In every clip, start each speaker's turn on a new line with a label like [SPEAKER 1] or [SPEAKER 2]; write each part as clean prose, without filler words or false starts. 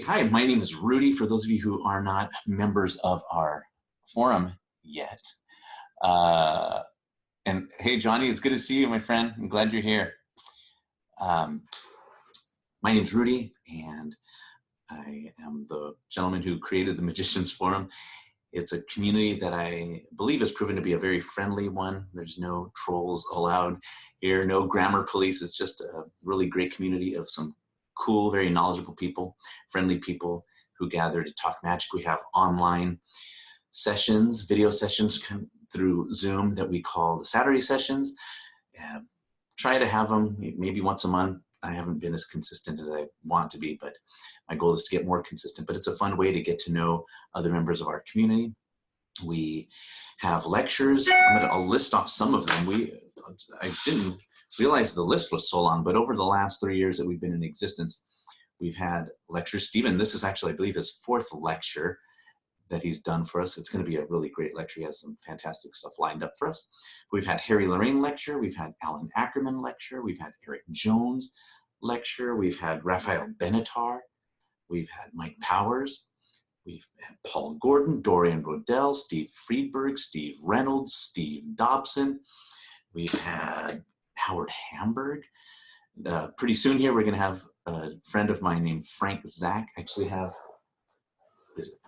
[SPEAKER 1] Hi, my name is Rudy. For those of you who are not members of our forum yet. And hey, Johnny, it's good to see you, my friend. I'm glad you're here. My name's Rudy, and I am the gentleman who created the Magicians Forum. It's a community that I believe has proven to be a very friendly one. There's no trolls allowed here, no grammar police. It's just a really great community of some cool, very knowledgeable people, friendly people who gather to talk magic. We have online sessions, video sessions through Zoom that we call the Saturday sessions. Try to have them maybe once a month. I haven't been as consistent as I want to be, but my goal is to get more consistent. But it's a fun way to get to know other members of our community. We have lectures. I'll list off some of them. I didn't realize the list was so long, but over the last 3 years that we've been in existence, we've had lectures. Stephen, this is actually, I believe, his 4th lecture that he's done for us. It's going to be a really great lecture. He has some fantastic stuff lined up for us. We've had Harry Lorraine lecture. We've had Alan Ackerman lecture. We've had Eric Jones lecture. We've had Raphael Benatar. We've had Mike Powers. We've had Paul Gordon, Dorian Rodell, Steve Friedberg, Steve Reynolds, Steve Dobson. We've had Howard Hamburg. Pretty soon here, we're going to have a friend of mine named Frank Zach actually have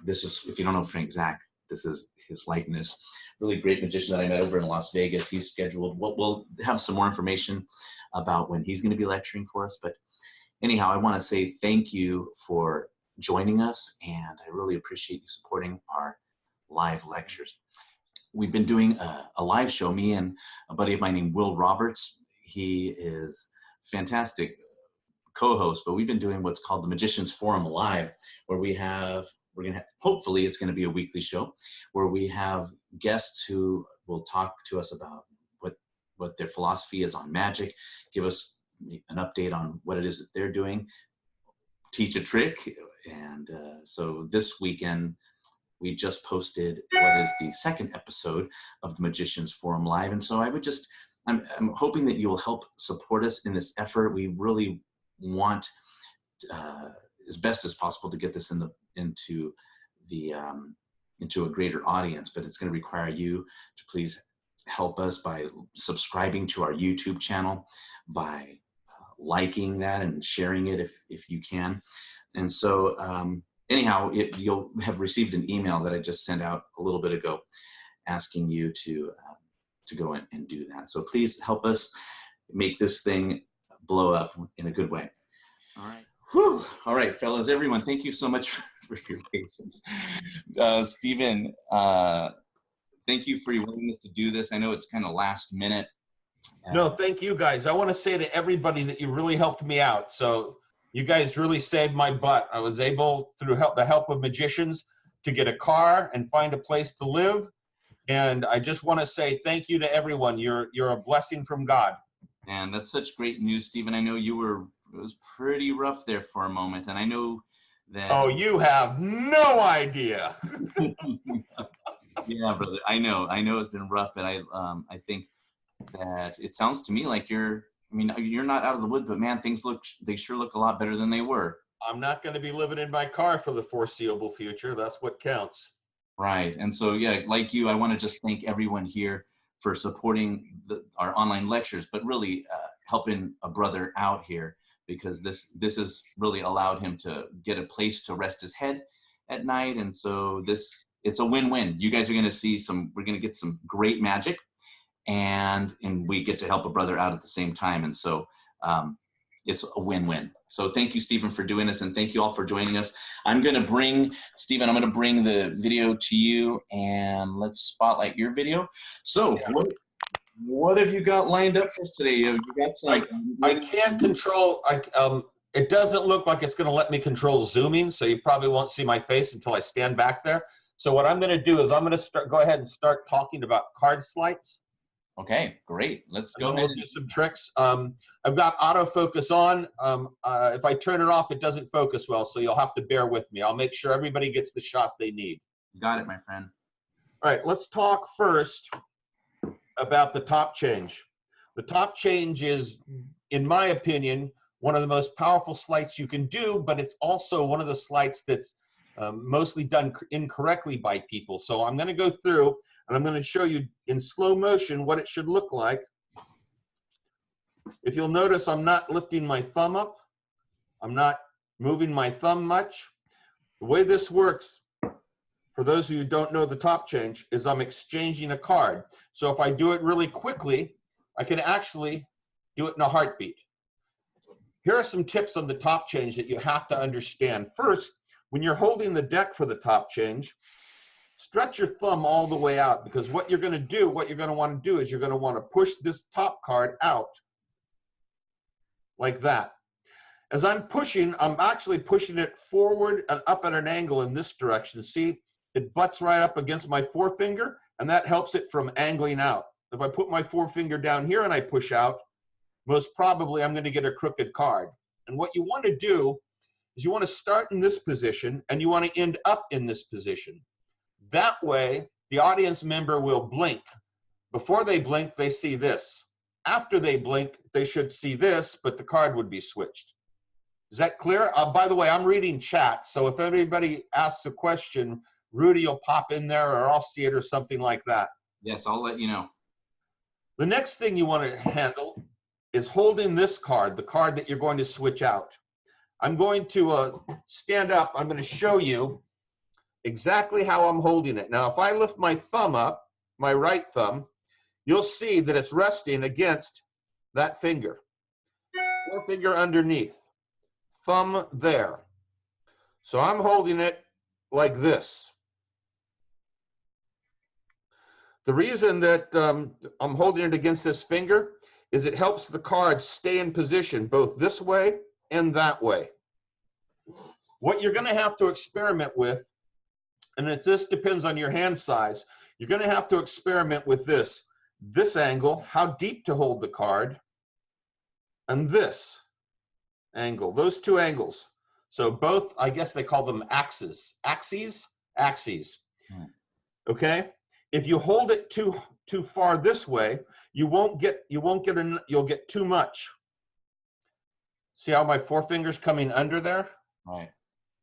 [SPEAKER 1] this is, if you don't know Frank Zach, this is his likeness. Really great magician that I met over in Las Vegas. He's scheduled. We'll have some more information about when he's going to be lecturing for us. But anyhow, I want to say thank you for joining us, and I really appreciate you supporting our live lectures. We've been doing a live show, me and a buddy of mine named Will Roberts. He is fantastic co-host, but we've been doing what's called the Magicians Forum Live, where we're going to have, hopefully it's going to be a weekly show, where we have guests who will talk to us about what their philosophy is on magic, give us an update on what it is that they're doing, teach a trick. And so this weekend, we just posted what is the 2nd episode of the Magicians Forum Live. And so I'm hoping that you will help support us in this effort. We really want, as best as possible, to get this into a greater audience, but it's going to require you to please help us by subscribing to our YouTube channel, by liking that and sharing it if you can. And so anyhow, you'll have received an email that I just sent out a little bit ago asking you to go in and do that. So please help us make this thing blow up in a good way. All right. Whew. All right, fellas, everyone, thank you so much for your patience. Stephen, thank you for your willingness to do this. I know it's kind of last minute.
[SPEAKER 2] No, thank you guys. I want to say to everybody that you really helped me out. So you guys really saved my butt. I was able, through the help of magicians, to get a car and find a place to live. And I just want to say thank you to everyone. You're a blessing from God.
[SPEAKER 1] And that's such great news, Stephen. I know it was pretty rough there for a moment. And I know that.
[SPEAKER 2] Oh, you have no idea.
[SPEAKER 1] Yeah, brother. I know it's been rough, but I think that it sounds to me like you're not out of the woods, but man, they sure look a lot better than they were.
[SPEAKER 2] I'm not going to be living in my car for the foreseeable future. That's what counts.
[SPEAKER 1] Right. And so, yeah, like you, I want to just thank everyone here for supporting our online lectures, but really helping a brother out here, because this has really allowed him to get a place to rest his head at night. And so it's a win-win. You guys are going to see we're going to get some great magic, and we get to help a brother out at the same time. And so it's a win-win. So thank you, Stephen, for doing this, and thank you all for joining us. I'm going to bring the video to you, and let's spotlight your video. So what have you got lined up for us today? You got some.
[SPEAKER 2] I can't control. It doesn't look like it's going to let me control zooming, so you probably won't see my face until I stand back there. So what I'm going to do is I'm going to go ahead and start talking about card sleights.
[SPEAKER 1] Okay, great. Let's go ahead.
[SPEAKER 2] We'll do some tricks. I've got autofocus on. If I turn it off, it doesn't focus well, so you'll have to bear with me. I'll make sure everybody gets the shot they need.
[SPEAKER 1] You got it, my friend.
[SPEAKER 2] All right, let's talk first about the top change. The top change is, in my opinion, one of the most powerful sleights you can do, but it's also one of the sleights that's mostly done incorrectly by people. So I'm going to go through and I'm going to show you in slow motion what it should look like. If you'll notice, I'm not lifting my thumb up. I'm not moving my thumb much. The way this works, for those of you who don't know the top change, is I'm exchanging a card. So if I do it really quickly, I can actually do it in a heartbeat. Here are some tips on the top change that you have to understand. First, when you're holding the deck for the top change, stretch your thumb all the way out, because what you're going to do, what you're going to want to do is you're going to want to push this top card out like that. As I'm pushing, I'm actually pushing it forward and up at an angle in this direction. See, it butts right up against my forefinger, and that helps it from angling out. If I put my forefinger down here and I push out, most probably I'm going to get a crooked card. And what you want to do is you want to start in this position and you want to end up in this position. That way, the audience member will blink. Before they blink, they see this. After they blink, they should see this, but the card would be switched. Is that clear? By the way, I'm reading chat, so if anybody asks a question, Rudy will pop in there, or I'll see it, or something like that.
[SPEAKER 1] Yes, I'll let you know.
[SPEAKER 2] The next thing you want to handle is holding this card, the card that you're going to switch out. I'm going to stand up. I'm going to show you exactly how I'm holding it. Now, if I lift my thumb up, my right thumb, you'll see that it's resting against that finger. Forefinger underneath, thumb there. So I'm holding it like this. The reason that I'm holding it against this finger is it helps the card stay in position both this way and that way. What you're going to have to experiment with, and this depends on your hand size, you're going to have to experiment with this angle, how deep to hold the card, and this angle, those two angles. So both, I guess they call them axes. Axes? Axes. Okay? If you hold it too far this way, you'll get too much. See how my forefinger's coming under there?
[SPEAKER 1] Right.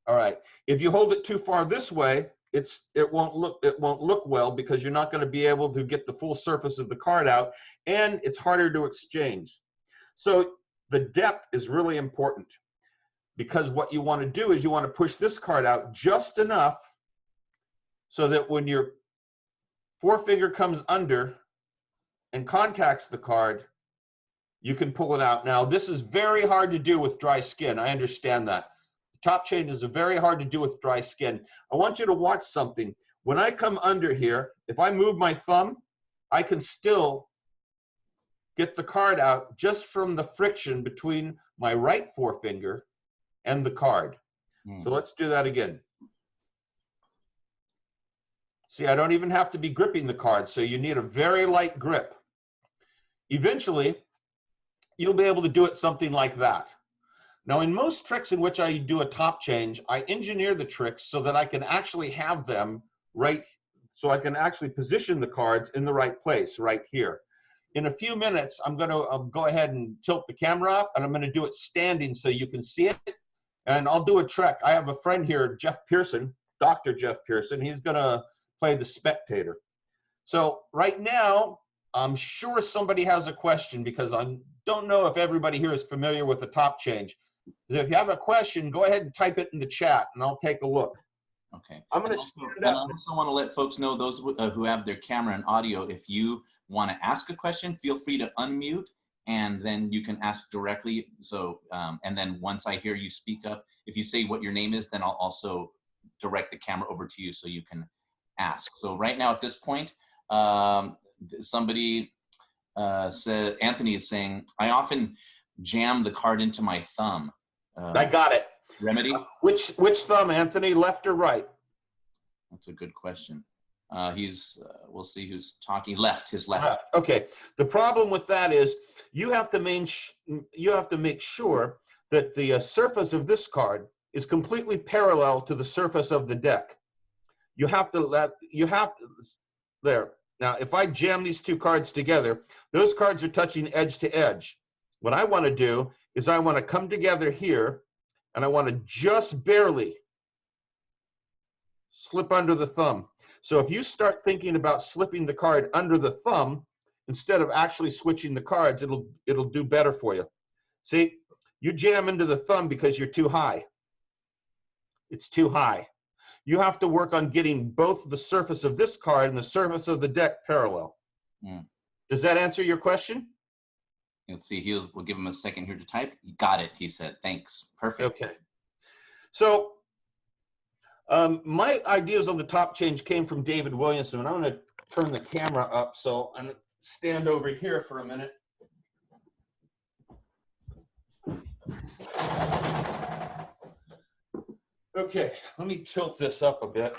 [SPEAKER 2] All right. If you hold it too far this way, it won't look well, because you're not going to be able to get the full surface of the card out, and it's harder to exchange. So the depth is really important, because what you want to do is you want to push this card out just enough so that when your forefinger comes under and contacts the card, you can pull it out. Now, this is very hard to do with dry skin. I understand that. Top chain is very hard to do with dry skin. I want you to watch something. When I come under here, if I move my thumb, I can still get the card out just from the friction between my right forefinger and the card. So let's do that again. See, I don't even have to be gripping the card, so you need a very light grip. Eventually, you'll be able to do it something like that. Now, in most tricks in which I do a top change, I engineer the tricks so that I can actually have them right, so I can actually position the cards in the right place, right here. In a few minutes, I'm going to go ahead and tilt the camera up, and I'm going to do it standing so you can see it. And I'll do a trick. I have a friend here, Jeff Pearson, Dr. Jeff Pearson. He's going to play the spectator. So right now, I'm sure somebody has a question, because I don't know if everybody here is familiar with the top change. If you have a question, go ahead and type it in the chat, and I'll take a look.
[SPEAKER 1] Okay.
[SPEAKER 2] I'm going to stand
[SPEAKER 1] And I
[SPEAKER 2] up.
[SPEAKER 1] also want to let folks know, those who have their camera and audio, if you want to ask a question, feel free to unmute, and then you can ask directly. So, and then once I hear you speak up, if you say what your name is, then I'll also direct the camera over to you so you can ask. So right now at this point, somebody said, Anthony is saying, I often jam the card into my thumb.
[SPEAKER 2] I got it.
[SPEAKER 1] Remedy?
[SPEAKER 2] Which thumb, Anthony, left or right?
[SPEAKER 1] That's a good question. We'll see who's talking. Left, his left.
[SPEAKER 2] Okay. The problem with that is you have to make sure that the surface of this card is completely parallel to the surface of the deck. There. Now, if I jam these two cards together, those cards are touching edge to edge. What I want to do is I want to come together here, and I want to just barely slip under the thumb. So if you start thinking about slipping the card under the thumb, instead of actually switching the cards, it'll do better for you. See, you jam into the thumb because you're too high. It's too high. You have to work on getting both the surface of this card and the surface of the deck parallel. Does that answer your question?
[SPEAKER 1] Let's see, we'll give him a second here to type. He got it, he said. Thanks. Perfect.
[SPEAKER 2] Okay. So my ideas on the top change came from David Williamson, and I'm going to turn the camera up, so I'm going to stand over here for a minute. Okay, let me tilt this up a bit.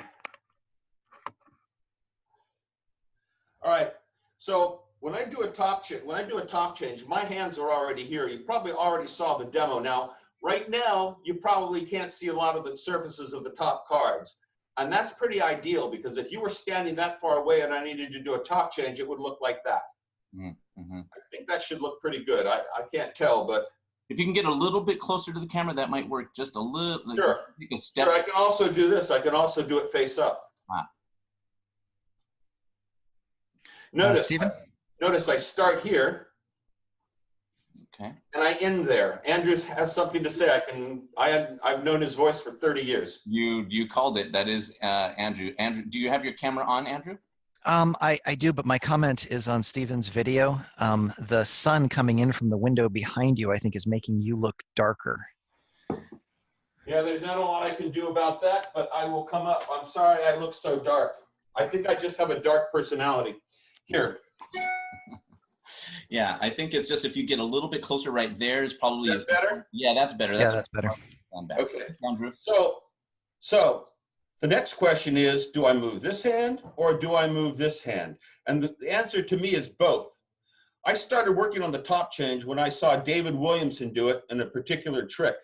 [SPEAKER 2] All right, so when I do a top change, my hands are already here. You probably already saw the demo. Now, right now, you probably can't see a lot of the surfaces of the top cards. And that's pretty ideal, because if you were standing that far away and I needed to do a top change, it would look like that. I think that should look pretty good. I can't tell, but
[SPEAKER 1] if you can get a little bit closer to the camera, that might work just a little.
[SPEAKER 2] Sure.
[SPEAKER 1] Take a step.
[SPEAKER 2] Sure, I can also do this. I can also do it face up. Notice, notice I start here.
[SPEAKER 1] Okay.
[SPEAKER 2] And I end there. Andrew has something to say. I've known his voice for 30 years.
[SPEAKER 1] You called it. That is Andrew. Andrew, do you have your camera on, Andrew?
[SPEAKER 3] I do, but my comment is on Stephen's video. The sun coming in from the window behind you, I think, is making you look darker.
[SPEAKER 2] Yeah, there's not a lot I can do about that, but I will come up. I'm sorry I look so dark. I think I just have a dark personality. Here.
[SPEAKER 1] Yeah, I think it's just if you get a little bit closer right there is probably
[SPEAKER 2] That's better?
[SPEAKER 1] Yeah, that's better.
[SPEAKER 3] That's better.
[SPEAKER 2] Okay.
[SPEAKER 1] Andrew.
[SPEAKER 2] So the next question is, do I move this hand or do I move this hand? And the answer to me is both. I started working on the top change when I saw David Williamson do it in a particular trick.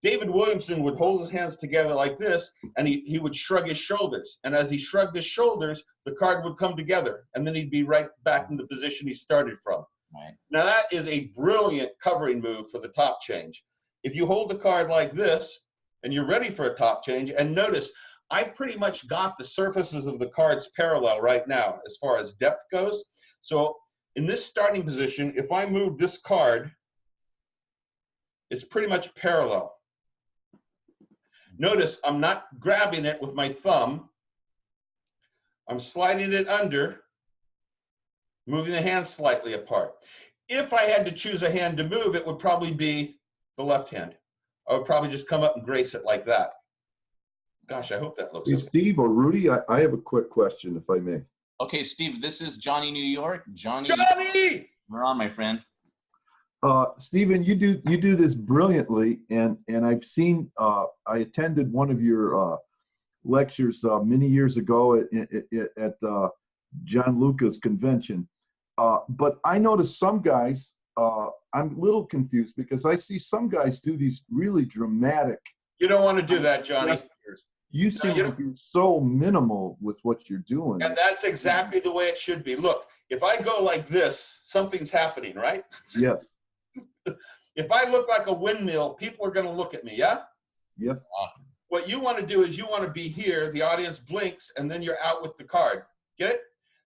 [SPEAKER 2] David Williamson would hold his hands together like this, and he would shrug his shoulders. And as he shrugged his shoulders, the card would come together, and then he'd be right back in the position he started from.
[SPEAKER 1] Right.
[SPEAKER 2] Now that is a brilliant covering move for the top change. If you hold the card like this, and you're ready for a top change, and notice, I've pretty much got the surfaces of the cards parallel right now as far as depth goes. So in this starting position, if I move this card, it's pretty much parallel. Notice I'm not grabbing it with my thumb. I'm sliding it under, moving the hands slightly apart. If I had to choose a hand to move, it would probably be the left hand. I would probably just come up and grace it like that. Gosh, I hope that looks
[SPEAKER 4] Hey,
[SPEAKER 2] okay.
[SPEAKER 4] Steve or Rudy, I have a quick question, if I may.
[SPEAKER 1] Okay, Steve, this is Johnny New York. Johnny! We're on, my friend.
[SPEAKER 4] Stephen, you do this brilliantly, and I've seen. I attended one of your lectures many years ago at John Lucas convention. But I noticed some guys. I'm a little confused because I see some guys do these really dramatic.
[SPEAKER 2] You don't want to do that, Johnny.
[SPEAKER 4] Gestures. You seem like you're so minimal with what you're doing.
[SPEAKER 2] And that's exactly the way it should be. Look, if I go like this, something's happening, right?
[SPEAKER 4] Yes.
[SPEAKER 2] If I look like a windmill, people are going to look at me, yeah?
[SPEAKER 4] Yep.
[SPEAKER 2] What you want to do is you want to be here, the audience blinks, and then you're out with the card. Get it?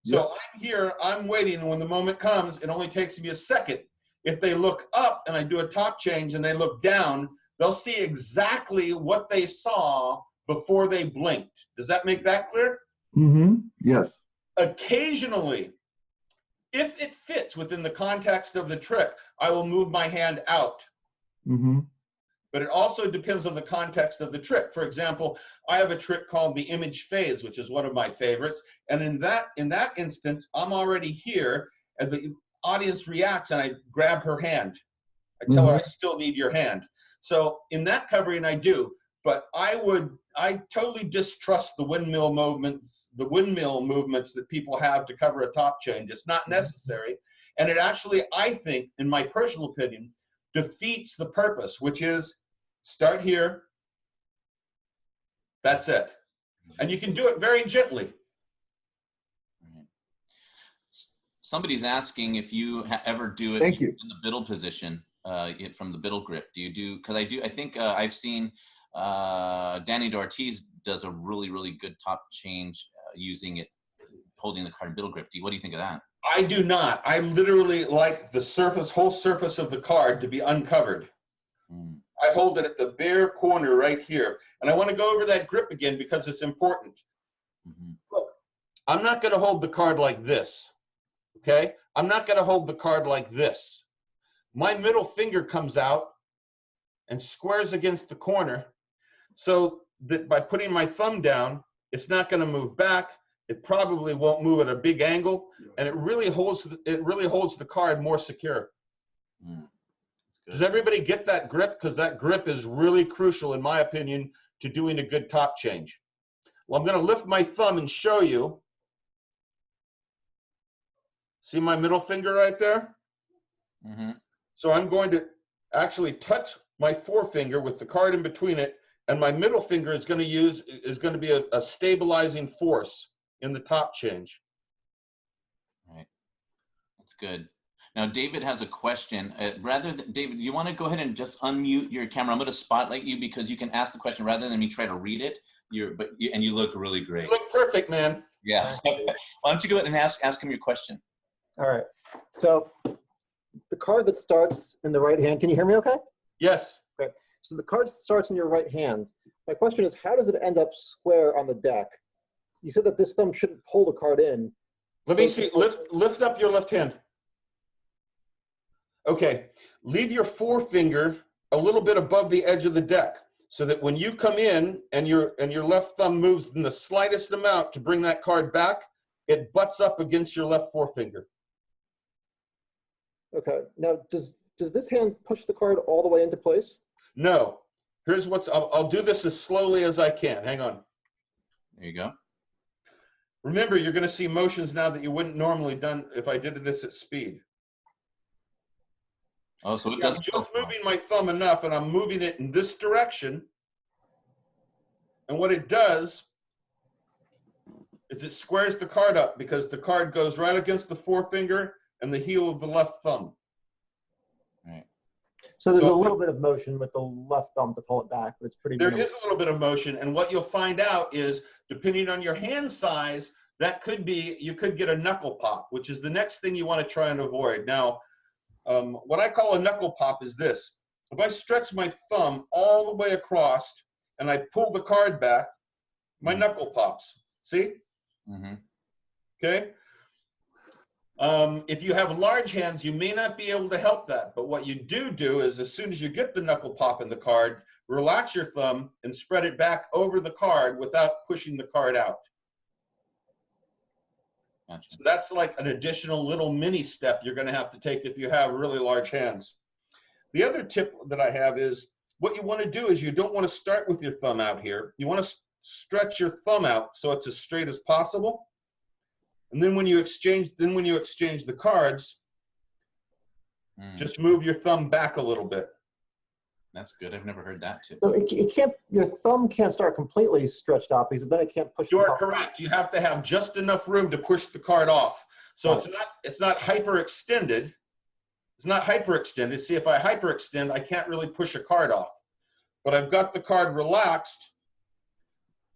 [SPEAKER 2] So
[SPEAKER 4] Yep.
[SPEAKER 2] I'm here, I'm waiting, and when the moment comes, it only takes me a second. If they look up and I do a top change and they look down, they'll see exactly what they saw before they blinked. Does that make that clear?
[SPEAKER 4] Mm-hmm. Yes.
[SPEAKER 2] Occasionally, if it fits within the context of the trick, I will move my hand out.
[SPEAKER 4] Mm-hmm.
[SPEAKER 2] But it also depends on the context of the trick. For example, I have a trick called the image fades, which is one of my favorites. And in that instance, I'm already here, and the audience reacts, and I grab her hand. I tell her I still need your hand. So in that covering, I do. But I totally distrust the windmill movements that people have to cover a top change. It's not necessary. And it actually, I think, in my personal opinion, defeats the purpose, which is start here. That's it. And you can do it very gently.
[SPEAKER 1] Somebody's asking if you ever do it
[SPEAKER 4] Thank you.
[SPEAKER 1] in the middle position. it from the biddle grip? Do you do, because I think I've seen Danny D'Ortiz does a really, really good top change using it, holding the card biddle grip. What do you think of that?
[SPEAKER 2] I do not. I literally like the whole surface of the card to be uncovered. I hold it at the bare corner right here. And I want to go over that grip again because it's important. Look, I'm not going to hold the card like this, okay? I'm not going to hold the card like this. My middle finger comes out and squares against the corner so that by putting my thumb down, it's not going to move back. It probably won't move at a big angle, and it really holds the card more secure. Does everybody get that grip? Because that grip is really crucial, in my opinion, to doing a good top change. Well, I'm going to lift my thumb and show you. See my middle finger right there? So I'm going to actually touch my forefinger with the card in between it, and my middle finger is going to be a stabilizing force in the top change.
[SPEAKER 1] Right. That's good. Now, David has a question. David, you want to go ahead and just unmute your camera? I'm going to spotlight you because you can ask the question rather than me try to read it. And you look really great.
[SPEAKER 2] You look perfect, man.
[SPEAKER 1] Yeah. Why don't you go ahead and ask him your question?
[SPEAKER 5] All right. So the card that starts in the right hand, can you hear me okay?
[SPEAKER 2] Yes.
[SPEAKER 5] Okay. So the card starts in your right hand. My question is, how does it end up square on the deck? You said that this thumb shouldn't pull the card in.
[SPEAKER 2] Let me see. Lift up your left hand. Okay. Leave your forefinger a little bit above the edge of the deck so that when you come in and your left thumb moves in the slightest amount to bring that card back, it butts up against your left forefinger.
[SPEAKER 5] Okay. Now, does this hand push the card all the way into place?
[SPEAKER 2] No. Here's I'll do this as slowly as I can. Hang on.
[SPEAKER 1] There you go.
[SPEAKER 2] Remember, you're going to see motions now that you wouldn't normally done if I did this at speed.
[SPEAKER 1] Oh, so it
[SPEAKER 2] I'm
[SPEAKER 1] doesn't.
[SPEAKER 2] just moving my thumb enough, and I'm moving it in this direction. And what it does is it squares the card up because the card goes right against the forefinger and the heel of the left thumb.
[SPEAKER 1] Right.
[SPEAKER 5] So there's a little bit of motion with the left thumb to pull it back, but it's pretty
[SPEAKER 2] There
[SPEAKER 5] minimal.
[SPEAKER 2] is a little bit of motion, and what you'll find out is, depending on your hand size, that could be, you could get a knuckle pop, which is the next thing you want to try and avoid. Now, what I call a knuckle pop is this. If I stretch my thumb all the way across and I pull the card back, my knuckle pops. See? Okay? If you have large hands, you may not be able to help that. But what you do is, as soon as you get the knuckle pop in the card, relax your thumb and spread it back over the card without pushing the card out.
[SPEAKER 1] Gotcha.
[SPEAKER 2] So that's like an additional little mini step you're going to have to take if you have really large hands. The other tip that I have is, what you want to do is you don't want to start with your thumb out here. You want to stretch your thumb out so it's as straight as possible. And then when you exchange the cards, just move your thumb back a little bit.
[SPEAKER 1] That's good. I've never heard that tip.
[SPEAKER 5] So it can't, your thumb can't start completely stretched out because then it can't push.
[SPEAKER 2] You are correct. You have to have just enough room to push the card off. So it's not hyperextended. It's not hyperextended. See, if I hyperextend, I can't really push a card off. But I've got the card relaxed.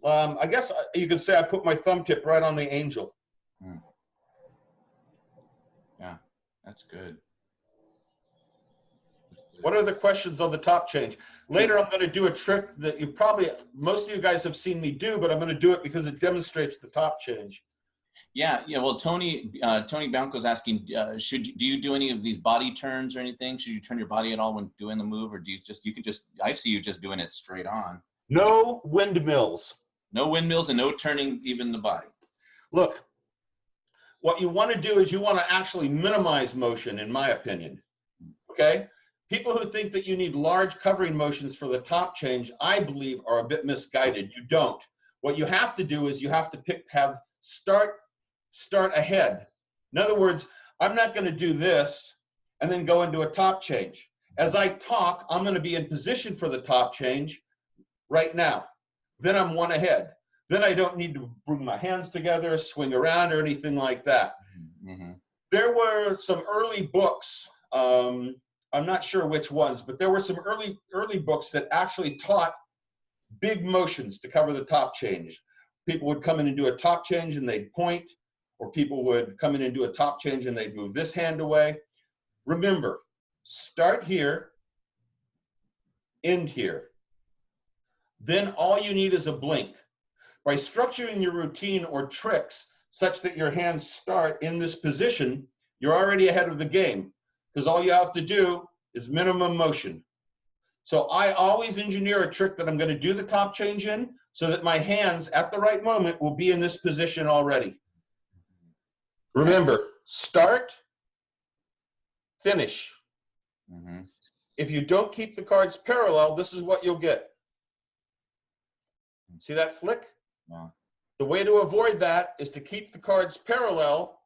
[SPEAKER 2] I guess you could say I put my thumb tip right on the angel.
[SPEAKER 1] Yeah, that's good.
[SPEAKER 2] What are the questions on the top change? Later, I'm going to do a trick that most of you guys have seen me do, but I'm going to do it because it demonstrates the top change.
[SPEAKER 1] Yeah. Well, Tony Bianco's asking, do you do any of these body turns or anything? Should you turn your body at all when doing the move, or I see you just doing it straight on.
[SPEAKER 2] No windmills.
[SPEAKER 1] No windmills and no turning even the body.
[SPEAKER 2] Look, what you want to do is you want to actually minimize motion, in my opinion. Okay? People who think that you need large covering motions for the top change, I believe, are a bit misguided. You don't. What you have to do is you have to start ahead. In other words, I'm not going to do this and then go into a top change. As I talk, I'm going to be in position for the top change right now. Then I'm one ahead. Then I don't need to bring my hands together, swing around, or anything like that. There were some early books I'm not sure which ones, but there were some early books that actually taught big motions to cover the top change. People would come in and do a top change and they'd point, or people would come in and do a top change and they'd move this hand away. Remember, start here, end here. Then all you need is a blink. By structuring your routine or tricks such that your hands start in this position, you're already ahead of the game, because all you have to do is minimum motion. So I always engineer a trick that I'm going to do the top change in so that my hands at the right moment will be in this position already. Remember, start, finish.
[SPEAKER 1] Mm-hmm.
[SPEAKER 2] If you don't keep the cards parallel, this is what you'll get. See that flick?
[SPEAKER 1] Yeah.
[SPEAKER 2] The way to avoid that is to keep the cards parallel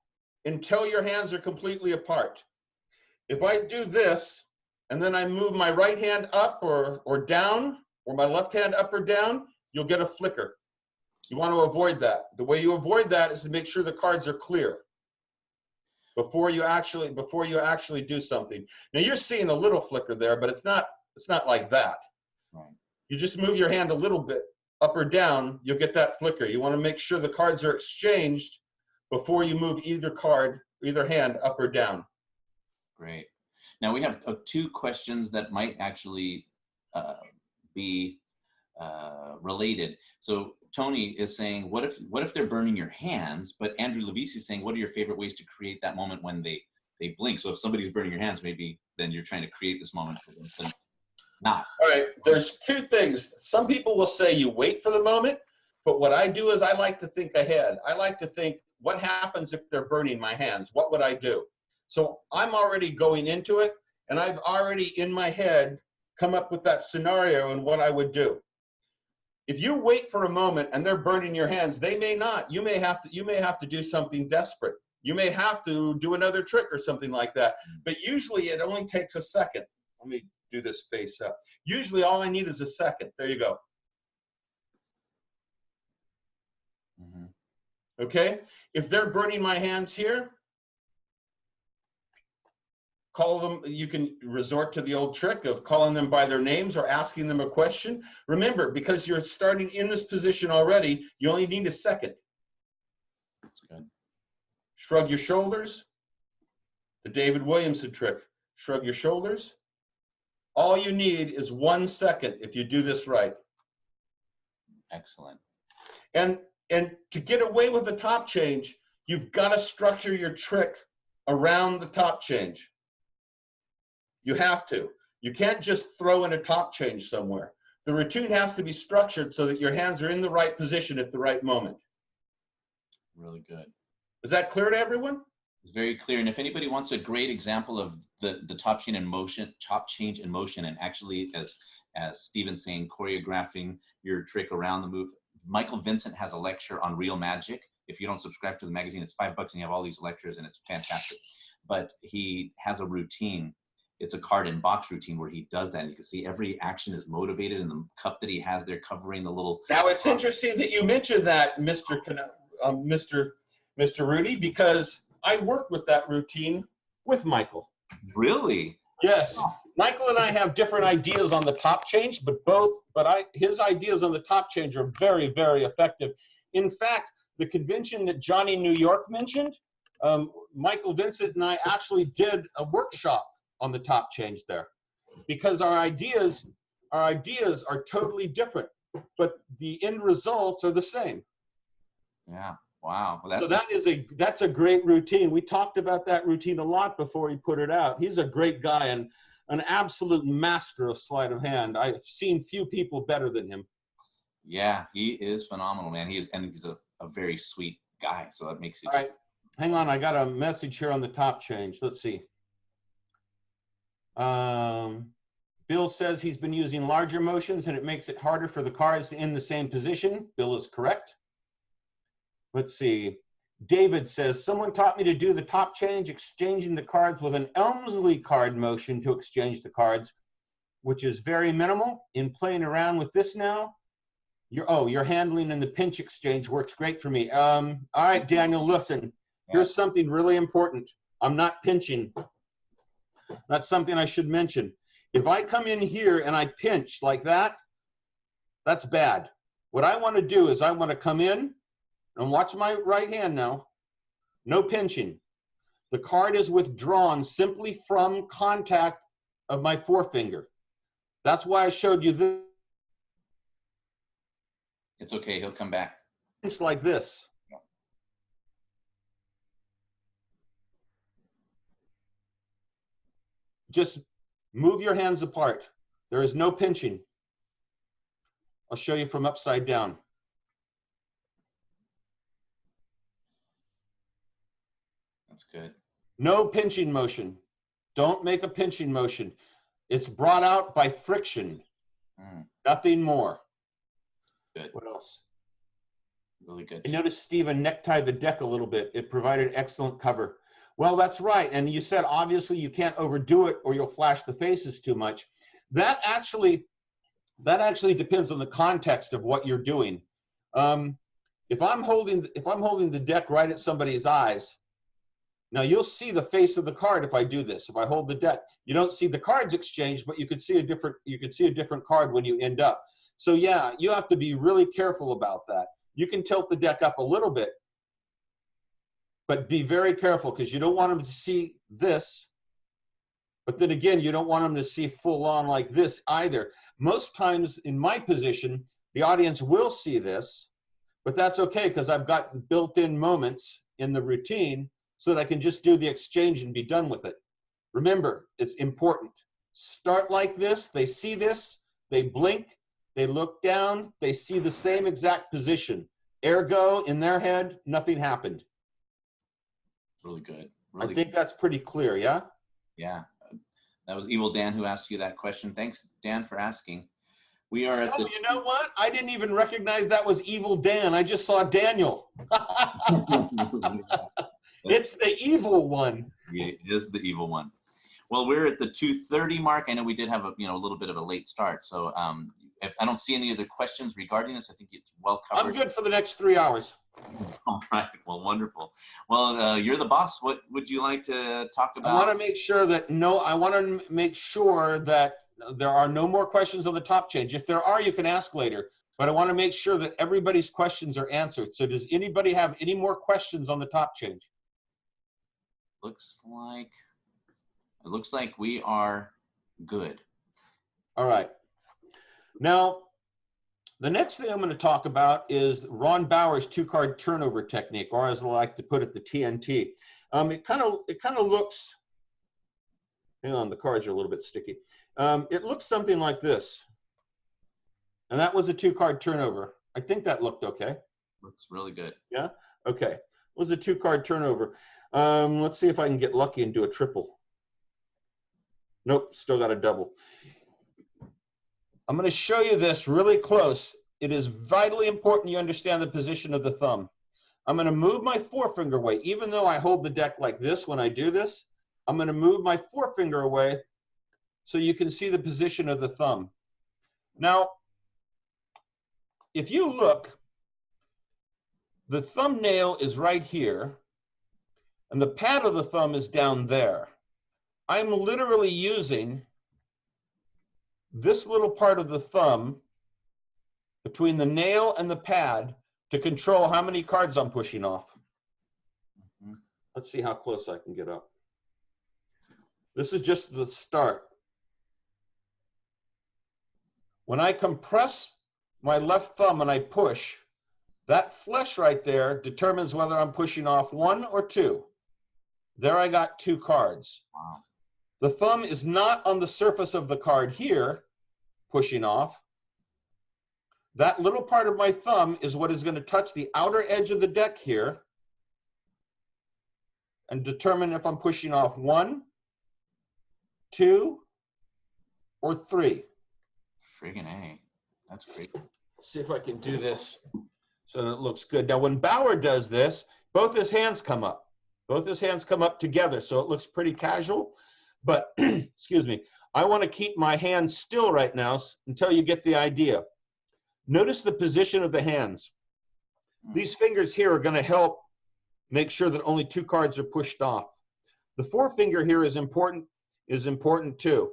[SPEAKER 2] until your hands are completely apart. If I do this, and then I move my right hand up or down, or my left hand up or down, you'll get a flicker. You want to avoid that. The way you avoid that is to make sure the cards are clear before you actually do something. Now you're seeing a little flicker there, but it's not like that.
[SPEAKER 1] Right.
[SPEAKER 2] You just move your hand a little bit up or down, you'll get that flicker. You want to make sure the cards are exchanged before you move either hand up or down.
[SPEAKER 1] Great. Now we have two questions that might actually be related. So Tony is saying, what if they're burning your hands? But Andrew Levisi is saying, what are your favorite ways to create that moment when they blink? So if somebody's burning your hands, maybe then you're trying to create this moment for them to not.
[SPEAKER 2] All right, there's two things. Some people will say you wait for the moment, but what I do is I like to think ahead. I like to think, what happens if they're burning my hands? What would I do? So I'm already going into it, and I've already in my head come up with that scenario and what I would do. If you wait for a moment and they're burning your hands, they may not. You may have to do something desperate. You may have to do another trick or something like that. But usually it only takes a second. Let me do this face up. Usually all I need is a second. There you go.
[SPEAKER 1] Mm-hmm.
[SPEAKER 2] Okay? If they're burning my hands here, call them, you can resort to the old trick of calling them by their names or asking them a question. Remember, because you're starting in this position already, you only need a second.
[SPEAKER 1] That's good.
[SPEAKER 2] Shrug your shoulders. The David Williamson trick. Shrug your shoulders. All you need is 1 second if you do this right.
[SPEAKER 1] Excellent.
[SPEAKER 2] And to get away with the top change, you've got to structure your trick around the top change. You have to. You can't just throw in a top change somewhere. The routine has to be structured so that your hands are in the right position at the right moment.
[SPEAKER 1] Really good.
[SPEAKER 2] Is that clear to everyone?
[SPEAKER 1] It's very clear. And if anybody wants a great example of the top change in motion, and actually, as Stephen's saying, choreographing your trick around the move, Michael Vincent has a lecture on Real Magic. If you don't subscribe to the magazine, it's $5 and you have all these lectures and it's fantastic. But he has a routine. It's a card and box routine where he does that. And you can see every action is motivated, and the cup that he has there covering the little.
[SPEAKER 2] Now it's interesting that you mentioned that, Mr. Rudy, because I worked with that routine with Michael.
[SPEAKER 1] Really?
[SPEAKER 2] Yes. Michael and I have different ideas on the top change, but his ideas on the top change are very, very effective. In fact, the convention that Johnny New York mentioned, Michael Vincent and I actually did a workshop on the top change there, because our ideas are totally different, but the end results are the same.
[SPEAKER 1] Yeah. Wow. Well,
[SPEAKER 2] so that's a great routine. We talked about that routine a lot before he put it out. He's a great guy and an absolute master of sleight of hand. I've seen few people better than him.
[SPEAKER 1] Yeah, he is phenomenal, man. He's a very sweet guy. So that makes it.
[SPEAKER 2] All right. Hang on. I got a message here on the top change. Let's see. Bill says he's been using larger motions and it makes it harder for the cards in the same position. Bill is correct. Let's see. David says, someone taught me to do the top change, exchanging the cards with an Elmsley card motion to exchange the cards, which is very minimal. In playing around with this now, your handling and the pinch exchange works great for me. All right, Daniel, listen. Here's something really important. I'm not pinching. That's something I should mention. If I come in here and I pinch like that, that's bad. What I want to do is I want to come in and watch my right hand now. No pinching. The card is withdrawn simply from contact of my forefinger. That's why I showed you this.
[SPEAKER 1] It's okay. He'll come back.
[SPEAKER 2] Pinch like this. Just move your hands apart. There is no pinching. I'll show you from upside down.
[SPEAKER 1] That's good.
[SPEAKER 2] No pinching motion. Don't make a pinching motion. It's brought out by friction. Nothing more.
[SPEAKER 1] Good.
[SPEAKER 2] What else?
[SPEAKER 1] Really good.
[SPEAKER 2] I noticed Stephen necktied the deck a little bit. It provided excellent cover. Well, that's right. And you said, obviously, you can't overdo it or you'll flash the faces too much. That actually depends on the context of what you're doing. If I'm holding the deck right at somebody's eyes, now you'll see the face of the card if I do this. If I hold the deck, you don't see the cards exchanged, but you could see a different card when you end up. So yeah, you have to be really careful about that. You can tilt the deck up a little bit, but be very careful because you don't want them to see this. But then again, you don't want them to see full on like this either. Most times in my position, the audience will see this, but that's okay because I've got built-in moments in the routine so that I can just do the exchange and be done with it. Remember, it's important. Start like this, they see this, they blink, they look down, they see the same exact position. Ergo, in their head, nothing happened.
[SPEAKER 1] Really good. Really
[SPEAKER 2] I think that's pretty clear, yeah?
[SPEAKER 1] Yeah. That was Evil Dan who asked you that question. Thanks, Dan, for asking. We are at the...
[SPEAKER 2] You know what? I didn't even recognize that was Evil Dan. I just saw Daniel. It's the evil one.
[SPEAKER 1] Yeah, it is the evil one. Well, we're at the 2:30 mark. I know we did have a little bit of a late start. So if I don't see any other questions regarding this, I think it's well covered.
[SPEAKER 2] I'm good for the next 3 hours.
[SPEAKER 1] All right. Well, wonderful. Well, you're the boss. What would you like to talk about?
[SPEAKER 2] I want to make sure that there are no more questions on the top change. If there are, you can ask later. But I want to make sure that everybody's questions are answered. So does anybody have any more questions on the top change?
[SPEAKER 1] It looks like we are good.
[SPEAKER 2] All right. Now, the next thing I'm going to talk about is Ron Bauer's two-card turnover technique, or as I like to put it, the TNT. It kind of looks. Hang on, the cards are a little bit sticky. It looks something like this, and that was a two-card turnover. I think that looked okay.
[SPEAKER 1] Looks really good.
[SPEAKER 2] Yeah. Okay. It was a two-card turnover. Let's see if I can get lucky and do a triple. Nope, still got a double. I'm going to show you this really close. It is vitally important you understand the position of the thumb. I'm going to move my forefinger away. Even though I hold the deck like this when I do this, I'm going to move my forefinger away so you can see the position of the thumb. Now, if you look, the thumbnail is right here, and the pad of the thumb is down there. I'm literally using this little part of the thumb between the nail and the pad to control how many cards I'm pushing off. Let's see how close I can get up. This is just the start. When I compress my left thumb and I push, that flesh right there determines whether I'm pushing off 1 or 2. There I got 2 cards.
[SPEAKER 1] Wow.
[SPEAKER 2] The thumb is not on the surface of the card here, pushing off. That little part of my thumb is what is going to touch the outer edge of the deck here and determine if I'm pushing off 1, 2, or 3.
[SPEAKER 1] Friggin' A. That's great.
[SPEAKER 2] Let's see if I can do this so that it looks good. Now, when Bauer does this, both his hands come up. Both his hands come up together, so it looks pretty casual. But, excuse me, I want to keep my hands still right now until you get the idea. Notice the position of the hands. These fingers here are going to help make sure that only 2 cards are pushed off. The forefinger here is important is important too.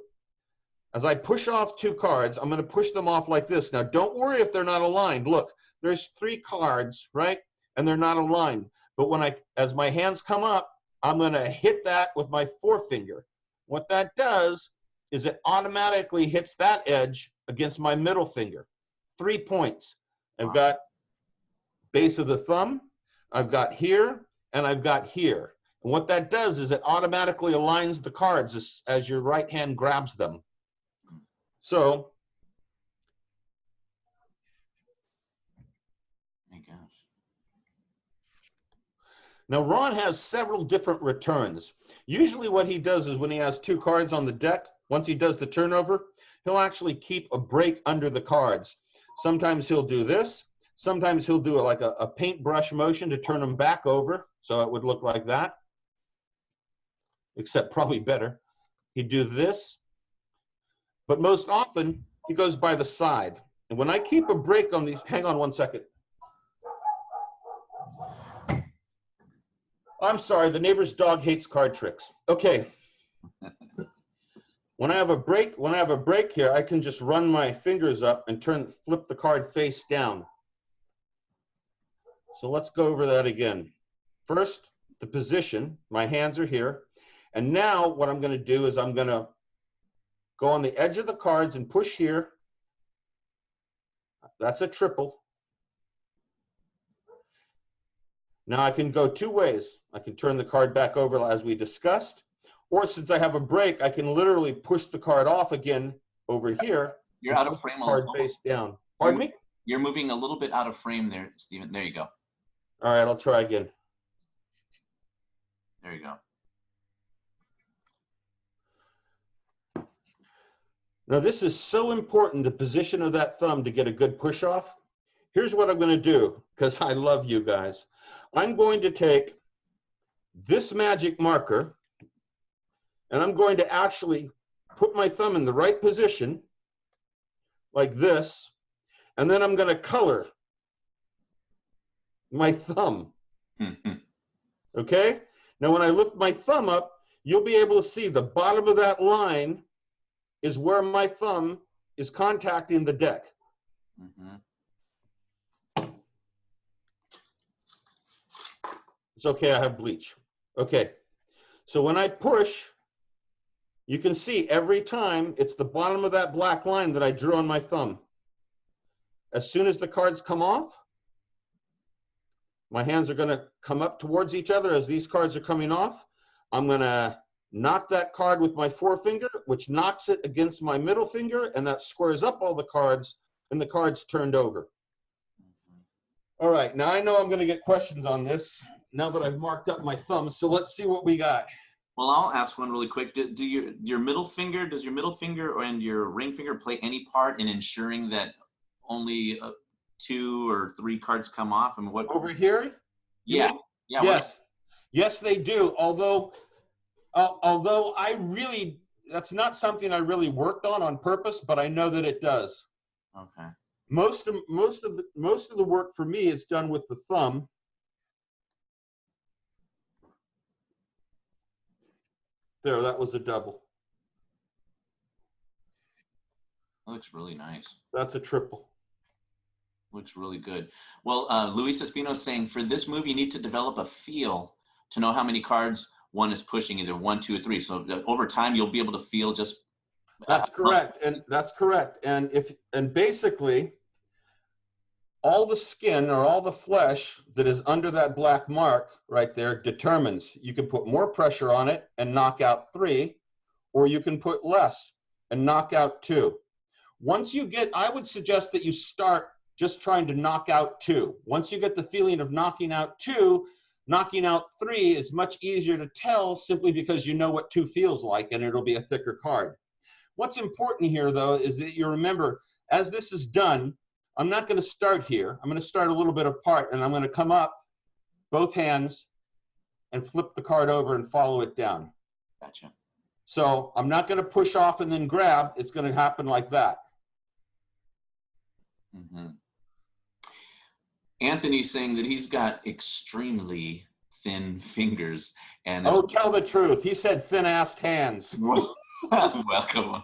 [SPEAKER 2] As I push off 2 cards, I'm going to push them off like this. Now, don't worry if they're not aligned. Look, there's 3 cards, right? And they're not aligned. But as my hands come up, I'm going to hit that with my forefinger. What that does is it automatically hits that edge against my middle finger. 3 points. I've got base of the thumb, I've got here, and I've got here. And what that does is it automatically aligns the cards as your right hand grabs them. So,
[SPEAKER 1] my gosh.
[SPEAKER 2] Now Ron has several different returns. Usually what he does is when he has 2 cards on the deck, once he does the turnover, he'll actually keep a break under the cards. Sometimes he'll do this. Sometimes he'll do like a paintbrush motion to turn them back over, so it would look like that, except probably better. He'd do this. But most often, he goes by the side. And when I keep a break on these, hang on one second. I'm sorry, the neighbor's dog hates card tricks. Okay. When I have a break here, I can just run my fingers up and flip the card face down. So let's go over that again. First, the position. My hands are here. And now what I'm going to do is I'm going to go on the edge of the cards and push here. That's a triple. Now I can go 2 ways. I can turn the card back over as we discussed, or since I have a break, I can literally push the card off again over here.
[SPEAKER 1] You're out of frame.
[SPEAKER 2] Card face down. Pardon me?
[SPEAKER 1] You're moving a little bit out of frame there, Stephen. There you go.
[SPEAKER 2] All right, I'll try again.
[SPEAKER 1] There you go.
[SPEAKER 2] Now this is so important, the position of that thumb, to get a good push off. Here's what I'm going to do, because I love you guys. I'm going to take this magic marker, and I'm going to actually put my thumb in the right position, like this, and then I'm going to color my thumb. Okay? Now when I lift my thumb up, you'll be able to see the bottom of that line is where my thumb is contacting the deck. It's okay, I have bleach. Okay, so when I push, you can see every time it's the bottom of that black line that I drew on my thumb. As soon as the cards come off, my hands are going to come up towards each other as these cards are coming off. I'm going to knock that card with my forefinger, which knocks it against my middle finger, and that squares up all the cards, and the cards turned over. All right, now I know I'm going to get questions on this now that I've marked up my thumb, so let's see what we got.
[SPEAKER 1] Well, I'll ask one really quick. Does your middle finger and your ring finger play any part in ensuring that only 2 or 3 cards come off? I mean, what
[SPEAKER 2] over here?
[SPEAKER 1] Yeah. Yeah.
[SPEAKER 2] Yes. Yes, they do. Although that's not something I really worked on purpose, but I know that it does.
[SPEAKER 1] Okay.
[SPEAKER 2] Most of the work for me is done with the thumb. There, that was a double.
[SPEAKER 1] That looks really nice.
[SPEAKER 2] That's a triple.
[SPEAKER 1] Looks really good. Well, Luis Espino is saying for this move, you need to develop a feel to know how many cards one is pushing, either 1, 2, or 3. So over time, you'll be able to feel just.
[SPEAKER 2] That's correct, and that's correct. And basically, all the skin or all the flesh that is under that black mark right there determines. You can put more pressure on it and knock out 3, or you can put less and knock out 2. Once you get, I would suggest that you start just trying to knock out 2. Once you get the feeling of knocking out 2, knocking out 3 is much easier to tell simply because you know what 2 feels like, and it'll be a thicker card. What's important here, though, is that you remember, as this is done, I'm not going to start here. I'm going to start a little bit apart, and I'm going to come up, both hands, and flip the card over and follow it down.
[SPEAKER 1] Gotcha.
[SPEAKER 2] So I'm not going to push off and then grab. It's going to happen like that.
[SPEAKER 1] Mm-hmm. Anthony's saying that he's got extremely thin fingers. And
[SPEAKER 2] oh, tell the truth. He said thin-assed hands.
[SPEAKER 1] Welcome.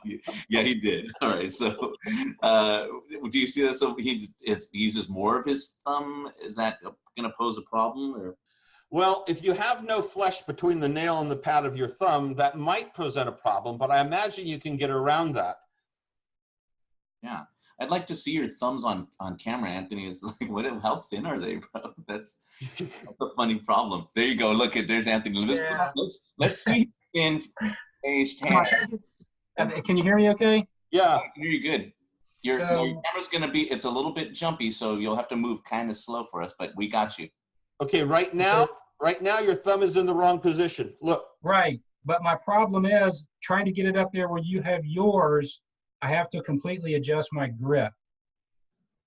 [SPEAKER 1] Yeah, he did. All right. So, do you see that? So if he uses more of his thumb, is that going to pose a problem? Or
[SPEAKER 2] Well, if you have no flesh between the nail and the pad of your thumb, that might present a problem, but I imagine you can get around that.
[SPEAKER 1] yeah, I'd like to see your thumbs on camera, Anthony. It's like, how thin are they, bro? That's a funny problem. There you go. Look at there's Anthony.
[SPEAKER 6] Yeah.
[SPEAKER 1] Let's see thin faced hand.
[SPEAKER 6] Can you hear me okay?
[SPEAKER 2] Yeah.
[SPEAKER 1] I can hear you good. Your camera's gonna be. It's a little bit jumpy, so you'll have to move kind of slow for us. But we got you.
[SPEAKER 2] Okay. Right now, your thumb is in the wrong position. Look.
[SPEAKER 6] Right. But my problem is trying to get it up there where you have yours. I have to completely adjust my grip.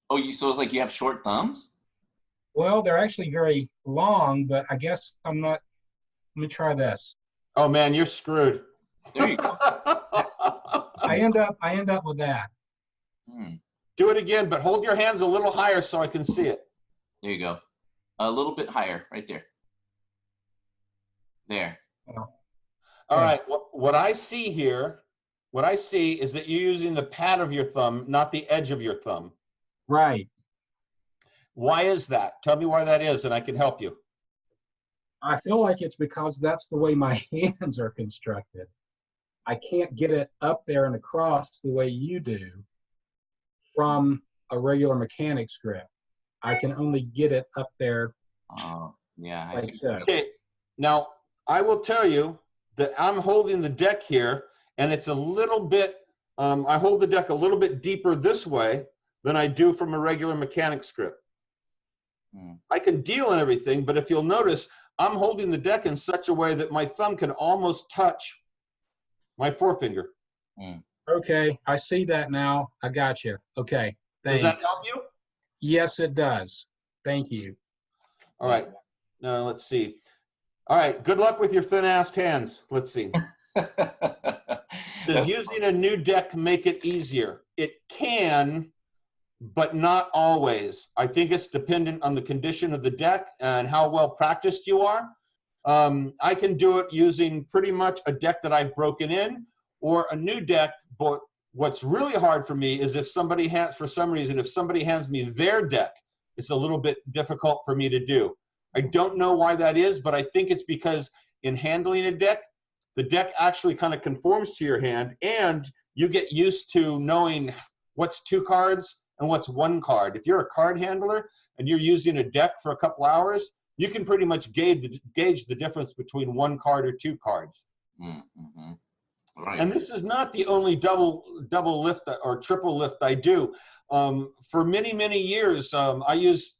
[SPEAKER 1] Oh, so like you have short thumbs?
[SPEAKER 6] Well, they're actually very long, but I guess I'm not. Let me try this.
[SPEAKER 2] Oh man, you're screwed.
[SPEAKER 1] There you go.
[SPEAKER 6] I end up with that.
[SPEAKER 2] Do it again, but hold your hands a little higher so I can see it.
[SPEAKER 1] There you go. A little bit higher, right there. There.
[SPEAKER 6] Oh.
[SPEAKER 2] All right. What I see here, is that you're using the pad of your thumb, not the edge of your thumb.
[SPEAKER 6] Right.
[SPEAKER 2] Why is that? Tell me why that is, and I can help you.
[SPEAKER 6] I feel like it's because that's the way my hands are constructed. I can't get it up there and across the way you do from a regular mechanic's grip. I can only get it up there.
[SPEAKER 1] Oh, yeah.
[SPEAKER 6] Like so.
[SPEAKER 2] Okay. Now, I will tell you that I'm holding the deck here, and it's a little bit, I hold the deck a little bit deeper this way than I do from a regular mechanic's grip. I can deal and everything, but if you'll notice, I'm holding the deck in such a way that my thumb can almost touch my forefinger.
[SPEAKER 6] Okay, I see that now. I got you. Okay, thanks.
[SPEAKER 2] Does that help you?
[SPEAKER 6] Yes, it does. Thank you.
[SPEAKER 2] All right. Now, let's see. All right, good luck with your thin-assed hands. Let's see. Does using a new deck make it easier? It can, but not always. I think it's dependent on the condition of the deck and how well practiced you are. I can do it using pretty much a deck that I've broken in or a new deck, but what's really hard for me is if somebody hands, for some reason, if somebody hands me their deck, it's a little bit difficult for me to do. I don't know why that is, but I think it's because in handling a deck, the deck actually kind of conforms to your hand and you get used to knowing what's 2 cards and what's 1 card. If you're a card handler and you're using a deck for a couple hours, you can pretty much gauge the difference between 1 card or 2 cards. Right. And this is not the only double lift or triple lift I do. For many, many years, I use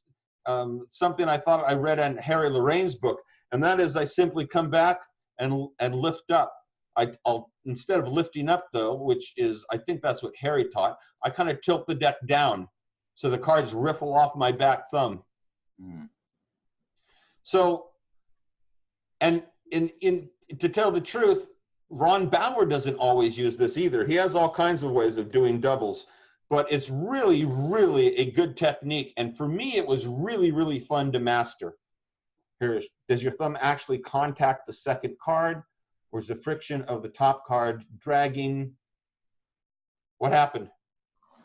[SPEAKER 2] something I thought I read in Harry Lorraine's book, and that is I simply come back and lift up. I'll instead of lifting up though, which is I think that's what Harry taught, I kind of tilt the deck down so the cards riffle off my back thumb. So, and to tell the truth, Ron Bauer doesn't always use this either. He has all kinds of ways of doing doubles, but it's really, really a good technique. And for me, it was really, really fun to master. Does your thumb actually contact the second card, or is the friction of the top card dragging? What happened?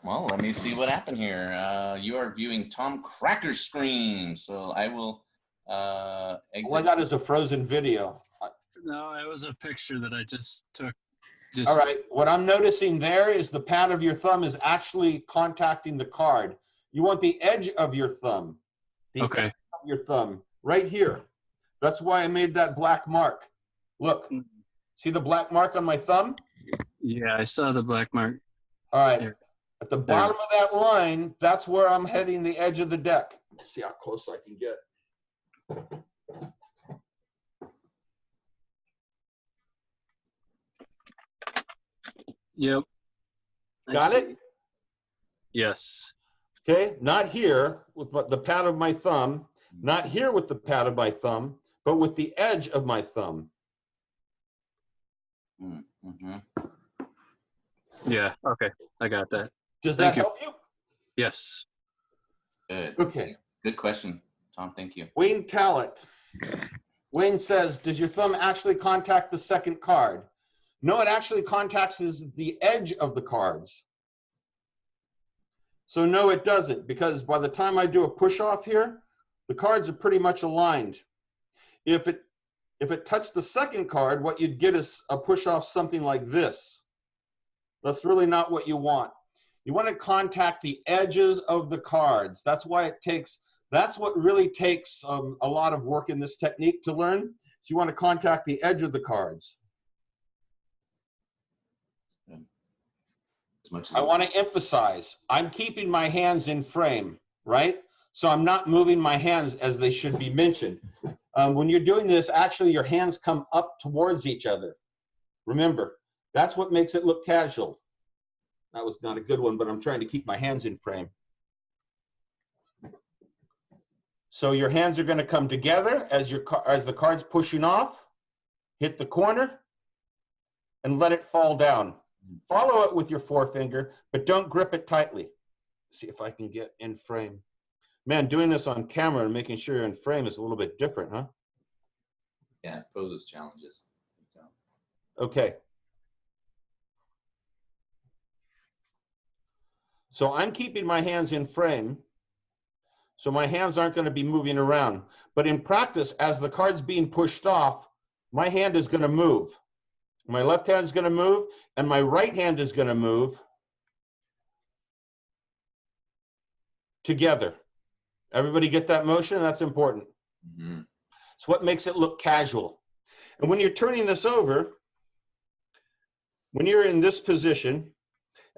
[SPEAKER 1] Well, let me see what happened here. You are viewing Tom Cracker's screen, so I will exit.
[SPEAKER 2] All I got is a frozen video.
[SPEAKER 7] No, it was a picture that I just took.
[SPEAKER 2] All right, what I'm noticing there is the pad of your thumb is actually contacting the card. You want the edge of your thumb. The edge of your thumb, right here. That's why I made that black mark. Look, see the black mark on my thumb?
[SPEAKER 7] Yeah, I saw the black mark.
[SPEAKER 2] All right, at the bottom of that line, that's where I'm heading the edge of the deck. Let's see how close I can get.
[SPEAKER 7] Yep.
[SPEAKER 2] Got it?
[SPEAKER 7] Yes.
[SPEAKER 2] Okay, not here with the pad of my thumb, not here with the pad of my thumb, but with the edge of my thumb.
[SPEAKER 7] Yeah, okay, I got that.
[SPEAKER 2] Does that help you?
[SPEAKER 7] Yes.
[SPEAKER 1] Good.
[SPEAKER 2] Okay.
[SPEAKER 1] Good question, Tom. Thank you.
[SPEAKER 2] Wayne Talent. Wayne says, does your thumb actually contact the second card? No, it actually contacts the edge of the cards. So no, it doesn't, because by the time I do a push off here, the cards are pretty much aligned. If it touched the second card, what you'd get is a push off something like this. That's really not what you want. You want to contact the edges of the cards. That's why it takes, that's what really takes a lot of work in this technique to learn. So you want to contact the edge of the cards.
[SPEAKER 1] As much as
[SPEAKER 2] I want to emphasize, I'm keeping my hands in frame, right? So I'm not moving my hands as they should be mentioned. When you're doing this, actually your hands come up towards each other. Remember, that's what makes it look casual. That was not a good one, but I'm trying to keep my hands in frame. So your hands are going to come together as the card's pushing off, hit the corner, and let it fall down. Follow it with your forefinger, but don't grip it tightly. See if I can get in frame. Man, doing this on camera and making sure you're in frame is a little bit different, huh?
[SPEAKER 1] Yeah, it poses challenges.
[SPEAKER 2] Okay. So I'm keeping my hands in frame, so my hands aren't going to be moving around. But in practice, as the card's being pushed off, my hand is going to move. My left hand is going to move, and my right hand is going to move together. Everybody get that motion? That's important.
[SPEAKER 1] Mm-hmm.
[SPEAKER 2] It's what makes it look casual. And when you're turning this over, when you're in this position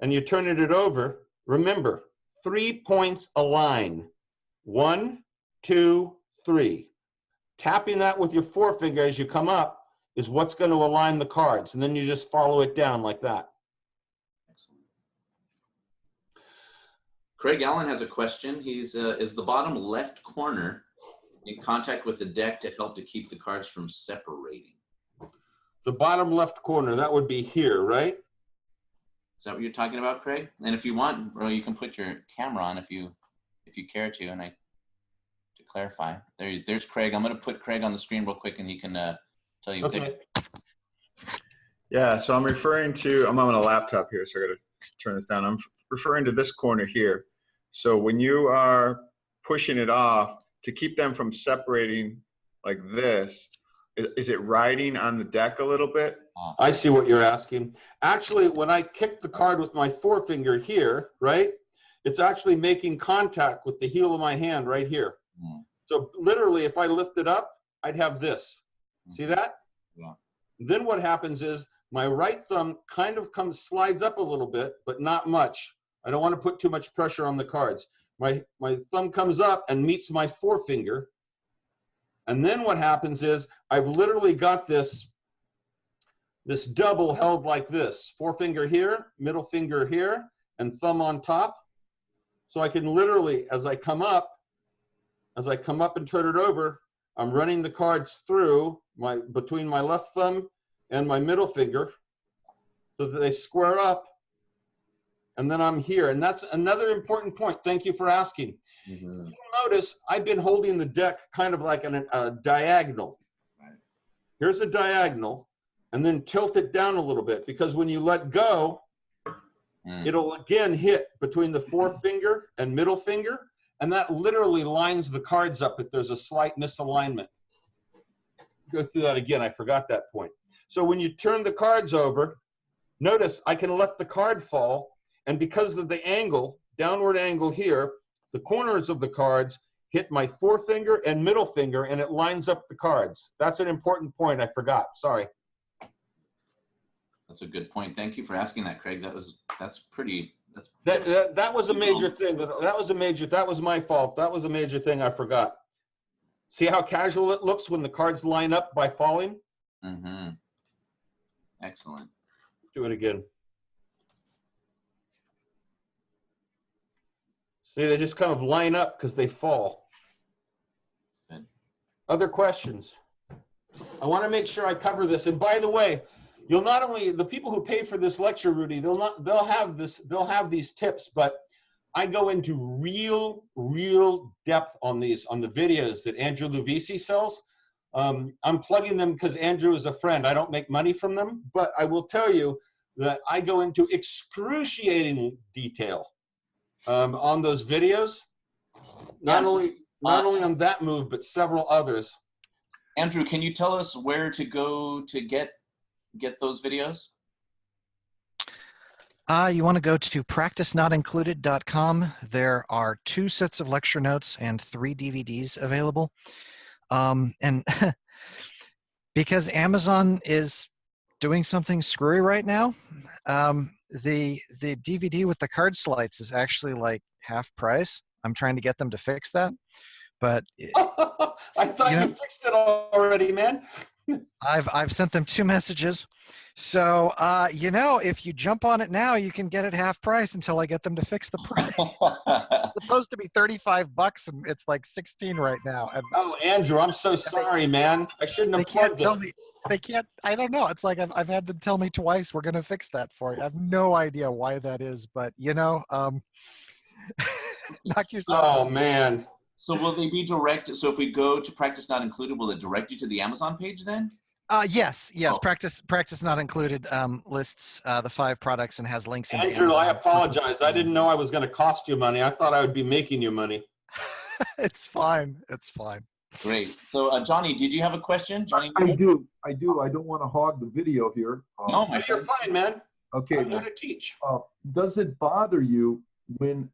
[SPEAKER 2] and you're turning it over, remember, 3 points align. 1, 2, 3. Tapping that with your forefinger as you come up is what's going to align the cards, and then you just follow it down like that.
[SPEAKER 1] Excellent. Craig Allen has a question. He's is the bottom left corner in contact with the deck to help to keep the cards from separating?
[SPEAKER 2] The bottom left corner, that would be here, right?
[SPEAKER 1] Is that what you're talking about, Craig? And if you want, bro, you can put your camera on if you care to, and to clarify. There's Craig. I'm going to put Craig on the screen real quick, and he can tell you.
[SPEAKER 2] Okay.
[SPEAKER 8] Yeah, so I'm referring to, I'm on a laptop here, so I got to turn this down. I'm referring to this corner here. So when you are pushing it off, to keep them from separating like this, is it riding on the deck a little bit?
[SPEAKER 2] I see what you're asking. Actually, when I kick the card with my forefinger here, right, it's actually making contact with the heel of my hand right here.
[SPEAKER 1] Mm.
[SPEAKER 2] So literally, if I lift it up, I'd have this. See that?
[SPEAKER 1] Yeah.
[SPEAKER 2] Then what happens is my right thumb kind of slides up a little bit, but not much. I don't want to put too much pressure on the cards. My thumb comes up and meets my forefinger. And then what happens is I've literally got this double held like this. Forefinger here, middle finger here, and thumb on top. So I can literally, as I come up and turn it over, I'm running the cards through between my left thumb and my middle finger so that they square up, and then I'm here. And that's another important point. Thank you for asking.
[SPEAKER 1] Mm-hmm.
[SPEAKER 2] You'll notice I've been holding the deck kind of like a diagonal.
[SPEAKER 1] Right.
[SPEAKER 2] Here's a diagonal, and then tilt it down a little bit, because when you let go, it'll again hit between the forefinger and middle finger, and that literally lines the cards up if there's a slight misalignment. Go through that again. I forgot that point. So when you turn the cards over, notice I can let the card fall, and because of the angle, downward angle here, the corners of the cards hit my forefinger and middle finger, and it lines up the cards. That's an important point I forgot. Sorry.
[SPEAKER 1] That's a good point. Thank you for asking that, Craig. That was
[SPEAKER 2] a major thing. That was my fault. That was a major thing I forgot. See how casual it looks when the cards line up by falling?
[SPEAKER 1] Mm-hmm. Excellent.
[SPEAKER 2] Do it again. See, they just kind of line up because they fall.
[SPEAKER 1] Good.
[SPEAKER 2] Other questions? I want to make sure I cover this. And by the way, you'll not only, the people who pay for this lecture, Rudy, they'll have these tips, but I go into real depth on these, on the videos that Andrew Lovisi sells. I'm plugging them because Andrew is a friend. I don't make money from them, but I will tell you that I go into excruciating detail on those videos. Not only on that move, but several others.
[SPEAKER 1] Andrew, can you tell us where to go to get those videos?
[SPEAKER 3] You want to go to practicenotIncluded.com. There are 2 sets of lecture notes and 3 DVDs available. And because Amazon is doing something screwy right now, the DVD with the card slides is actually like half price. I'm trying to get them to fix that, but
[SPEAKER 2] I thought you fixed it already, man.
[SPEAKER 3] I've sent them 2 messages. So, if you jump on it now, you can get it half price until I get them to fix the price. It's supposed to be $35 and it's like 16 right now. And
[SPEAKER 2] oh, Andrew, I'm so sorry, man. I shouldn't have plugged it.
[SPEAKER 3] They can't, I don't know. It's like I've had them tell me twice, we're going to fix that for you. I have no idea why that is, but knock yourself
[SPEAKER 2] Oh,
[SPEAKER 3] out.
[SPEAKER 2] man.
[SPEAKER 1] So will they be direct? So if we go to Practice Not Included, will it direct you to the Amazon page then?
[SPEAKER 3] Yes.
[SPEAKER 1] Oh.
[SPEAKER 3] Practice Not Included lists the 5 products and has links into
[SPEAKER 2] Andrew,
[SPEAKER 3] Amazon.
[SPEAKER 2] I apologize. I didn't know I was going to cost you money. I thought I would be making you money.
[SPEAKER 3] It's fine. It's fine.
[SPEAKER 1] Great. So Johnny, did you have a question? Johnny?
[SPEAKER 4] I do. I don't want to hog the video here.
[SPEAKER 1] No, my
[SPEAKER 2] You're
[SPEAKER 1] friend.
[SPEAKER 2] fine, man.
[SPEAKER 4] Okay.
[SPEAKER 2] I'm here to teach.
[SPEAKER 4] Does it bother you when,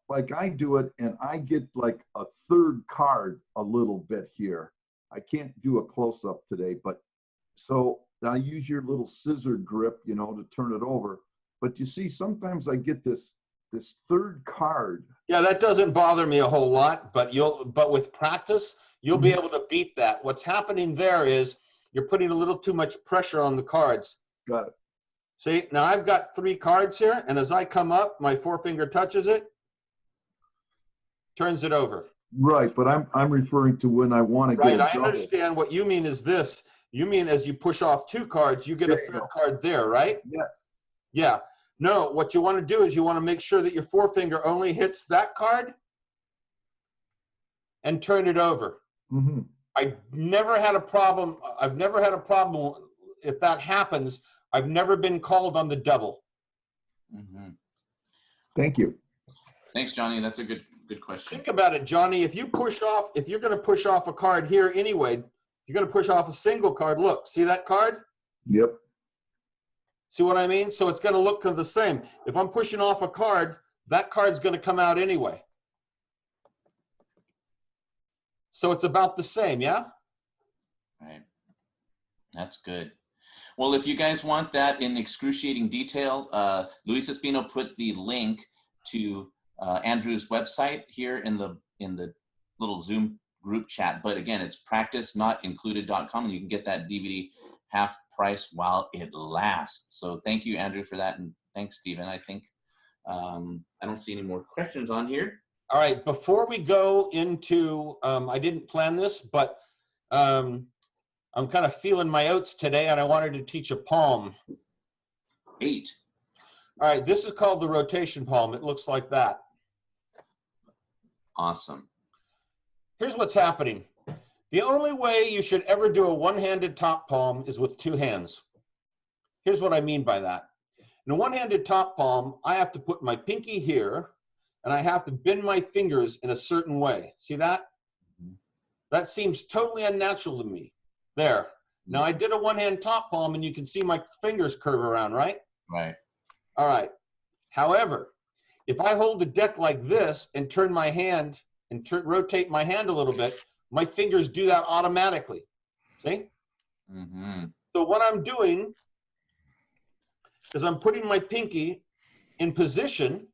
[SPEAKER 4] like I do it and I get like a 3rd card a little bit here? I can't do a close-up today, but so I use your little scissor grip, to turn it over. But you see, sometimes I get this 3rd card.
[SPEAKER 2] Yeah, that doesn't bother me a whole lot, but with practice, you'll be able to beat that. What's happening there is you're putting a little too much pressure on the cards.
[SPEAKER 4] Got it.
[SPEAKER 2] See, now I've got 3 cards here, and as I come up, my forefinger touches it, turns it over.
[SPEAKER 4] Right, but I'm referring to when I want to get
[SPEAKER 2] Right,
[SPEAKER 4] a
[SPEAKER 2] I
[SPEAKER 4] double.
[SPEAKER 2] understand what you mean is this. You mean as you push off 2 cards, you get a 3rd card there, right?
[SPEAKER 4] Yes.
[SPEAKER 2] Yeah. No, what you want to do is you want to make sure that your forefinger only hits that card and turn it over.
[SPEAKER 4] Mm-hmm.
[SPEAKER 2] I've never had a problem if that happens. I've never been called on the double.
[SPEAKER 1] Mm-hmm.
[SPEAKER 4] Thank you.
[SPEAKER 1] Thanks, Johnny. That's a good question.
[SPEAKER 2] Think about it, Johnny. If you're going to push off a card here anyway, you're going to push off a single card. Look, see that card?
[SPEAKER 4] Yep.
[SPEAKER 2] See what I mean? So it's going to look the same. If I'm pushing off a card, that card's going to come out anyway. So it's about the same, yeah?
[SPEAKER 1] Right. That's good. Well, if you guys want that in excruciating detail, Luis Espino put the link to Andrew's website here in the little Zoom group chat. But again, it's practicenotincluded.com, and you can get that DVD half price while it lasts. So thank you, Andrew, for that, and thanks, Stephen. I think I don't see any more questions on here.
[SPEAKER 2] All right, before we go into, I didn't plan this, but I'm kind of feeling my oats today, and I wanted to teach a palm.
[SPEAKER 1] 8.
[SPEAKER 2] All right, this is called the rotation palm. It looks like that.
[SPEAKER 1] Awesome.
[SPEAKER 2] Here's what's happening. The only way you should ever do a one-handed top palm is with 2 hands. Here's what I mean by that. In a one-handed top palm, I have to put my pinky here, and I have to bend my fingers in a certain way. See that?
[SPEAKER 1] Mm-hmm.
[SPEAKER 2] That seems totally unnatural to me. There. Now I did a one-hand top palm, and you can see my fingers curve around, right?
[SPEAKER 1] Right.
[SPEAKER 2] All right. However, if I hold the deck like this and turn my hand and rotate my hand a little bit, my fingers do that automatically. See?
[SPEAKER 1] Mm-hmm.
[SPEAKER 2] So what I'm doing is I'm putting my pinky in position.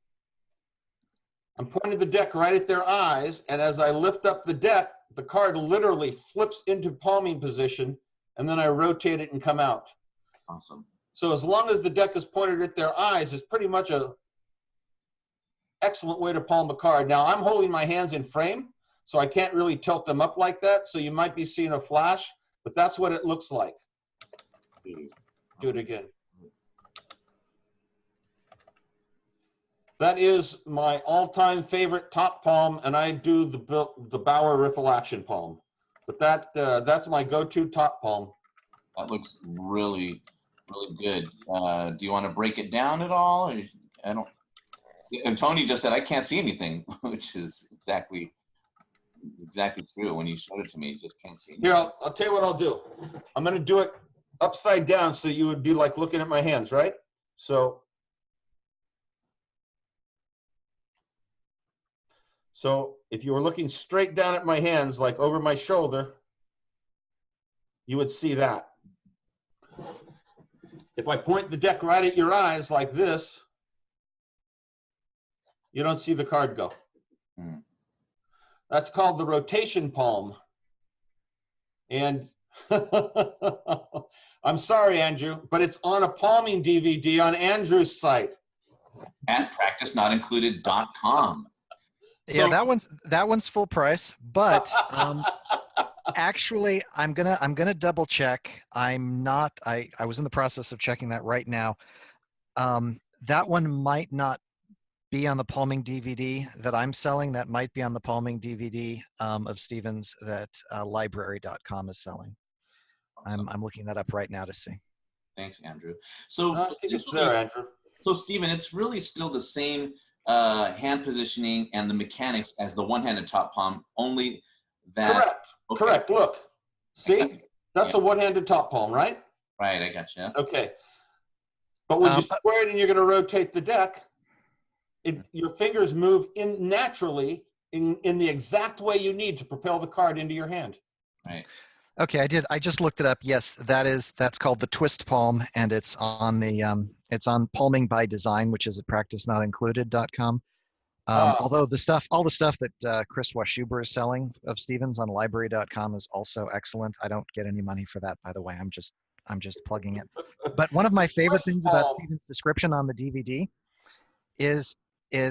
[SPEAKER 2] I'm pointing the deck right at their eyes, and as I lift up the deck, the card literally flips into palming position, and then I rotate it and come out.
[SPEAKER 1] Awesome.
[SPEAKER 2] So as long as the deck is pointed at their eyes, it's pretty much a excellent way to palm a card. Now I'm holding my hands in frame, so I can't really tilt them up like that, so you might be seeing a flash, but that's what it looks like. Do it again. That is my all-time favorite top palm, and I do the Bauer riffle action palm. But that's my go-to top palm.
[SPEAKER 1] That looks really, really good. Do you want to break it down at all? Or I don't. And Tony just said I can't see anything, which is exactly true. When you showed it to me, you just can't see anything.
[SPEAKER 2] Here, I'll tell you what I'll do. I'm going to do it upside down so you would be like looking at my hands, right? So if you were looking straight down at my hands, like over my shoulder, you would see that. If I point the deck right at your eyes like this, you don't see the card go.
[SPEAKER 1] Hmm.
[SPEAKER 2] That's called the rotation palm. And I'm sorry, Andrew, but it's on a palming DVD on Andrew's site.
[SPEAKER 1] At practicenotIncluded.com.
[SPEAKER 3] Yeah, that one's full price, but actually I'm gonna double check. I was in the process of checking that right now. That one might not be on the palming DVD that I'm selling. That might be on the palming DVD of Stevens that library.com is selling. I'm looking that up right now to see.
[SPEAKER 1] Thanks, Andrew. So
[SPEAKER 2] I think it's there, Andrew.
[SPEAKER 1] So Stephen, it's really still the same hand positioning and the mechanics as the one-handed top palm, only that.
[SPEAKER 2] Correct.
[SPEAKER 1] Okay.
[SPEAKER 2] Correct. Look, see, that's a one-handed top palm, right?
[SPEAKER 1] Right, I got you.
[SPEAKER 2] Okay. But when you square it and you're going to rotate the deck, your fingers move naturally in the exact way you need to propel the card into your hand.
[SPEAKER 1] Right.
[SPEAKER 3] Okay, I just looked it up. Yes, that's called the twist palm, and it's on it's on Palming by Design, which is at practicenotIncluded.com. Although all the stuff that Chris Washuber is selling of Stevens on library.com is also excellent. I don't get any money for that, by the way. I'm just plugging it. But one of my favorite things about Stevens' description on the DVD is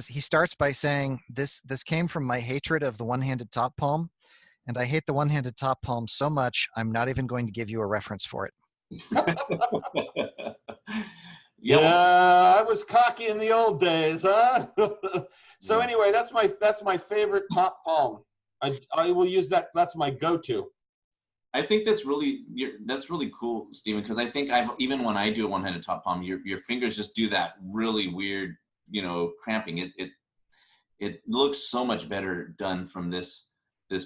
[SPEAKER 3] he starts by saying this came from my hatred of the one-handed top palm, and I hate the one-handed top palm so much I'm not even going to give you a reference for it.
[SPEAKER 2] Yeah, I was cocky in the old days, huh? So anyway, that's my favorite top palm. I will use that. That's my go-to.
[SPEAKER 1] I think that's really cool, Stephen, because I think even when I do a one-handed top palm, your fingers just do that really weird, cramping. It looks so much better done from this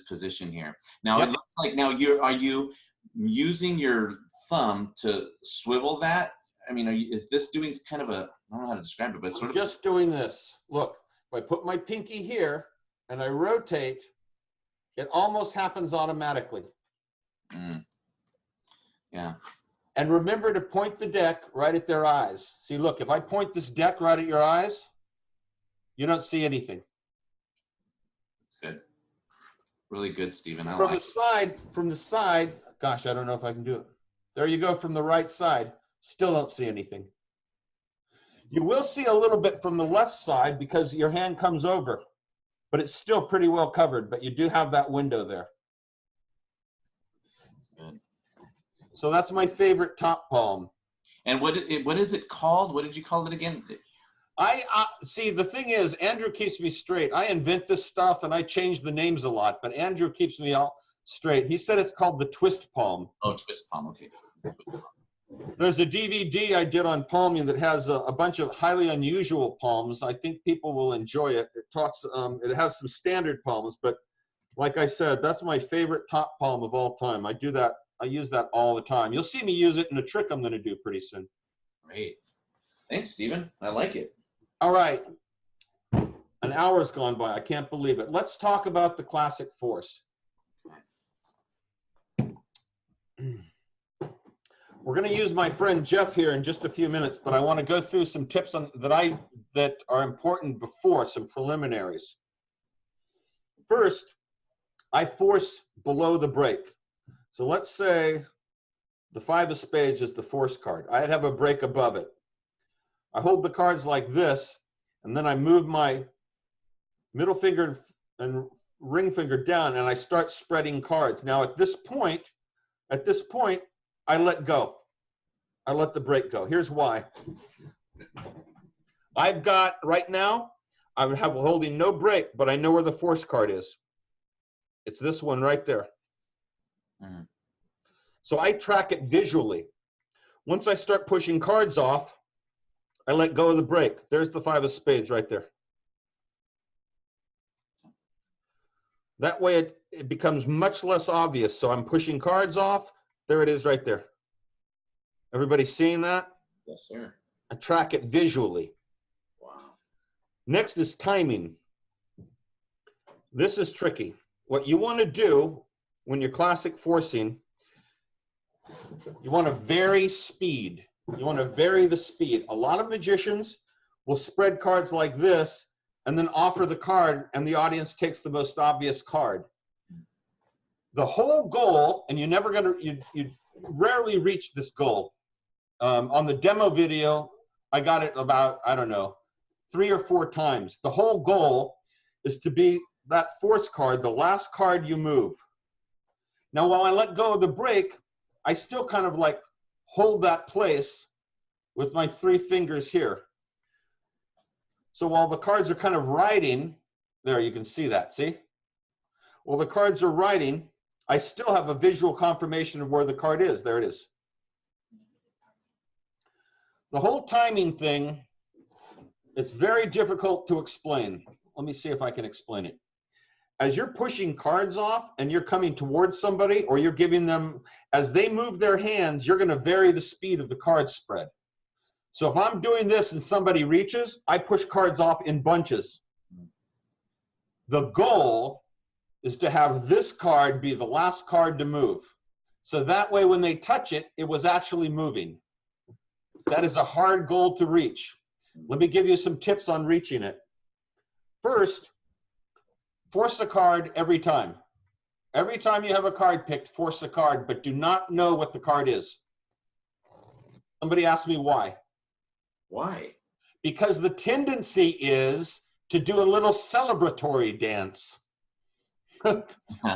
[SPEAKER 1] position here. Now It looks like are you using your thumb to swivel that? I mean, is this doing kind of I don't know how to describe it, but sort of
[SPEAKER 2] just doing this. Look, if I put my pinky here and I rotate, it almost happens automatically.
[SPEAKER 1] Yeah. And
[SPEAKER 2] remember to point the deck right at their eyes. See, look, if I point this deck right at your eyes, you don't see anything.
[SPEAKER 1] Good. Really good, Stephen.
[SPEAKER 2] From the side, gosh, I don't know if I can do it. There you go, from the right side. Still don't see anything. You will see a little bit from the left side because your hand comes over, but it's still pretty well covered, but you do have that window there.
[SPEAKER 1] Good.
[SPEAKER 2] So that's my favorite top palm.
[SPEAKER 1] And what is it called? What did you call it again?
[SPEAKER 2] See, the thing is, Andrew keeps me straight. I invent this stuff and I change the names a lot, but Andrew keeps me all straight. He said it's called the twist palm.
[SPEAKER 1] Oh, twist palm, okay.
[SPEAKER 2] There's a DVD I did on palming that has a bunch of highly unusual palms. I think people will enjoy it. It has some standard palms, but like I said, that's my favorite top palm of all time. I use that all the time. You'll see me use it in a trick I'm going to do pretty soon.
[SPEAKER 1] Great. Thanks, Stephen. I like it.
[SPEAKER 2] All right. An hour's gone by. I can't believe it. Let's talk about the classic force. We're going to use my friend Jeff here in just a few minutes, but I want to go through some tips that are important before, some preliminaries. First, I force below the break. So let's say the 5 of spades is the force card. I'd have a break above it. I hold the cards like this, and then I move my middle finger and ring finger down, and I start spreading cards. Now at this point, I let go. I let the break go. Here's why. I've got, right now, I'm holding no break, but I know where the force card is. It's this one right there.
[SPEAKER 1] Mhm.
[SPEAKER 2] So I track it visually. Once I start pushing cards off, I let go of the brake. There's the 5 of spades right there. That way it becomes much less obvious. So I'm pushing cards off. There it is right there. Everybody seeing that?
[SPEAKER 1] Yes, sir.
[SPEAKER 2] I track it visually.
[SPEAKER 1] Wow.
[SPEAKER 2] Next is timing. This is tricky. What you want to do when you're classic forcing, you want to vary speed. You want to vary the speed. A lot of magicians will spread cards like this and then offer the card, and the audience takes the most obvious card. The whole goal, and you rarely reach this goal. On the demo video, I got it about, I don't know, 3 or 4 times. The whole goal is to be that force card, the last card you move. Now, while I let go of the brake, I still kind of like hold that place with my 3 fingers here. So while the cards are kind of riding, there you can see that, see? While the cards are riding, I still have a visual confirmation of where the card is. There it is. The whole timing thing, it's very difficult to explain. Let me see if I can explain it. As you're pushing cards off and you're coming towards somebody, or you're giving them, as they move their hands, you're going to vary the speed of the card spread. So if I'm doing this and somebody reaches, I push cards off in bunches. The goal is to have this card be the last card to move. So that way when they touch it, it was actually moving. That is a hard goal to reach. Let me give you some tips on reaching it. First, force a card every time. Every time you have a card picked, force a card, but do not know what the card is. Somebody asked me why.
[SPEAKER 1] Why?
[SPEAKER 2] Because the tendency is to do a little celebratory dance.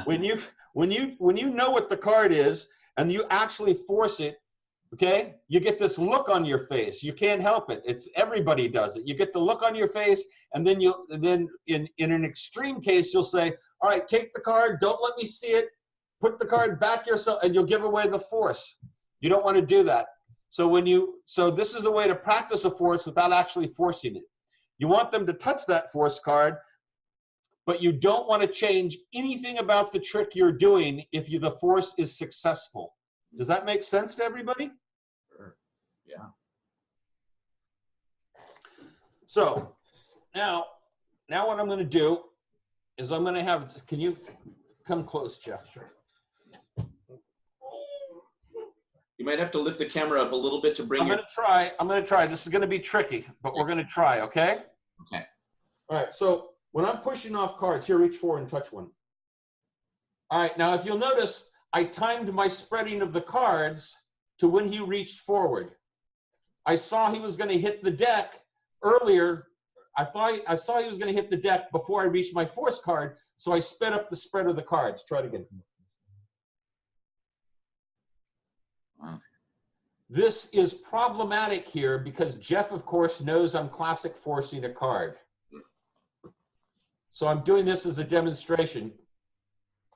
[SPEAKER 2] When you know what the card is and you actually force it, okay, you get this look on your face. You can't help it. It's everybody does it. You get the look on your face, and then in an extreme case, you'll say, all right, take the card, don't let me see it, put the card back yourself, and you'll give away the force. You don't want to do that. So this is a way to practice a force without actually forcing it. You want them to touch that force card, but you don't want to change anything about the trick you're doing if the force is successful. Does that make sense to everybody?
[SPEAKER 1] Sure. Yeah.
[SPEAKER 2] So now what I'm going to do is I'm going to have, can you come close, Jeff? Sure.
[SPEAKER 1] You might have to lift the camera up a little bit to bring
[SPEAKER 2] I'm going to try. This is going to be tricky, but we're going to try, okay?
[SPEAKER 1] Okay.
[SPEAKER 2] All right, so when I'm pushing off cards, here, reach forward and touch one. All right, now if you'll notice, I timed my spreading of the cards to when he reached forward. I saw he was going to hit the deck earlier. I saw he was going to hit the deck before I reached my force card, so I sped up the spread of the cards. Try it again.
[SPEAKER 1] Wow.
[SPEAKER 2] This is problematic here because Jeff, of course, knows I'm classic forcing a card. So I'm doing this as a demonstration.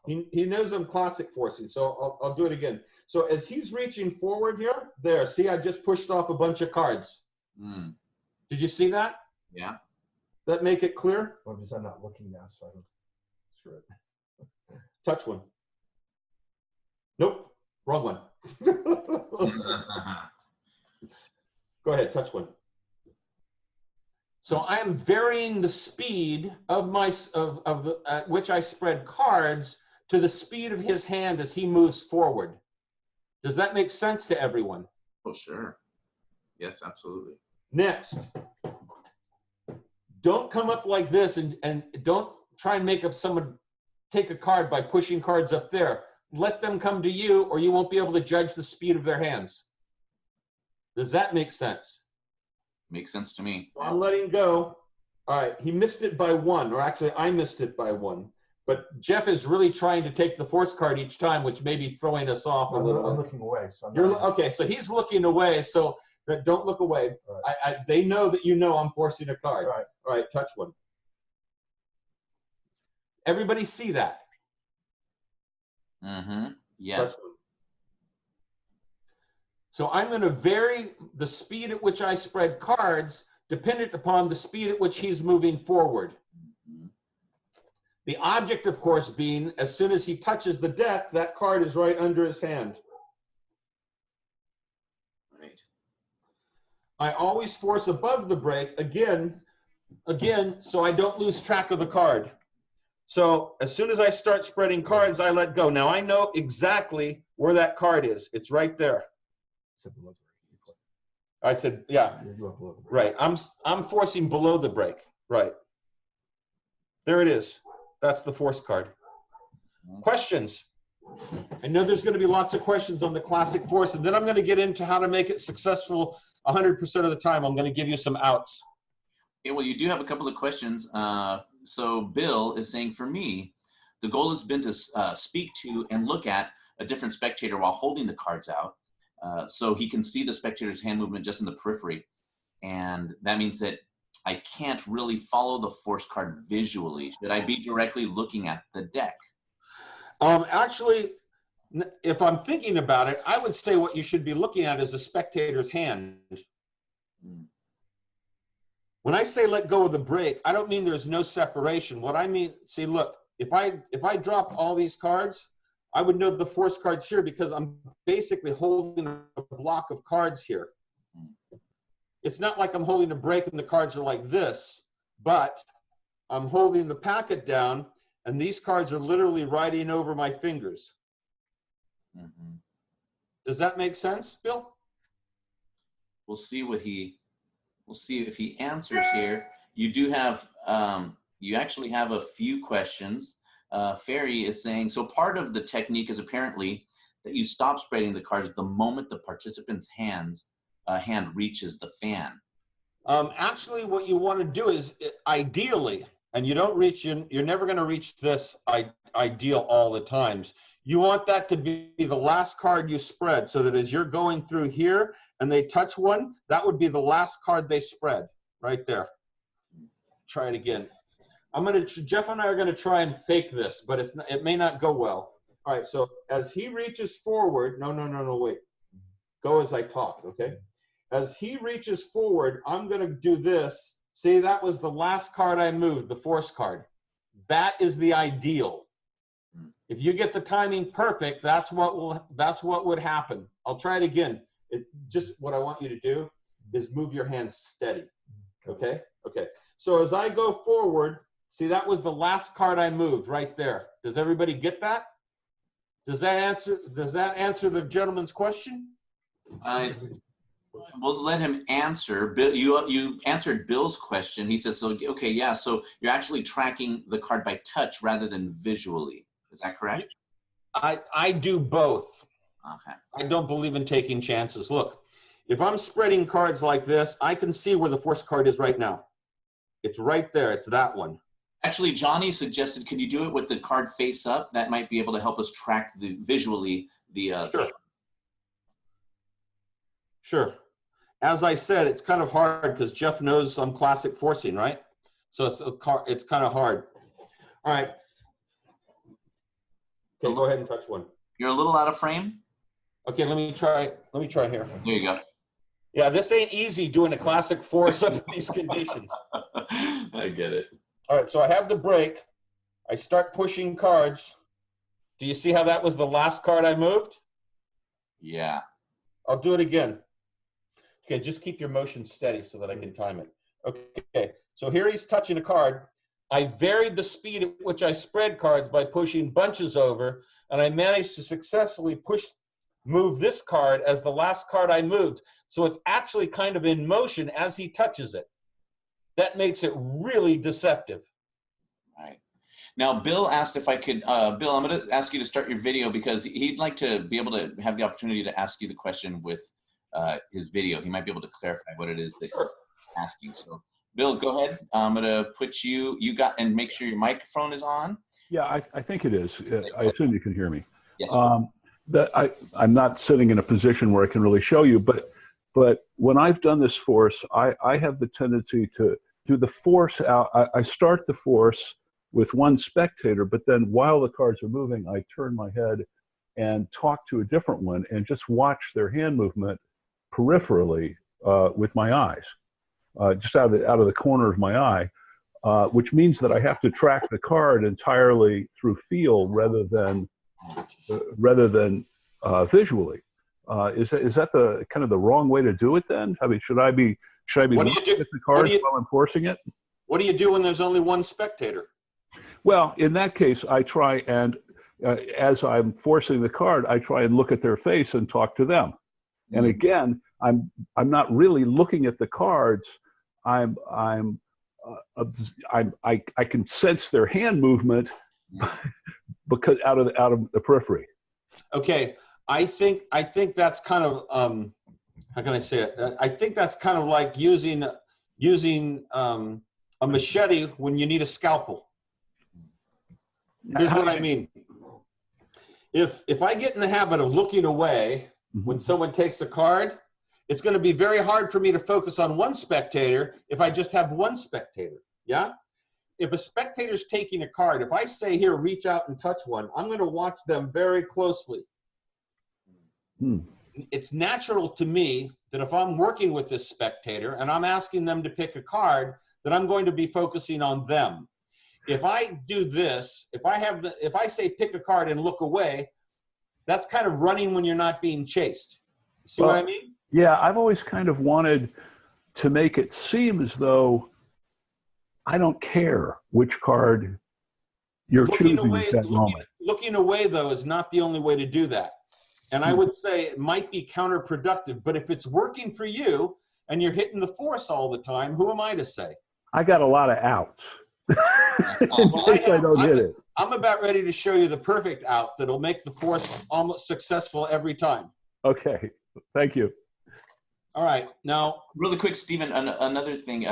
[SPEAKER 2] He knows I'm classic forcing, so I'll do it again. So as he's reaching forward here, there, see, I just pushed off a bunch of cards.
[SPEAKER 1] Mm.
[SPEAKER 2] Did you see that?
[SPEAKER 1] Yeah.
[SPEAKER 2] That make it clear?
[SPEAKER 5] Well, I'm not looking now, so I don't screw it.
[SPEAKER 2] Touch one. Nope, wrong one. Go ahead, touch one. So I am varying the speed of at which I spread cards to the speed of his hand as he moves forward. Does that make sense to everyone?
[SPEAKER 1] Oh, sure. Yes, absolutely.
[SPEAKER 2] Next, don't come up like this and don't try and make up someone take a card by pushing cards up there. Let them come to you or you won't be able to judge the speed of their hands. Does that make sense?
[SPEAKER 1] Makes sense to me.
[SPEAKER 2] So I'm letting go. All right, he missed it by 1, or actually I missed it by 1. But Jeff is really trying to take the force card each time, which may be throwing us off a little.
[SPEAKER 5] I'm looking away. So
[SPEAKER 2] okay, so he's looking away, so don't look away.
[SPEAKER 5] Right.
[SPEAKER 2] They know that you know I'm forcing a card.
[SPEAKER 5] Right.
[SPEAKER 2] All right, touch one. Everybody see that?
[SPEAKER 1] Mm-hmm. Yes.
[SPEAKER 2] So I'm going to vary the speed at which I spread cards dependent upon the speed at which he's moving forward. The object, of course, being as soon as he touches the deck, that card is right under his hand.
[SPEAKER 1] Right.
[SPEAKER 2] I always force above the break again, so I don't lose track of the card. So as soon as I start spreading cards, I let go. Now I know exactly where that card is. It's right there. I said, yeah, right. I'm forcing below the break. Right. There it is. That's the force card. Questions? I know there's going to be lots of questions on the classic force, and then I'm going to get into how to make it successful 100% of the time. I'm going to give you some outs.
[SPEAKER 1] Okay, well, you do have a couple of questions. So Bill is saying, for me, the goal has been to speak to and look at a different spectator while holding the cards out. So he can see the spectator's hand movement just in the periphery. And that means that I can't really follow the force card visually. Should I be directly looking at the deck?
[SPEAKER 2] Actually, if I'm thinking about it, I would say what you should be looking at is a spectator's hand. When I say let go of the break, I don't mean there's no separation. What I mean, see, look, if I drop all these cards, I would know the force cards here because I'm basically holding a block of cards here. It's not like I'm holding a break and the cards are like this, but I'm holding the packet down and these cards are literally riding over my fingers. Does that make sense, Bill?
[SPEAKER 1] We'll see if he answers here. You do have, you actually have a few questions. Ferry is saying, so part of the technique is apparently that you stop spreading the cards the moment the participant's hand reaches the fan.
[SPEAKER 2] Actually, what you want to do is, ideally, and you don't reach, you're never going to reach this ideal all the times. You want that to be the last card you spread, so that as you're going through here and they touch one, that would be the last card they spread right there. Try it again. Jeff and I are going to try and fake this, but it may not go well. All right, so as he reaches forward, no, wait. Go as I talk, okay? As he reaches forward, I'm going to do this. See, that was the last card I moved, the force card. That is the ideal. If you get the timing perfect, that's what would happen. I'll try it again. Just what I want you to do is move your hands steady, okay? Okay, so as I go forward, see, that was the last card I moved right there. Does everybody get that? Does that answer the gentleman's question?
[SPEAKER 1] We'll let him answer. Bill, you answered Bill's question. He says, so, okay, yeah, so you're actually tracking the card by touch rather than visually. Is that correct?
[SPEAKER 2] I do both.
[SPEAKER 1] Okay.
[SPEAKER 2] I don't believe in taking chances. Look, if I'm spreading cards like this, I can see where the force card is right now. It's right there. It's that one.
[SPEAKER 1] Actually, Johnny suggested, could you do it with the card face up? That might be able to help us track visually the.
[SPEAKER 2] Sure. Sure. As I said, it's kind of hard because Jeff knows I'm classic forcing, right? So it's kind of hard. All right. Okay, go ahead and touch one.
[SPEAKER 1] You're a little out of frame.
[SPEAKER 2] Okay, let me try here.
[SPEAKER 1] There you go.
[SPEAKER 2] Yeah, this ain't easy doing a classic force under these conditions.
[SPEAKER 1] I get it.
[SPEAKER 2] All right, so I have the break. I start pushing cards. Do you see how that was the last card I moved?
[SPEAKER 1] Yeah.
[SPEAKER 2] I'll do it again. Okay, just keep your motion steady so that I can time it. Okay, so here he's touching a card. I varied the speed at which I spread cards by pushing bunches over, and I managed to successfully move this card as the last card I moved. So it's actually kind of in motion as he touches it. That makes it really deceptive.
[SPEAKER 1] Right. Now, Bill asked if I could, Bill, I'm going to ask you to start your video because he'd like to be able to have the opportunity to ask you the question with his video. He might be able to clarify what it is that you're asking. So, Bill, go ahead. I'm going to put you and make sure your microphone is on.
[SPEAKER 9] Yeah, I think it is. I assume you can hear me.
[SPEAKER 1] Yes.
[SPEAKER 9] I'm not sitting in a position where I can really show you, but when I've done this force, I have the tendency to do the force out. I start the force with one spectator, but then while the cards are moving, I turn my head and talk to a different one and just watch their hand movement peripherally with my eyes, just out of the corner of my eye, which means that I have to track the card entirely through feel rather than visually. Is that the kind of the wrong way to do it then? I mean, should I be looking at the cards while enforcing it?
[SPEAKER 2] What do you do when there's only one spectator?
[SPEAKER 9] Well, in that case, I try and as I'm forcing the card, I try and look at their face and talk to them. And again, I'm not really looking at the cards. I can sense their hand movement because out of the periphery.
[SPEAKER 2] Okay, I think that's kind of how can I say it? I think that's kind of like using a machete when you need a scalpel. Here's what I mean. If I get in the habit of looking away when someone takes a card, it's going to be very hard for me to focus on one spectator if I just have one spectator. Yeah? If a spectator's taking a card, if I say, here, reach out and touch one, I'm going to watch them very closely. It's natural to me that if I'm working with this spectator and I'm asking them to pick a card, that I'm going to be focusing on them. If I do this, if I say pick a card and look away, that's kind of running when you're not being chased. See what I mean?
[SPEAKER 9] Yeah, I've always kind of wanted to make it seem as though I don't care which card you're choosing at that moment.
[SPEAKER 2] Looking away, though, is not the only way to do that. And I would say it might be counterproductive. But if it's working for you and you're hitting the force all the time, who am I to say?
[SPEAKER 9] I got a lot of outs. In case I don't hit it.
[SPEAKER 2] I'm about ready to show you the perfect out that'll make the force almost successful every time.
[SPEAKER 9] Okay, thank you.
[SPEAKER 2] All right, now.
[SPEAKER 1] Really quick, Stephen, another thing.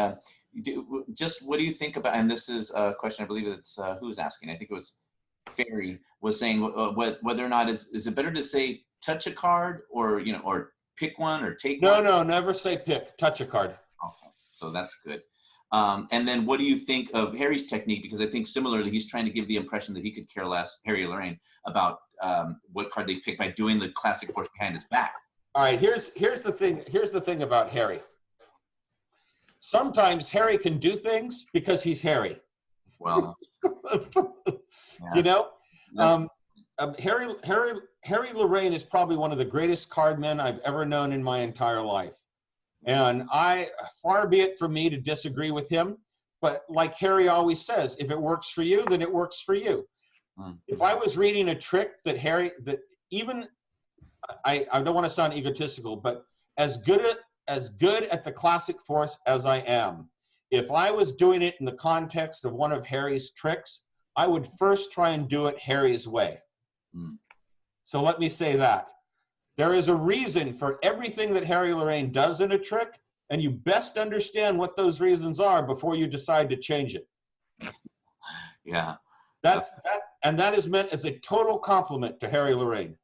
[SPEAKER 1] Just what do you think about, and this is a question, I believe it's, who was asking? I think it was Ferry, was saying whether or not, is it better to say touch a card or, or pick one or take one?
[SPEAKER 2] No, never say pick, touch a card.
[SPEAKER 1] Okay, so that's good. And then what do you think of Harry's technique? Because I think similarly, he's trying to give the impression that he could care less, Harry or Lorraine, about what card they pick by doing the classic force behind his back.
[SPEAKER 2] All right, here's the thing. Here's the thing about Harry. Sometimes Harry can do things because he's Harry.
[SPEAKER 1] Well,
[SPEAKER 2] Harry Lorraine is probably one of the greatest card men I've ever known in my entire life. And far be it from me to disagree with him, but like Harry always says, if it works for you, then it works for you. If I was reading a trick that I don't want to sound egotistical, but as good at the classic force as I am, if I was doing it in the context of one of Harry's tricks, I would first try and do it Harry's way. So let me say that. There is a reason for everything that Harry Lorraine does in a trick, and you best understand what those reasons are before you decide to change it.
[SPEAKER 1] Yeah.
[SPEAKER 2] That is meant as a total compliment to Harry Lorraine.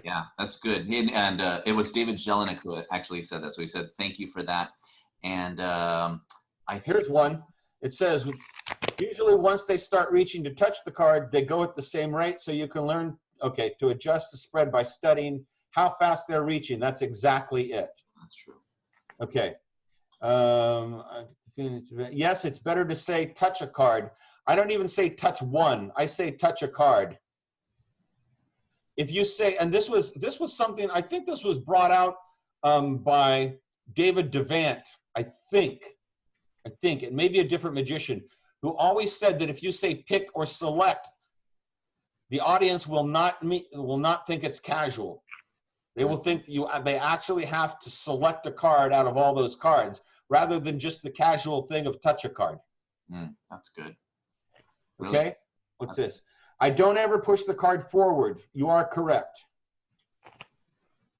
[SPEAKER 1] Yeah, that's good. And it was David Jelinek who actually said that. So he said, thank you for that. And
[SPEAKER 2] here's one. It says, usually once they start reaching to touch the card, they go at the same rate, so you can learn, to adjust the spread by studying how fast they're reaching. That's exactly it.
[SPEAKER 1] That's true.
[SPEAKER 2] Okay. Yes, it's better to say touch a card. I don't even say touch one. I say touch a card. If you say, and this was something, I think this was brought out by David Devant, I think it may be a different magician, who always said that if you say pick or select, the audience will not think it's casual. They will think they actually have to select a card out of all those cards, rather than just the casual thing of touch a card.
[SPEAKER 1] That's good. Really?
[SPEAKER 2] Okay, what's this? I don't ever push the card forward. You are correct.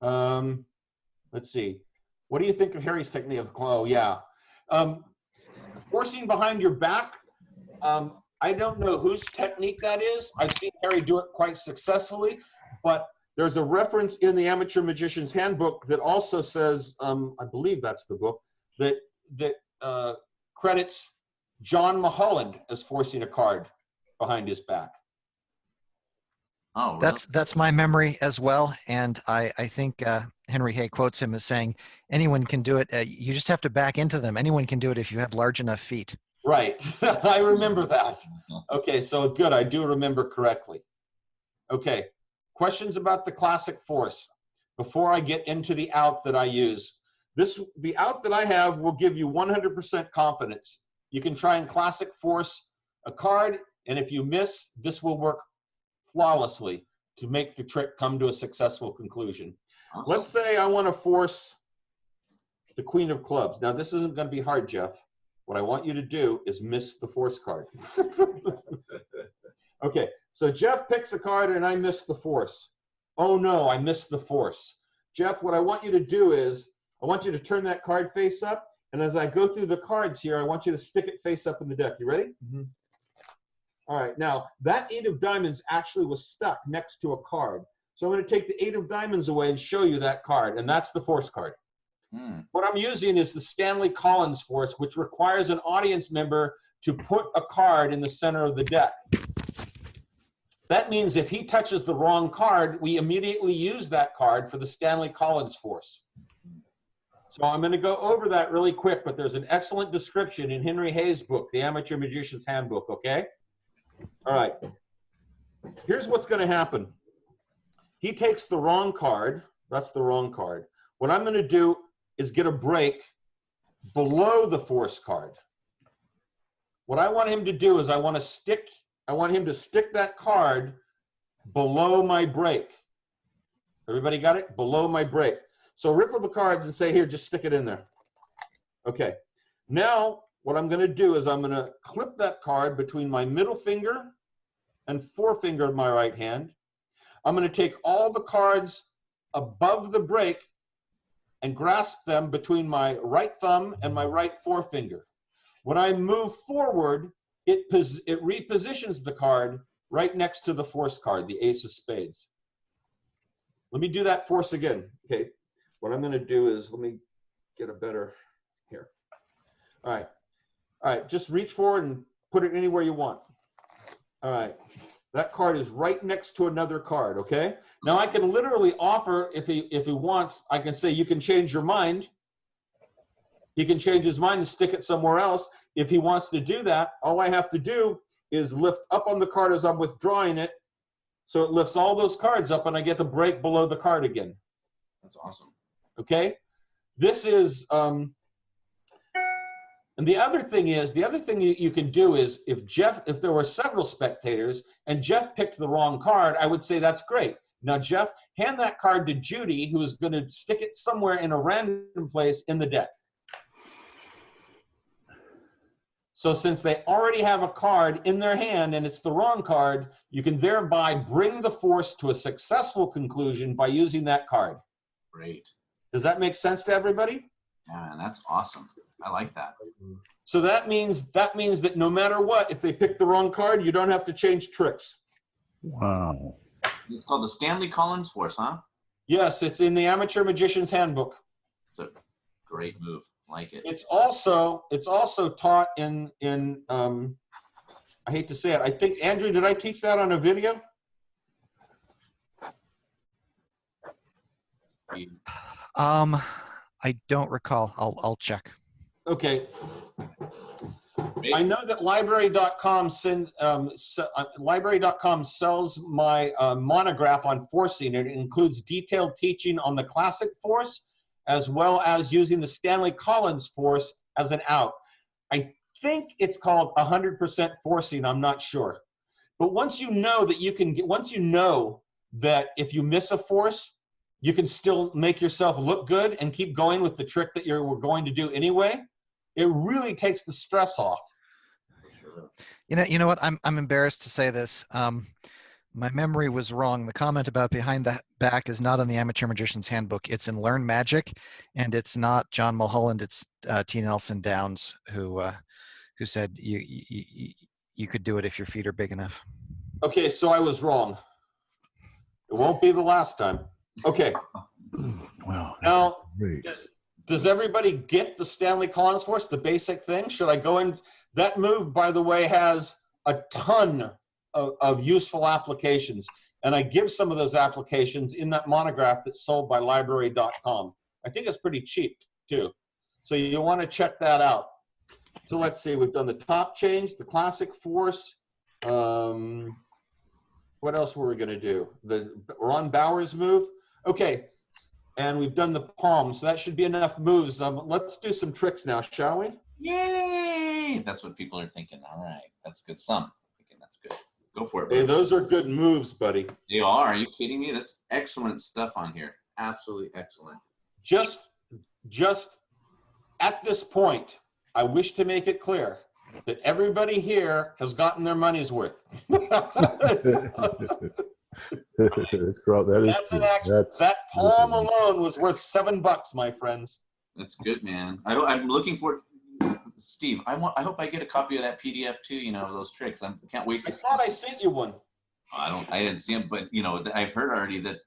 [SPEAKER 2] Let's see. What do you think of Harry's technique of, forcing behind your back? I don't know whose technique that is. I've seen Harry do it quite successfully, but there's a reference in the Amateur Magician's Handbook that also says, I believe that's the book, that credits John Mulholland as forcing a card behind his back.
[SPEAKER 1] Oh, really?
[SPEAKER 3] That's my memory as well, and I think Henry Hay quotes him as saying, "Anyone can do it. You just have to back into them. Anyone can do it if you have large enough feet."
[SPEAKER 2] Right. I remember that. Okay, so good. I do remember correctly. Okay. Questions about the classic force before I get into the out that I use. The out that I have will give you 100% confidence. You can try and classic force a card, and if you miss, this will work flawlessly to make the trick come to a successful conclusion.
[SPEAKER 1] Awesome.
[SPEAKER 2] Let's say I want to force the Queen of Clubs. Now, this isn't going to be hard, Jeff. What I want you to do is miss the force card. Okay, so Jeff picks a card and I miss the force. Oh no, I missed the force. Jeff, what I want you to do is, I want you to turn that card face up, and as I go through the cards here, I want you to stick it face up in the deck. You ready?
[SPEAKER 4] Mm-hmm.
[SPEAKER 2] All right, now, that 8 of diamonds actually was stuck next to a card. So I'm going to take the 8 of diamonds away and show you that card, and that's the force card. What I'm using is the Stanley Collins force, which requires an audience member to put a card in the center of the deck. That means if he touches the wrong card, we immediately use that card for the Stanley Collins force. So I'm going to go over that really quick, but there's an excellent description in Henry Hay's book, The Amateur Magician's Handbook, okay? All right. Here's what's going to happen. He takes the wrong card. That's the wrong card. What I'm going to do is get a break below the force card. What I want him to do is I want him to stick that card below my break. Everybody got it? Below my break. So riffle the cards and say, here, just stick it in there. Okay. Now, what I'm going to do is I'm going to clip that card between my middle finger and forefinger of my right hand. I'm going to take all the cards above the break and grasp them between my right thumb and my right forefinger. When I move forward, it repositions the card right next to the force card, the ace of spades. Let me do that force again. Okay, what I'm going to do is, let me get a better, here. All right, just reach forward and put it anywhere you want. All right, that card is right next to another card, okay? Now I can literally offer, if he wants, I can say, you can change your mind. He can change his mind and stick it somewhere else. If he wants to do that, all I have to do is lift up on the card as I'm withdrawing it, so it lifts all those cards up and I get the break below the card again.
[SPEAKER 1] That's awesome.
[SPEAKER 2] Okay? This is, and the other thing you can do is, if there were several spectators and Jeff picked the wrong card, I would say that's great. Now, Jeff, hand that card to Judy, who is going to stick it somewhere in a random place in the deck. So since they already have a card in their hand and it's the wrong card, you can thereby bring the force to a successful conclusion by using that card.
[SPEAKER 1] Great.
[SPEAKER 2] Does that make sense to everybody?
[SPEAKER 1] Yeah, man, that's awesome. I like that.
[SPEAKER 2] So that means that no matter what, if they pick the wrong card, you don't have to change tricks.
[SPEAKER 9] Wow.
[SPEAKER 1] It's called the Stanley Collins force, huh?
[SPEAKER 2] Yes, it's in the Amateur Magician's Handbook.
[SPEAKER 1] It's a great move. Like it.
[SPEAKER 2] It's also taught in I hate to say it. I think, Andrew, did I teach that on a video?
[SPEAKER 3] I don't recall. I'll check.
[SPEAKER 2] Okay. I know that library.com library.com sells my monograph on forcing. It includes detailed teaching on the classic force, as well as using the Stanley Collins force as an out. I think it's called 100% forcing. I'm not sure. But once you know that that if you miss a force, you can still make yourself look good and keep going with the trick that you were going to do anyway, it really takes the stress off.
[SPEAKER 3] You know what? I'm embarrassed to say this. My memory was wrong. The comment about behind the back is not in the Amateur Magician's Handbook. It's in Learn Magic, and it's not John Mulholland. It's T. Nelson Downs who said you could do it if your feet are big enough.
[SPEAKER 2] Okay, so I was wrong. It won't be the last time. Okay.
[SPEAKER 9] Wow.
[SPEAKER 2] Now, does everybody get the Stanley Collins force, the basic thing? Should I go in? That move, by the way, has a ton of useful applications. And I give some of those applications in that monograph that's sold by library.com. I think it's pretty cheap too. So you want to check that out. So let's see, we've done the top change, the classic force. What else were we going to do? The Ron Bowers move. Okay. And we've done the palm. So that should be enough moves. Let's do some tricks now, shall we?
[SPEAKER 1] Yay! That's what people are thinking. All right. That's good. Some thinking that's good. Go for it.
[SPEAKER 2] Hey,
[SPEAKER 1] Buddy.
[SPEAKER 2] those are good moves, buddy.
[SPEAKER 1] They are. Are you kidding me? That's excellent stuff on here. Absolutely excellent.
[SPEAKER 2] Just at this point, I wish to make it clear that everybody here has gotten their money's worth. That palm alone was worth $7, my friends.
[SPEAKER 1] That's good, man. I'm looking forward. Steve, I hope I get a copy of that PDF too. You know, those tricks. I can't wait to.
[SPEAKER 2] I thought I sent you one.
[SPEAKER 1] I didn't see them, but you know, I've heard already that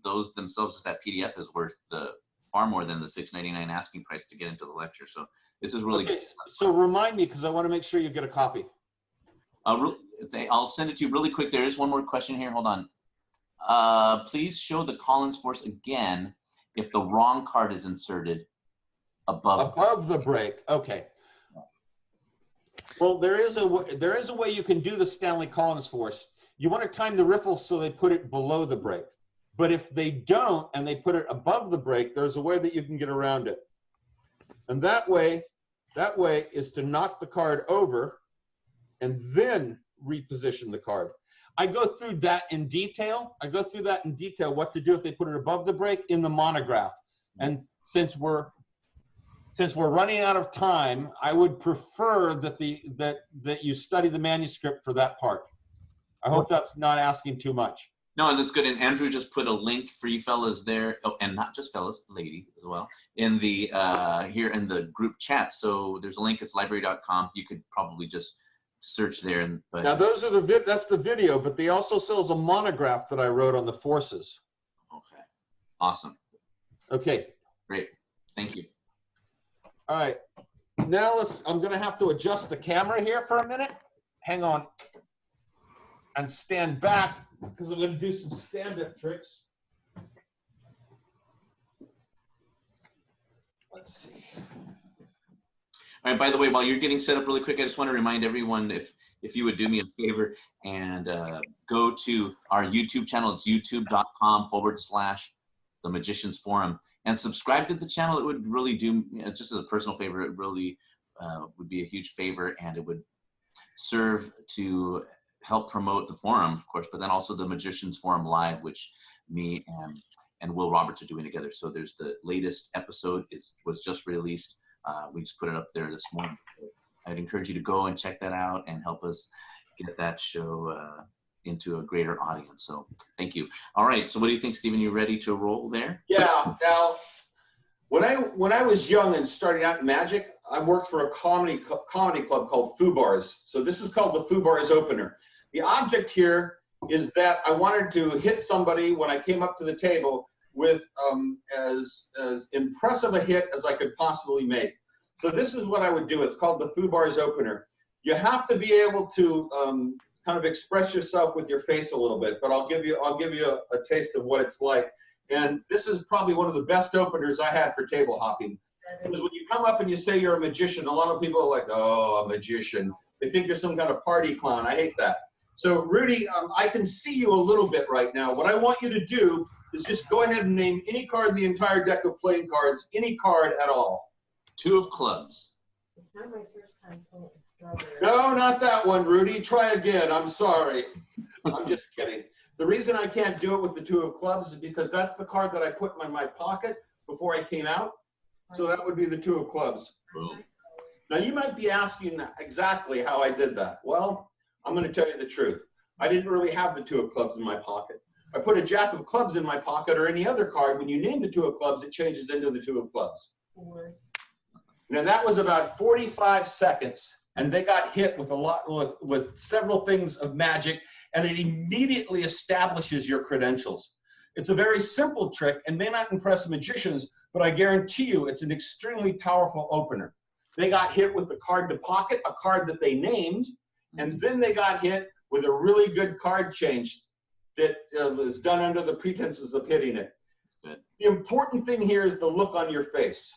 [SPEAKER 1] those themselves, just that PDF is worth far more than the $6.99 asking price to get into the lecture. So this is really good.
[SPEAKER 2] So remind me, because I want to make sure you get a copy.
[SPEAKER 1] I'll send it to you really quick. There is one more question here. Hold on. Please show the Collins force again if the wrong card is inserted above
[SPEAKER 2] the break. Okay. Well, there is a way you can do the Stanley Collins force. You want to time the riffle so they put it below the break. But if they don't and they put it above the break, there's a way that you can get around it. And that way is to knock the card over and then reposition the card. I go through that in detail. What to do if they put it above the break in the monograph. And since we're running out of time, I would prefer that you study the manuscript for that part. I hope that's not asking too much.
[SPEAKER 1] No, that's good. And Andrew just put a link for you fellas there, and not just fellas, lady as well, in the here in the group chat. So there's a link. It's library.com. You could probably just search there. But
[SPEAKER 2] now those are that's the video, but they also sells a monograph that I wrote on the forces.
[SPEAKER 1] Okay, awesome.
[SPEAKER 2] Okay,
[SPEAKER 1] great. Thank you.
[SPEAKER 2] All right, now I'm going to have to adjust the camera here for a minute. Hang on. And stand back because I'm going to do some stand-up tricks. Let's see.
[SPEAKER 1] All right, by the way, while you're getting set up really quick, I just want to remind everyone if you would do me a favor and go to our YouTube channel. It's youtube.com/The Magicians Forum and subscribe to the channel. It would really do, just as a personal favor, it really would be a huge favor, and it would serve to help promote the forum, of course, but then also the Magicians Forum Live, which me and Will Roberts are doing together. So there's the latest episode was just released. We just put it up there this morning. I'd encourage you to go and check that out and help us get that show into a greater audience. So thank you. All right. So what do you think, Stephen? You ready to roll there?
[SPEAKER 2] Yeah. Now, when I was young and starting out in magic, I worked for a comedy club called Foo Bars. So this is called the Foo Bars opener. The object here is that I wanted to hit somebody when I came up to the table with as impressive a hit as I could possibly make. So this is what I would do. It's called the Foo Bars opener. You have to be able to kind of express yourself with your face a little bit, but I'll give you a taste of what it's like. And this is probably one of the best openers I had for table hopping. Because when you come up and you say you're a magician, a lot of people are like, oh, a magician. They think you're some kind of party clown. I hate that. So Rudy, I can see you a little bit right now. What I want you to do is just go ahead and name any card in the entire deck of playing cards, any card at all.
[SPEAKER 1] 2 of clubs.
[SPEAKER 10] It's not my first time playing strawberry.
[SPEAKER 2] No, not that one, Rudy. Try again. I'm sorry. I'm just kidding. The reason I can't do it with the 2 of clubs is because that's the card that I put in my pocket before I came out. So that would be the 2 of clubs.
[SPEAKER 1] Boom.
[SPEAKER 2] Now you might be asking exactly how I did that. Well, I'm going to tell you the truth. I didn't really have the 2 of clubs in my pocket. I put a jack of clubs in my pocket or any other card. When you name the 2 of clubs, it changes into the 2 of clubs. Now that was about 45 seconds, and they got hit with with several things of magic, and it immediately establishes your credentials. It's a very simple trick and may not impress magicians, but I guarantee you it's an extremely powerful opener. They got hit with the card to pocket, a card that they named, and then they got hit with a really good card change. that is done under the pretenses of hitting it.
[SPEAKER 1] Good.
[SPEAKER 2] The important thing here is the look on your face.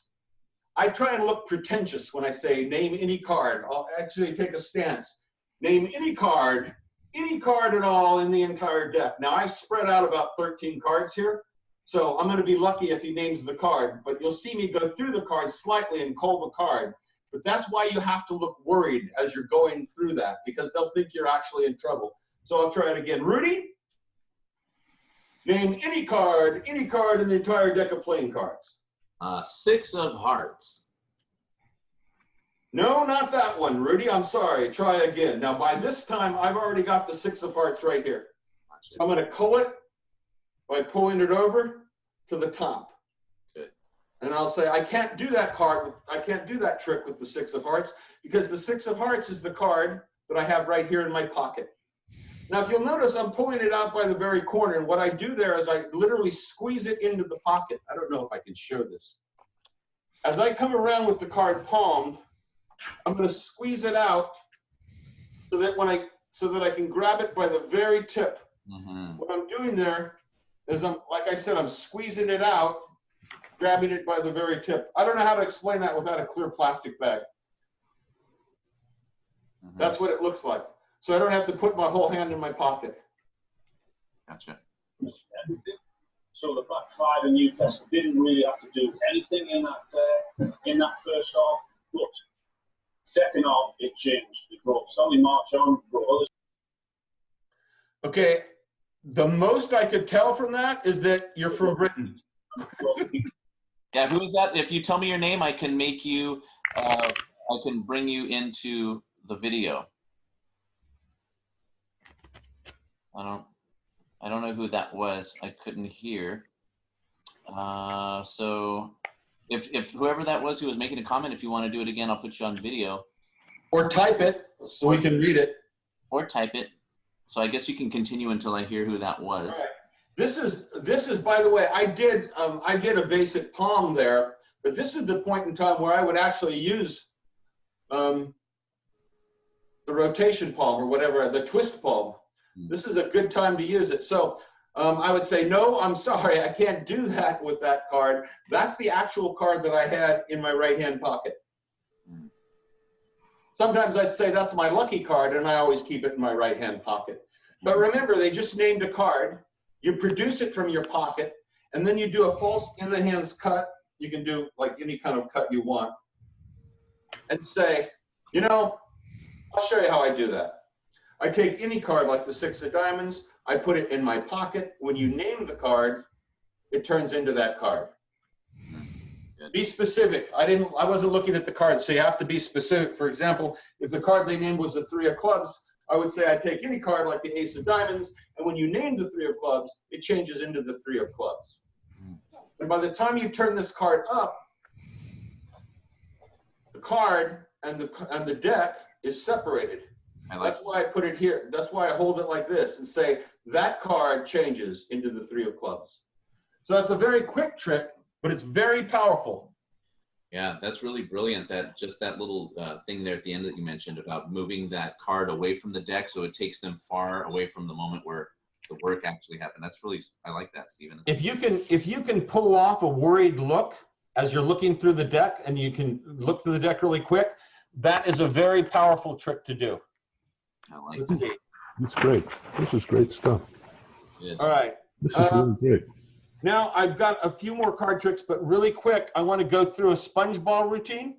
[SPEAKER 2] I try and look pretentious when I say name any card. I'll actually take a stance. Name any card at all in the entire deck. Now I've spread out about 13 cards here, so I'm going to be lucky if he names the card, but you'll see me go through the cards slightly and call the card. But that's why you have to look worried as you're going through that, because they'll think you're actually in trouble. So I'll try it again. Rudy, name any card in the entire deck of playing cards.
[SPEAKER 1] 6 of hearts.
[SPEAKER 2] No, not that one, Rudy. I'm sorry. Try again. Now, by this time, I've already got the 6 of hearts right here. So I'm going to cull it by pulling it over to the top.
[SPEAKER 1] Good.
[SPEAKER 2] And I'll say, I can't do that trick with the 6 of hearts, because the 6 of hearts is the card that I have right here in my pocket. Now, if you'll notice, I'm pulling it out by the very corner, and what I do there is I literally squeeze it into the pocket. I don't know if I can show this. As I come around with the card palmed, I'm going to squeeze it out so that I can grab it by the very tip.
[SPEAKER 1] Mm-hmm.
[SPEAKER 2] What I'm doing there is like I said, I'm squeezing it out, grabbing it by the very tip. I don't know how to explain that without a clear plastic bag.
[SPEAKER 1] Mm-hmm.
[SPEAKER 2] That's what it looks like. So I don't have to put my whole hand in my pocket.
[SPEAKER 1] Gotcha.
[SPEAKER 11] So the back 5 in Newcastle didn't really have to do anything in that first half, but second half it changed. It brought Solly March on, brought others.
[SPEAKER 2] Okay, the most I could tell from that is that you're from Britain.
[SPEAKER 1] Yeah, who is that? If you tell me your name, I can make you. I can bring you into the video. I don't know who that was. I couldn't hear. So if whoever that was who was making a comment, if you want to do it again, I'll put you on video.
[SPEAKER 2] Or type it so we can read it.
[SPEAKER 1] Or type it. So I guess you can continue until I hear who that was.
[SPEAKER 2] All right. This is by the way, I did a basic palm there, but this is the point in time where I would actually use the rotation palm or whatever, the twist palm. This is a good time to use it. So I would say, no, I'm sorry, I can't do that with that card. That's the actual card that I had in my right-hand pocket. Sometimes I'd say that's my lucky card, and I always keep it in my right-hand pocket. But remember, they just named a card. You produce it from your pocket, and then you do a false in-the-hands cut. You can do like any kind of cut you want. And say, you know, I'll show you how I do that. I take any card like the 6 of diamonds, I put it in my pocket. When you name the card, it turns into that card. Be specific. I wasn't looking at the card, so you have to be specific. For example, if the card they named was the 3 of clubs, I would say I'd take any card like the ace of diamonds, and when you name the 3 of clubs, it changes into the 3 of clubs. And by the time you turn this card up, the card and the deck is separated. That's why I put it here. That's why I hold it like this and say that card changes into the 3 of clubs. So that's a very quick trick, but it's very powerful.
[SPEAKER 1] Yeah, that's really brilliant. That little thing there at the end that you mentioned about moving that card away from the deck, so it takes them far away from the moment where the work actually happened. That's really, I like that, Stephen.
[SPEAKER 2] If you can pull off a worried look as you're looking through the deck, and you can look through the deck really quick, that is a very powerful trick to do. Let's see.
[SPEAKER 9] That's great. This is great stuff.
[SPEAKER 2] All right.
[SPEAKER 9] This is really great.
[SPEAKER 2] Now I've got a few more card tricks, but really quick, I want to go through a sponge ball routine.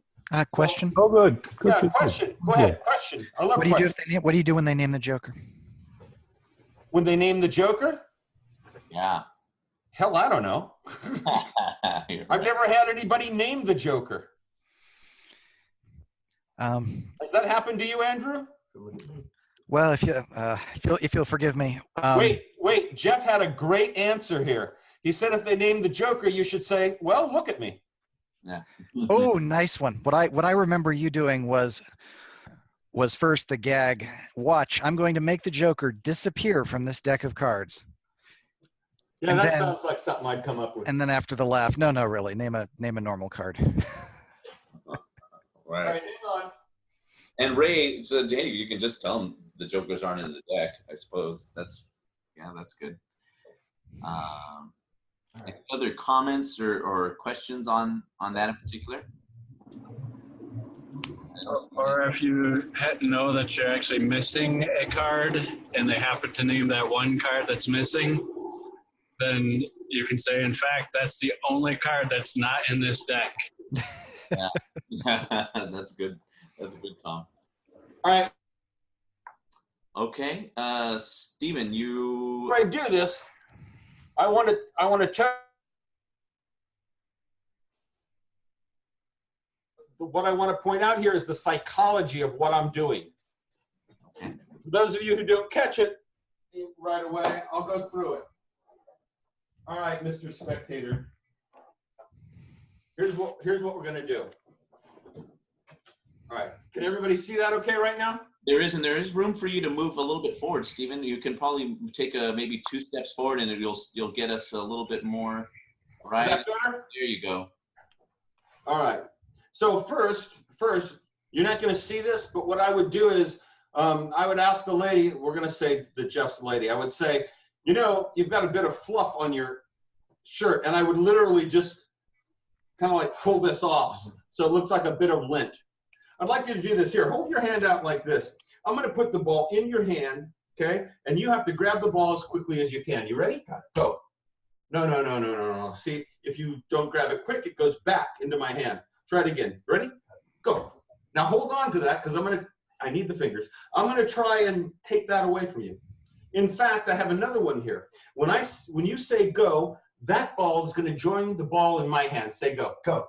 [SPEAKER 3] Question.
[SPEAKER 9] Oh, good.
[SPEAKER 2] Yeah, question. Go ahead. Question. I love questions.
[SPEAKER 3] What do you do when they name the Joker?
[SPEAKER 2] When they name the Joker?
[SPEAKER 1] Yeah.
[SPEAKER 2] Hell, I don't know. I've never had anybody name the Joker. Has that happened to you, Andrew?
[SPEAKER 3] Well, if you'll forgive me.
[SPEAKER 2] Wait. Jeff had a great answer here. He said if they name the Joker, you should say, "Well, look at me."
[SPEAKER 1] Yeah.
[SPEAKER 3] Oh, nice one. What I remember you doing was first the gag. Watch, I'm going to make the Joker disappear from this deck of cards.
[SPEAKER 2] Yeah, and that sounds like something I'd come up with.
[SPEAKER 3] And then after the laugh, no, really, name a normal card.
[SPEAKER 1] Right.
[SPEAKER 2] All right, hang on.
[SPEAKER 1] And Ray said, "Hey, you can just tell him the Jokers aren't in the deck." I suppose that's Yeah, that's good. Any other comments or questions on that in particular?
[SPEAKER 7] Or if you know that you're actually missing a card and they happen to name that one card that's missing, then you can say, in fact, that's the only card that's not in this deck.
[SPEAKER 1] Yeah, that's good. That's good, Tom.
[SPEAKER 2] All right.
[SPEAKER 1] Okay, Stephen, you.
[SPEAKER 2] Before I do this, I want to check. What I want to point out here is the psychology of what I'm doing.
[SPEAKER 1] Okay.
[SPEAKER 2] For those of you who don't catch it right away, I'll go through it. All right, Mr. Spectator. Here's what we're going to do. All right. Can everybody see that okay right now?
[SPEAKER 1] There is room for you to move a little bit forward, Stephen. You can probably take maybe 2 steps forward, and you'll get us a little bit more. Right.
[SPEAKER 2] Is that better?
[SPEAKER 1] There you go.
[SPEAKER 2] All right. So first, you're not going to see this, but what I would do is I would ask the lady, we're going to say the Jeff's lady, I would say, you know, you've got a bit of fluff on your shirt, and I would literally just kind of like pull this off so it looks like a bit of lint. I'd like you to do this here. Hold your hand out like this. I'm going to put the ball in your hand, okay? And you have to grab the ball as quickly as you can. You ready? Go. No. See, if you don't grab it quick, it goes back into my hand. Try it again. Ready? Go. Now hold on to that because I need the fingers. I'm going to try and take that away from you. In fact, I have another one here. When you say go, that ball is going to join the ball in my hand. Say go. Go.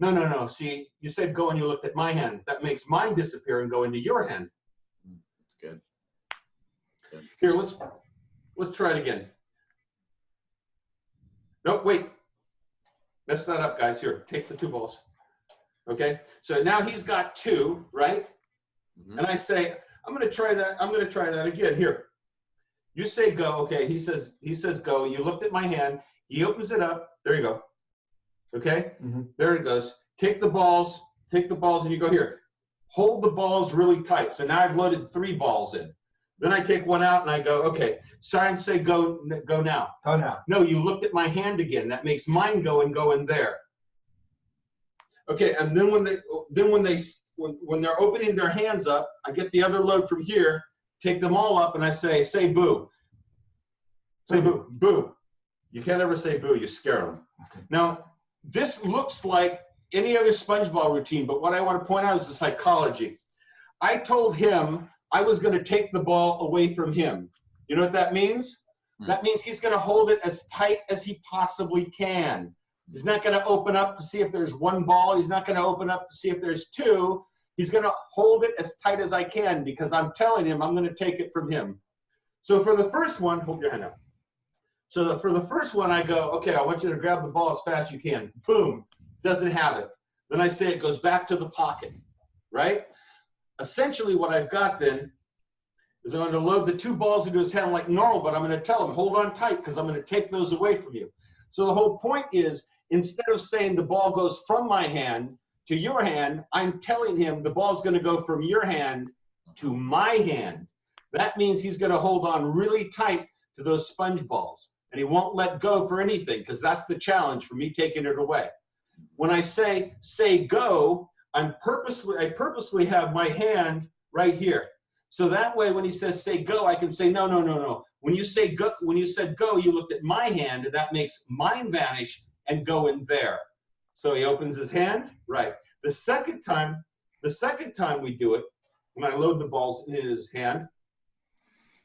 [SPEAKER 2] No. See, you said go and you looked at my hand. That makes mine disappear and go into your hand.
[SPEAKER 1] That's good.
[SPEAKER 2] Here, let's try it again. No, wait. Mess that up, guys. Here, take the 2 balls. Okay, so now he's got 2, right? Mm-hmm. And I say, I'm going to try that. I'm going to try that again. Here, you say go. Okay, he says go. You looked at my hand. He opens it up. There you go. Okay, There it goes. Take the balls, and you go here. Hold the balls really tight. So now I've loaded 3 balls in. Then I take one out and I go, okay, sorry, and say go now. Go now. No, you looked at my hand again. That makes mine go in there. Okay, and then when they're opening their hands up, I get the other load from here, take them all up, and I say boo. Say boo, boo. You can't ever say boo, you scare them. Now, this looks like any other SpongeBob routine, but what I want to point out is the psychology. I told him I was going to take the ball away from him. You know what that means? That means he's going to hold it as tight as he possibly can. He's not going to open up to see if there's 1 ball. He's not going to open up to see if there's 2. He's going to hold it as tight as I can because I'm telling him I'm going to take it from him. So for the first one, hold your hand out. So for the first one, I go, okay, I want you to grab the ball as fast as you can. Boom, doesn't have it. Then I say it goes back to the pocket, right? Essentially what I've got then is I'm going to load the 2 balls into his hand like normal, but I'm going to tell him, hold on tight because I'm going to take those away from you. So the whole point is, instead of saying the ball goes from my hand to your hand, I'm telling him the ball's going to go from your hand to my hand. That means he's going to hold on really tight to those sponge balls, and he won't let go for anything because that's the challenge for me taking it away. When I say go, I purposely have my hand right here. So that way when he says say go, I can say no. When you said go, you looked at my hand, and that makes mine vanish and go in there. So he opens his hand, right. The second time we do it, when I load the balls in his hand,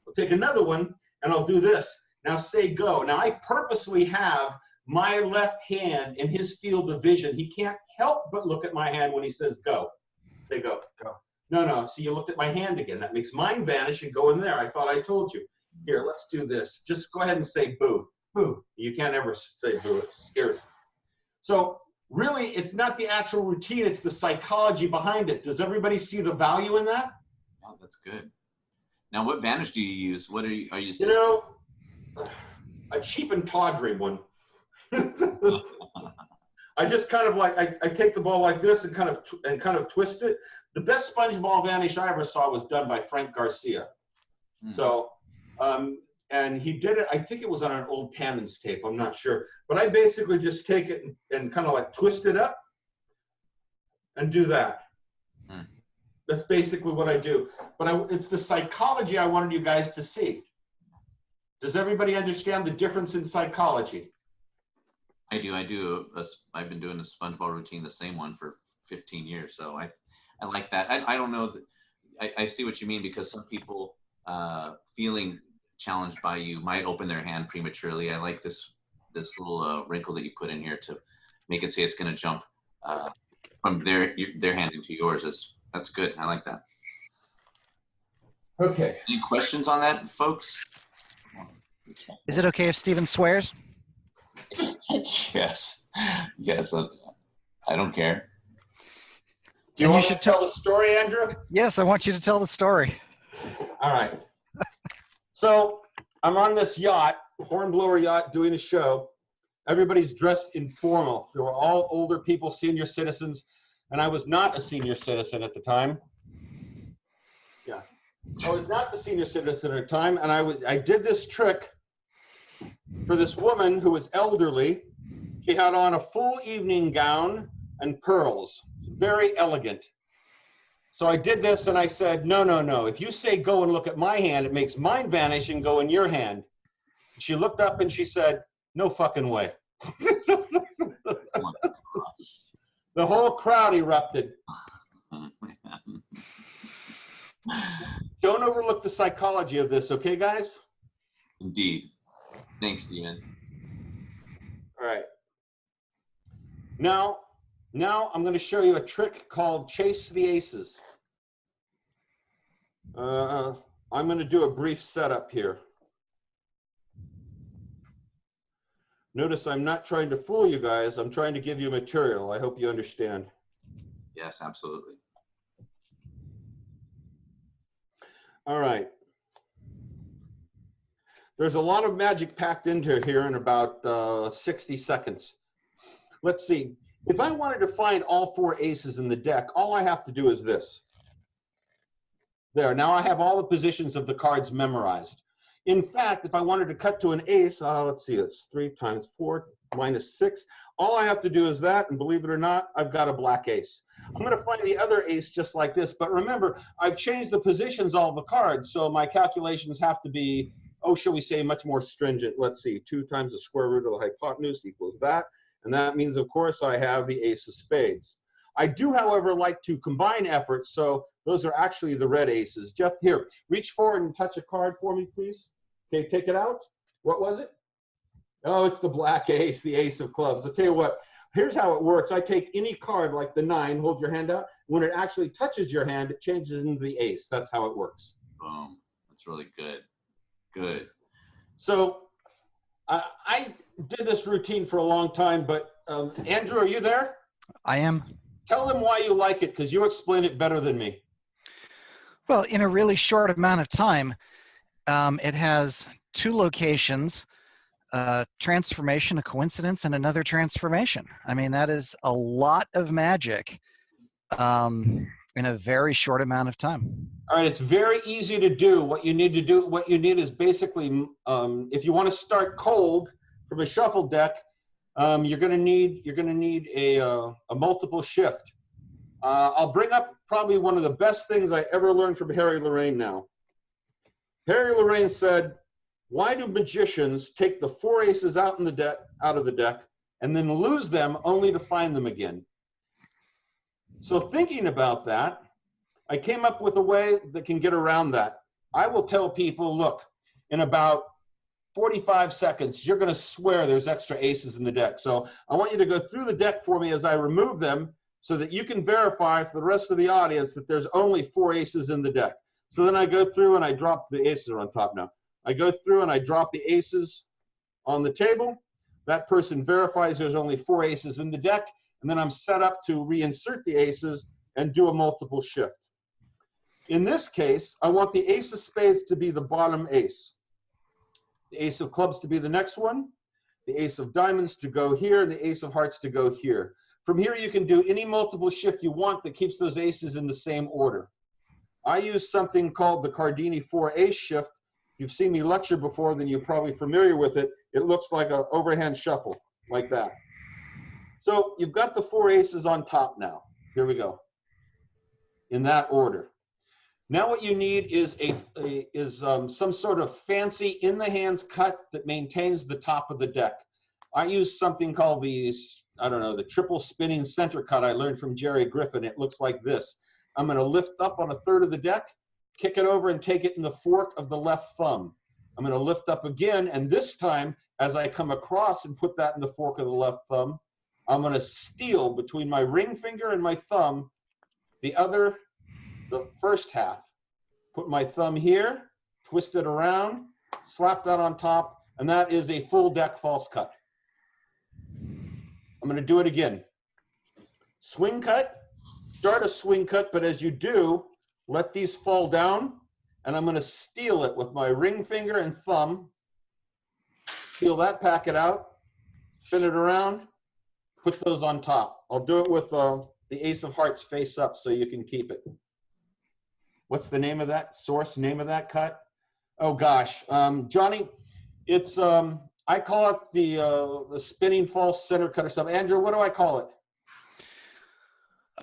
[SPEAKER 2] I'll take another one and I'll do this. Now say go. Now I purposely have my left hand in his field of vision. He can't help but look at my hand when he says go. Say go. Go. No. See, you looked at my hand again. That makes mine vanish and go in there. I thought I told you. Here, let's do this. Just go ahead and say boo. Boo. You can't ever say boo. It scares me. So really, it's not the actual routine. It's the psychology behind it. Does everybody see the value in that?
[SPEAKER 1] Oh, that's good. Now, what vanish do you use? What are you?
[SPEAKER 2] You know, a cheap and tawdry one. I just kind of like I take the ball like this and kind of twist it. The best sponge ball vanish I ever saw was done by Frank Garcia. So and he did it, I think it was on an old Tannen's tape, I'm not sure. But I basically just take it and kind of like twist it up and do that. That's basically what I do. But it's the psychology I wanted you guys to see. Does everybody understand the difference in psychology?
[SPEAKER 1] I do. I've been doing a SpongeBob routine, the same one, for 15 years. So I like that. I don't know. I see what you mean, because some people feeling challenged by you might open their hand prematurely. I like this little wrinkle that you put in here to make it say it's going to jump from their hand into yours. That's good. I like that.
[SPEAKER 2] Okay.
[SPEAKER 1] Any questions on that, folks?
[SPEAKER 3] Is it okay if Steven swears?
[SPEAKER 1] Yes. Yes. I don't care.
[SPEAKER 2] Do you want to tell the story, Andrew?
[SPEAKER 3] Yes, I want you to tell the story.
[SPEAKER 2] All right. So I'm on this yacht, hornblower yacht, doing a show. Everybody's dressed informal. They were all older people, senior citizens, and I was not a senior citizen at the time. Yeah, I was not the senior citizen at the time, and I did this trick for this woman who was elderly. She had on a full evening gown and pearls, very elegant. So I did this and I said, no, no, no. If you say go and look at my hand, it makes mine vanish and go in your hand. She looked up and she said, no fucking way. The whole crowd erupted. Don't overlook the psychology of this, okay, guys?
[SPEAKER 1] Indeed. Thanks, Steven.
[SPEAKER 2] All right. Now I'm going to show you a trick called Chase the Aces. I'm going to do a brief setup here. Notice I'm not trying to fool you guys. I'm trying to give you material. I hope you understand.
[SPEAKER 1] Yes, absolutely.
[SPEAKER 2] All right. There's a lot of magic packed into here in about 60 seconds. Let's see. If I wanted to find all 4 aces in the deck, all I have to do is this. There, now I have all the positions of the cards memorized. In fact, if I wanted to cut to an ace, let's see, it's 3 times 4 minus 6. All I have to do is that, and believe it or not, I've got a black ace. I'm going to find the other ace just like this, but remember, I've changed the positions of all the cards, so my calculations have to be, shall we say, much more stringent. Let's see, 2 times the square root of the hypotenuse equals that, and that means, of course, I have the ace of spades. I do, however, like to combine efforts, so those are actually the red aces. Jeff, here, reach forward and touch a card for me, please. Okay, take it out. What was it? Oh, it's the black ace, the ace of clubs. I'll tell you what, here's how it works. I take any card like the 9, hold your hand out. When it actually touches your hand, it changes into the ace. That's how it works.
[SPEAKER 1] Boom. That's really good. Good.
[SPEAKER 2] So I did this routine for a long time, but Andrew, are you there?
[SPEAKER 3] I am.
[SPEAKER 2] Tell them why you like it, because you explain it better than me.
[SPEAKER 3] Well, in a really short amount of time, it has 2 locations, transformation, a coincidence, and another transformation. I mean, that is a lot of magic in a very short amount of time.
[SPEAKER 2] All right, it's very easy to do. What you need is basically, if you want to start cold from a shuffle deck, you're going to need a multiple shift. I'll bring up probably one of the best things I ever learned from Harry Lorraine now. Harry Lorraine said, why do magicians take the 4 aces out of the deck and then lose them only to find them again? So thinking about that, I came up with a way that can get around that. I will tell people, look, in about 45 seconds, you're going to swear there's extra aces in the deck. So I want you to go through the deck for me as I remove them so that you can verify for the rest of the audience that there's only 4 aces in the deck. So then I go through and I drop the aces are on top now. I go through and I drop the aces on the table. That person verifies there's only 4 aces in the deck, and then I'm set up to reinsert the aces and do a multiple shift. In this case, I want the ace of spades to be the bottom ace, the ace of clubs to be the next one, the ace of diamonds to go here, and the ace of hearts to go here. From here, you can do any multiple shift you want that keeps those aces in the same order. I use something called the Cardini 4 ace shift you've seen me lecture before, then you're probably familiar with it. It looks like an overhand shuffle, like that. So you've got the 4 aces on top now. Here we go. In that order. Now what you need is some sort of fancy in the hands cut that maintains the top of the deck. I use something called the triple spinning center cut I learned from Jerry Griffin. It looks like this. I'm going to lift up on a third of the deck, kick it over and take it in the fork of the left thumb. I'm going to lift up again, and this time as I come across and put that in the fork of the left thumb, I'm going to steal between my ring finger and my thumb the first half. Put my thumb here, twist it around, slap that on top, and that is a full deck false cut. I'm going to do it again. Swing cut, start a swing cut, but as you do, let these fall down, and I'm going to steal it with my ring finger and thumb. Steal that packet out, spin it around, put those on top. I'll do it with the ace of hearts face up so you can keep it. What's the name of that name of that cut? Oh gosh, Johnny, it's I call it the spinning false center cut or something. Andrew, what do I call it?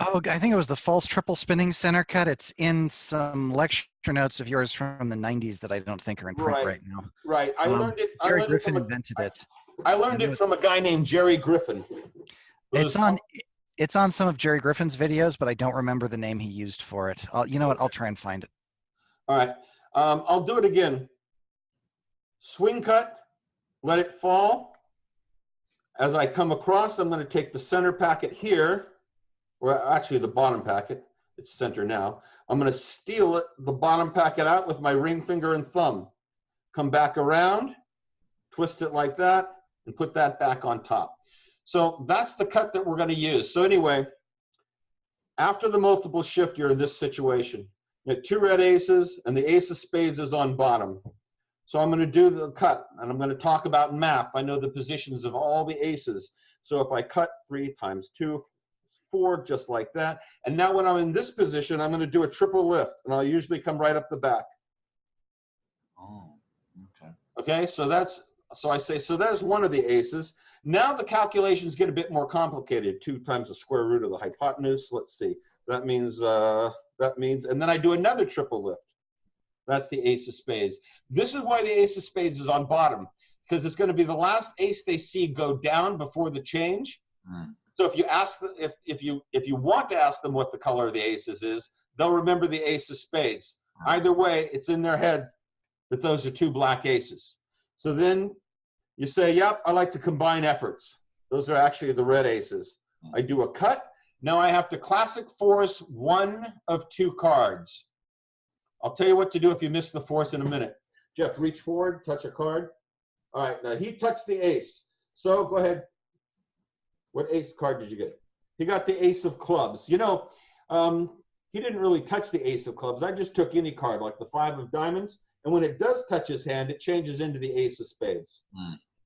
[SPEAKER 3] Oh, I think it was the false triple spinning center cut. It's in some lecture notes of yours from the 90s that I don't think are in print right now.
[SPEAKER 2] Right. I learned it.
[SPEAKER 3] Jerry Griffin invented it.
[SPEAKER 2] I learned it from a guy named Jerry Griffin.
[SPEAKER 3] It's on some of Jerry Griffin's videos, but I don't remember the name he used for it. You know what? I'll try and find it.
[SPEAKER 2] All right. I'll do it again. Swing cut. Let it fall. As I come across, I'm going to take the center packet here, or actually the bottom packet. It's center now. I'm going to steal the bottom packet out with my ring finger and thumb. Come back around, twist it like that, and put that back on top. So that's the cut that we're going to use. So anyway, after the multiple shift, you're in this situation. You have 2 red aces, and the ace of spades is on bottom. So I'm going to do the cut, and I'm going to talk about math. I know the positions of all the aces. So if I cut 3 times 2, 4, just like that. And now when I'm in this position, I'm going to do a triple lift, and I'll usually come right up the back.
[SPEAKER 1] Oh, okay.
[SPEAKER 2] Okay, so there's one of the aces. Now the calculations get a bit more complicated. 2 times the square root of the hypotenuse. Let's see. That means, and then I do another triple lift. That's the ace of spades. This is why the ace of spades is on bottom, because it's going to be the last ace they see go down before the change. So if you ask, if you want to ask them what the color of the aces is, they'll remember the ace of spades. Either way, it's in their head that those are 2 black aces. So then you say, yep, I like to combine efforts. Those are actually the red aces. I do a cut. Now I have to classic force 1 of 2 cards. I'll tell you what to do if you miss the force in a minute. Jeff, reach forward, touch a card. All right, now he touched the ace. So go ahead. What ace card did you get? He got the ace of clubs. You know, he didn't really touch the ace of clubs. I just took any card, like the 5 of diamonds. And when it does touch his hand, it changes into the ace of spades.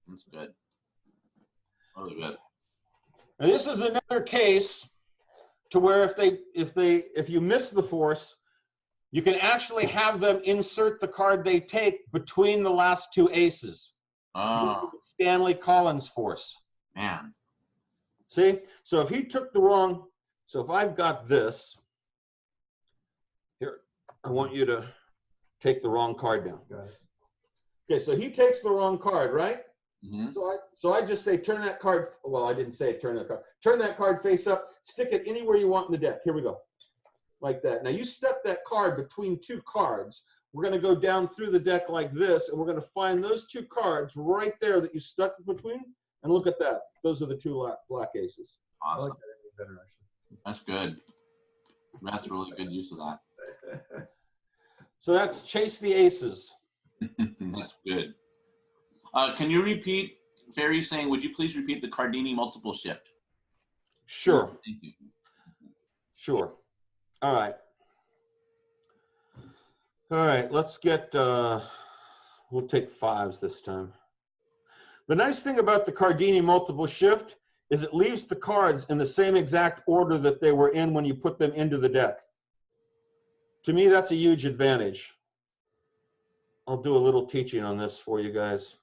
[SPEAKER 1] That's good. Really good.
[SPEAKER 2] Now this is another case to where if you miss the force, you can actually have them insert the card they take between the last 2 aces.
[SPEAKER 1] Oh.
[SPEAKER 2] Stanley Collins force.
[SPEAKER 1] Man.
[SPEAKER 2] See? So if he took the wrong, so if I've got this, here, I want you to take the wrong card down.
[SPEAKER 4] Got it.
[SPEAKER 2] Okay, so he takes the wrong card, right?
[SPEAKER 1] Mm-hmm.
[SPEAKER 2] So I just say turn that card, well, I didn't say turn that card. Turn that card face up, stick it anywhere you want in the deck. Here we go. Like that. Now you step that card between 2 cards. We're going to go down through the deck like this, and we're going to find those 2 cards right there that you stuck between, and look at that. Those are the 2 black aces.
[SPEAKER 1] Awesome.
[SPEAKER 4] I like that better, actually.
[SPEAKER 1] That's good. That's really good use of that.
[SPEAKER 2] So that's chase the aces.
[SPEAKER 1] That's good. Can you repeat, Ferry saying, would you please repeat the Cardini multiple shift?
[SPEAKER 2] Sure.
[SPEAKER 1] Thank you.
[SPEAKER 2] Sure. All right. All right, let's get, we'll take 5s this time. The nice thing about the Cardini multiple shift is it leaves the cards in the same exact order that they were in when you put them into the deck. To me, that's a huge advantage. I'll do a little teaching on this for you guys.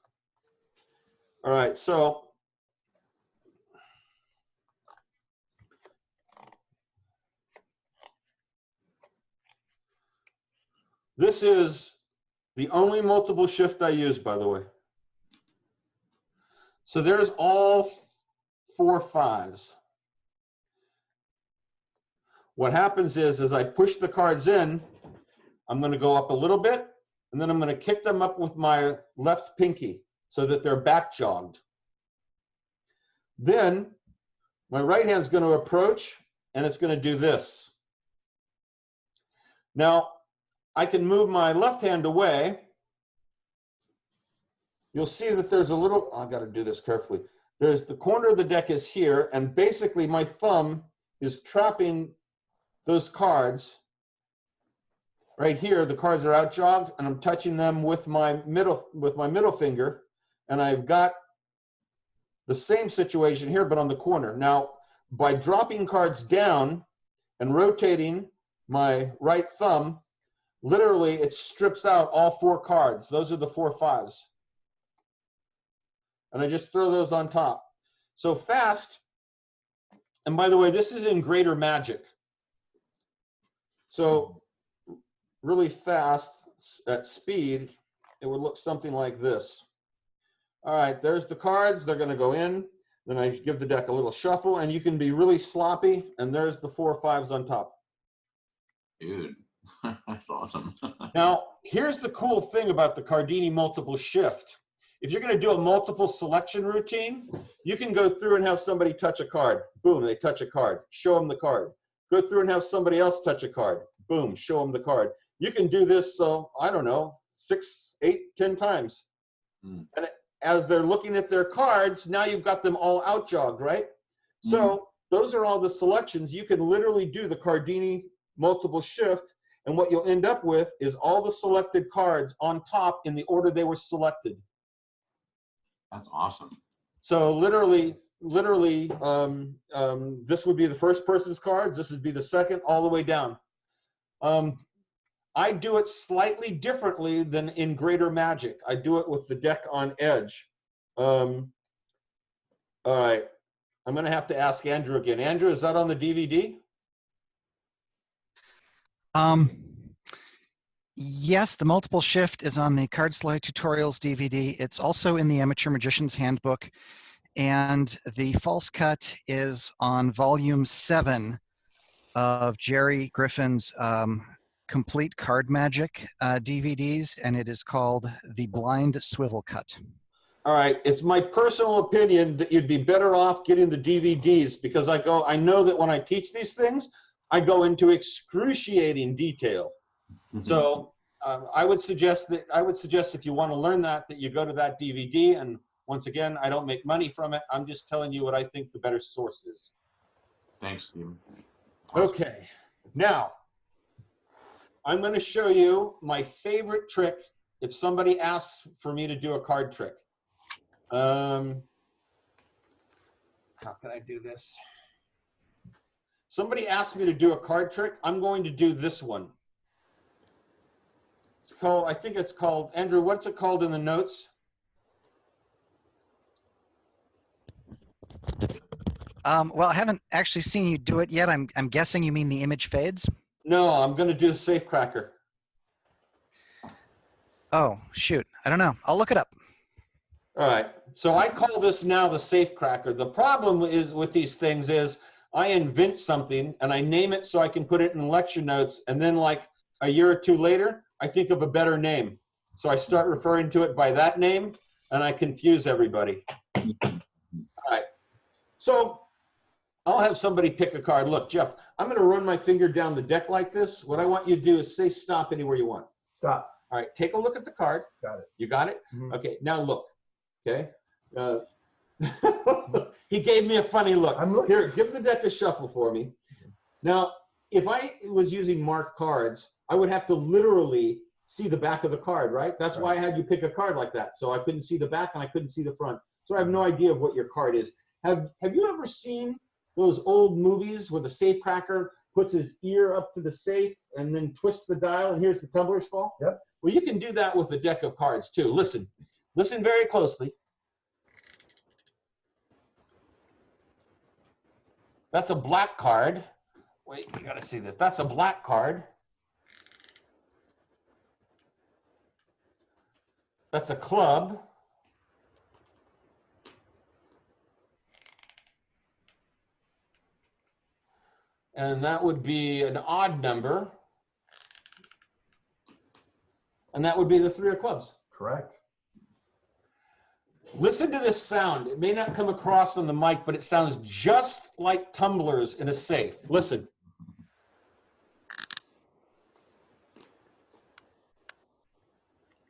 [SPEAKER 2] All right, so this is the only multiple shift I use, by the way. So there's all 4 5s. What happens is, as I push the cards in, I'm going to go up a little bit, and then I'm going to kick them up with my left pinky so that they're back jogged. Then my right hand's going to approach, and it's going to do this. Now, I can move my left hand away. You'll see that there's a little, I've got to do this carefully. There's the corner of the deck is here, and basically my thumb is trapping those cards. Right here, the cards are out jogged, and I'm touching them with my middle finger, and I've got the same situation here, but on the corner. Now, by dropping cards down and rotating my right thumb, literally it strips out all 4 cards. Those are the 4 5s. And I just throw those on top. So fast, and by the way, this is in greater magic. So really fast at speed, it would look something like this. All right, there's the cards. They're going to go in. Then I give the deck a little shuffle, and you can be really sloppy, and there's the 4 5s on top.
[SPEAKER 1] Dude, that's awesome.
[SPEAKER 2] Now, here's the cool thing about the Cardini multiple shift. If you're going to do a multiple selection routine, you can go through and have somebody touch a card. Boom, they touch a card. Show them the card. Go through and have somebody else touch a card. Boom, show them the card. You can do this, I don't know, 6, 8, 10 times. And as they're looking at their cards, now you've got them all out jogged, right? So those are all the selections. You can literally do the Cardini multiple shift, and what you'll end up with is all the selected cards on top in the order they were selected.
[SPEAKER 1] That's awesome.
[SPEAKER 2] So literally, this would be the first person's cards. This would be the second, all the way down. I do it slightly differently than in Greater Magic. I do it with the deck on edge. All right, I'm going to have to ask Andrew again. Andrew, is that on the DVD?
[SPEAKER 3] Yes, the multiple shift is on the Card Slide Tutorials DVD. It's also in the Amateur Magician's Handbook. And the false cut is on volume 7 of Jerry Griffin's Complete Card Magic DVDs, and it is called The Blind Swivel Cut.
[SPEAKER 2] All right, it's my personal opinion that you'd be better off getting the DVDs, because I know that when I teach these things, I go into excruciating detail. So I would suggest if you want to learn that you go to that DVD. And once again, I don't make money from it. I'm just telling you what I think the better source is.
[SPEAKER 1] Thanks, Stephen.
[SPEAKER 2] Okay, now I'm going to show you my favorite trick if somebody asks for me to do a card trick. How can I do this? Somebody asked me to do a card trick. I'm going to do this one. It's called, I think it's called, Andrew, what's it called in the notes?
[SPEAKER 3] Well, I haven't actually seen you do it yet. I'm guessing you mean the image fades?
[SPEAKER 2] No, I'm going to do a safe cracker.
[SPEAKER 3] Oh, shoot. I don't know. I'll look it up.
[SPEAKER 2] All right. So I call this now the safe cracker. The problem is with these things is I invent something and I name it so I can put it in lecture notes, and then like a year or two later, I think of a better name. So I start referring to it by that name, and I confuse everybody. All right. So I'll have somebody pick a card. Look, Jeff, I'm going to run my finger down the deck like this. What I want you to do is say stop anywhere you want.
[SPEAKER 12] Stop.
[SPEAKER 2] All right. Take a look at the card.
[SPEAKER 12] Got it.
[SPEAKER 2] You got it?
[SPEAKER 12] Mhm.
[SPEAKER 2] Okay. Now look. Okay. He gave me a funny look.
[SPEAKER 12] I'm looking.
[SPEAKER 2] Here, give the deck a shuffle for me. Now, if I was using marked cards, I would have to literally see the back of the card, right? That's why I had you pick a card like that. So I couldn't see the back and I couldn't see the front. So I have no idea of what your card is. Have you ever seen those old movies where the safe cracker puts his ear up to the safe and then twists the dial and here's the tumblers fall?
[SPEAKER 12] Yep.
[SPEAKER 2] Well, you can do that with a deck of cards too. Listen very closely. That's a black card. Wait, you gotta see this. That's a black card. That's a club. And that would be an odd number. And that would be the 3 of clubs.
[SPEAKER 4] Correct.
[SPEAKER 2] Listen to this sound. It may not come across on the mic, but it sounds just like tumblers in a safe. Listen.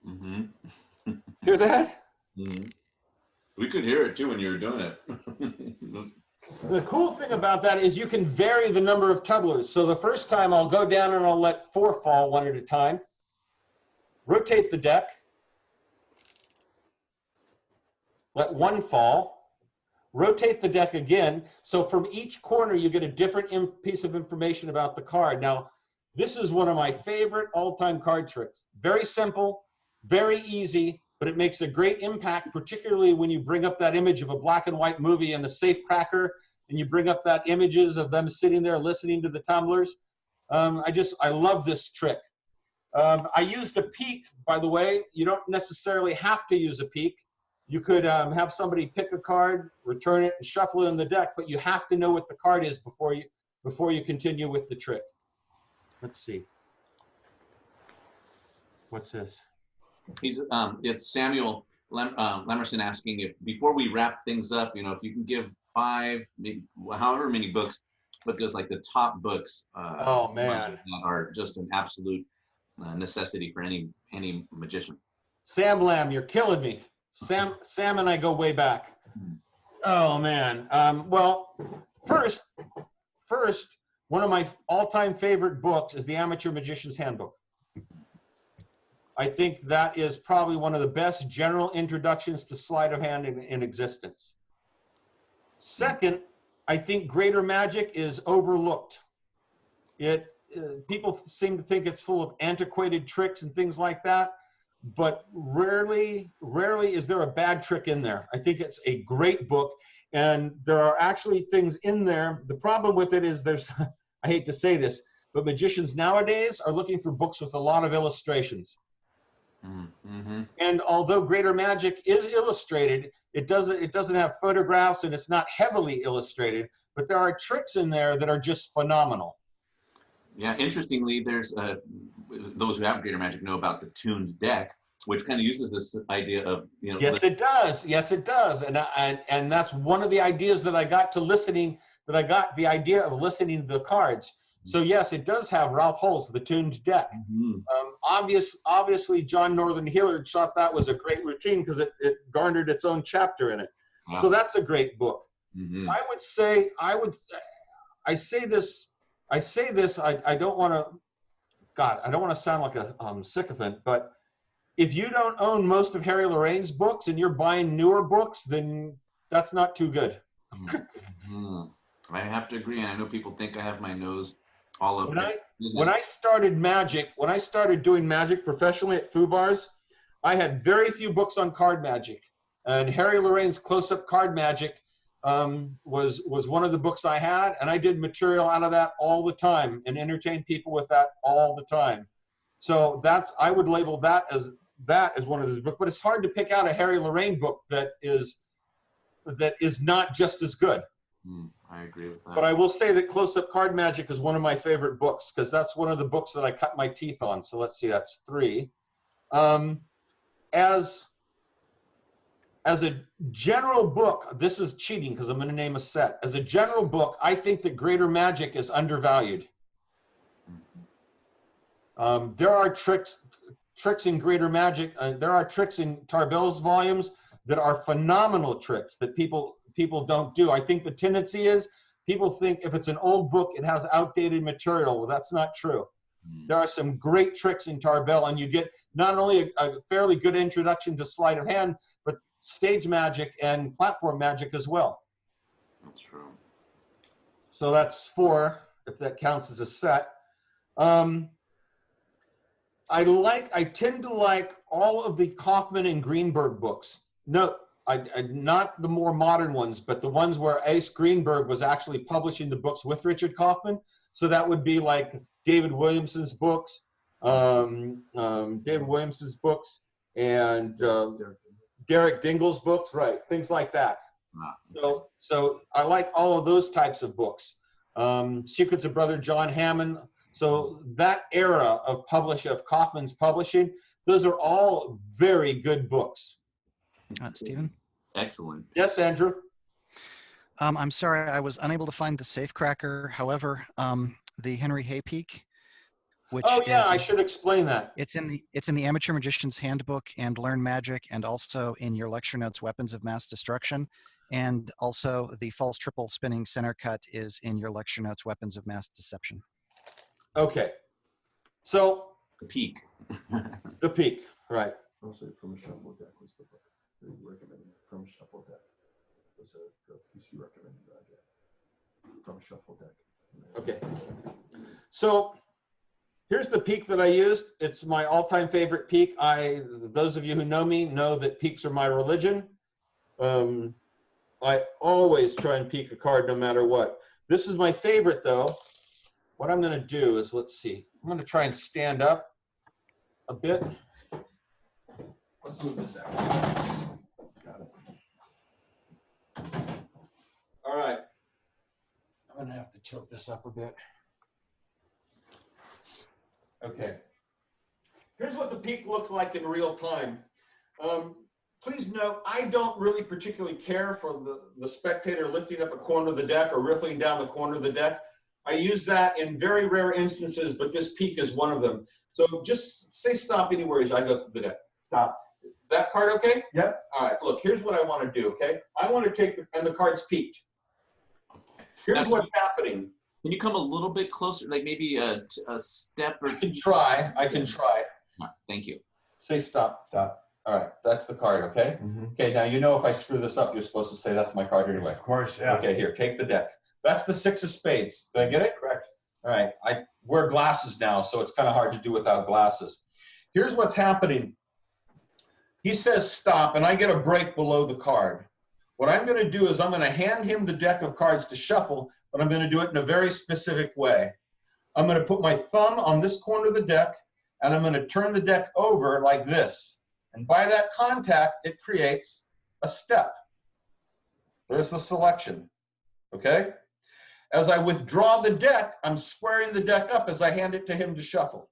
[SPEAKER 1] Mm-hmm.
[SPEAKER 2] Hear that?
[SPEAKER 1] Mm-hmm. We could hear it too when you were doing it.
[SPEAKER 2] The cool thing about that is you can vary the number of tumblers. So the first time I'll go down and I'll let 4 fall one at a time. Rotate the deck. Let 1 fall. Rotate the deck again. So from each corner, you get a different piece of information about the card. Now, this is one of my favorite all-time card tricks. Very simple, very easy, but it makes a great impact, particularly when you bring up that image of a black and white movie and the safe cracker, and you bring up that images of them sitting there listening to the tumblers. I love this trick. I used a peek, by the way. You don't necessarily have to use a peek. You could have somebody pick a card, return it, and shuffle it in the deck, but you have to know what the card is before you continue with the trick. Let's see. What's this?
[SPEAKER 1] It's Samuel Lemerson asking if, before we wrap things up, if you can give 5, maybe however many books, but just like the top books.
[SPEAKER 2] Oh man,
[SPEAKER 1] that are just an absolute necessity for any magician.
[SPEAKER 2] Sam Lamb, you're killing me. Sam and I go way back. Oh man. Well, first, one of my all-time favorite books is The Amateur Magician's Handbook. I think that is probably one of the best general introductions to sleight of hand in existence. Second, I think Greater Magic is overlooked. People seem to think it's full of antiquated tricks and things like that, but rarely is there a bad trick in there. I think it's a great book, and there are actually things in there. The problem with it is I hate to say this, but magicians nowadays are looking for books with a lot of illustrations.
[SPEAKER 1] Mm-hmm.
[SPEAKER 2] And although Greater Magic is illustrated, it doesn't have photographs and it's not heavily illustrated, but there are tricks in there that are just phenomenal.
[SPEAKER 1] Yeah, interestingly, there's those who have Greater Magic know about the tuned deck, which kind of uses this idea of,
[SPEAKER 2] Yes, it does. Yes, it does. And that's one of the ideas that I got to listening, that I got the idea of listening to the cards. So yes, it does have Ralph Hull's The Tuned Deck.
[SPEAKER 1] Mm-hmm.
[SPEAKER 2] Obviously, John Northern Hillard thought that was a great routine because it garnered its own chapter in it. Wow. So that's a great book.
[SPEAKER 1] Mm-hmm.
[SPEAKER 2] I say this, I don't want to sound like a sycophant, but if you don't own most of Harry Lorraine's books and you're buying newer books, then that's not too good.
[SPEAKER 1] Mm-hmm. I have to agree, and I know people think I have my nose all up.
[SPEAKER 2] When I started doing magic professionally at Fubars, I had very few books on card magic, and Harry Lorraine's Close-Up Card Magic was one of the books I had, and I did material out of that all the time and entertained people with that all the time. So I would label that as one of those books, but it's hard to pick out a Harry Lorraine book that is not just as good.
[SPEAKER 1] I agree with that.
[SPEAKER 2] But I will say that Close-Up Card Magic is one of my favorite books because that's one of the books that I cut my teeth on. So let's see, that's 3. As a general book, this is cheating because I'm going to name a set. As a general book, I think that Greater Magic is undervalued. There are tricks in Greater Magic. There are tricks in Tarbell's volumes that are phenomenal tricks that people don't do. I think the tendency is people think if it's an old book, it has outdated material. Well, that's not true. There are some great tricks in Tarbell, and you get not only a fairly good introduction to sleight of hand, but stage magic and platform magic as well.
[SPEAKER 1] That's true.
[SPEAKER 2] So that's 4, if that counts as a set. I tend to like all of the Kaufman and Greenberg books. No, not the more modern ones, but the ones where Ace Greenberg was actually publishing the books with Richard Kaufman. So that would be like David Williamson's books, and Derek Dingle's books, right? Things like that. So I like all of those types of books. Secrets of Brother John Hammond. So that era of Kaufman's publishing, those are all very good books.
[SPEAKER 3] Stephen?
[SPEAKER 1] Excellent.
[SPEAKER 2] Yes, Andrew?
[SPEAKER 3] I'm sorry, I was unable to find the Safecracker. However, the Henry Hay Peak, which
[SPEAKER 2] I should explain that.
[SPEAKER 3] It's in the Amateur Magician's Handbook and Learn Magic, and also in your lecture notes, Weapons of Mass Destruction. And also the false triple spinning center cut is in your lecture notes, Weapons of Mass Deception.
[SPEAKER 2] Okay. So
[SPEAKER 1] the peak.
[SPEAKER 2] The peak, right.
[SPEAKER 4] Also, From a Shuffle Deck was the book that you recommended. From a Shuffle Deck was a piece you recommended. From a Shuffle Deck.
[SPEAKER 2] Okay. So here's the peak that I used. It's my all-time favorite peak. Those of you who know me know that peaks are my religion. I always try and peek a card no matter what. This is my favorite though. What I'm going to do is, let's see. I'm going to try and stand up a bit. Let's move this out. Got it. All right. I'm going to have to tilt this up a bit. Okay. Here's what the peak looks like in real time. Please note, I don't really particularly care for the spectator lifting up a corner of the deck or riffling down the corner of the deck. I use that in very rare instances, but this peak is one of them. So just say stop anywhere as I go through the deck. Stop. Is that card okay? Yep. All right, look, here's what I want to do, okay? I want to take, and the card's peaked. Here's what's happening.
[SPEAKER 1] Can you come a little bit closer, like maybe a step or two?
[SPEAKER 2] I can try.
[SPEAKER 1] Thank you.
[SPEAKER 2] Say stop. Stop. All right, that's the card, okay? Okay, now you know if I screw this up, you're supposed to say that's my card anyway. Of course, yeah. Okay, here, take the deck. That's the 6 of spades. Did I get it? Correct. All right, I wear glasses now, so it's kind of hard to do without glasses. Here's what's happening. He says stop, and I get a break below the card. What I'm going to do is I'm going to hand him the deck of cards to shuffle, but I'm going to do it in a very specific way. I'm going to put my thumb on this corner of the deck, and I'm going to turn the deck over like this. And by that contact, it creates a step. There's the selection, okay? As I withdraw the deck, I'm squaring the deck up as I hand it to him to shuffle.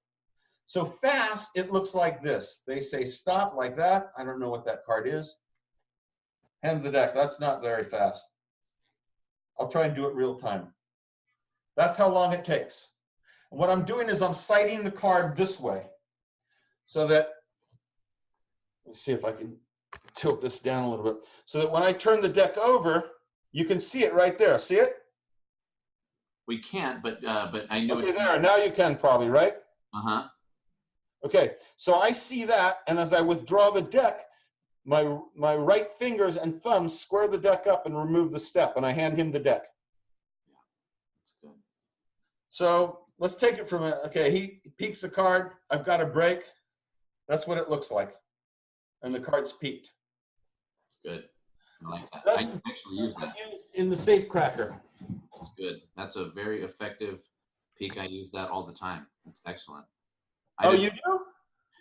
[SPEAKER 2] So fast, it looks like this. They say stop like that. I don't know what that card is. Hand the deck. That's not very fast. I'll try and do it real time. That's how long it takes. And what I'm doing is I'm sighting the card this way so that, let's see if I can tilt this down a little bit, so that when I turn the deck over, you can see it right there. See it?
[SPEAKER 1] We can't, but I know.
[SPEAKER 2] Okay, there. Now you can probably, right?
[SPEAKER 1] Uh-huh.
[SPEAKER 2] Okay, so I see that, and as I withdraw the deck, my right fingers and thumb square the deck up and remove the step, and I hand him the deck.
[SPEAKER 1] Yeah, that's good.
[SPEAKER 2] So let's take it from okay, he peeks the card. I've got a break. That's what it looks like. And the card's peaked.
[SPEAKER 1] That's good. I like that. I can actually use that.
[SPEAKER 2] In the Safecracker.
[SPEAKER 1] That's good. That's a very effective peak. I use that all the time. That's excellent.
[SPEAKER 2] You do?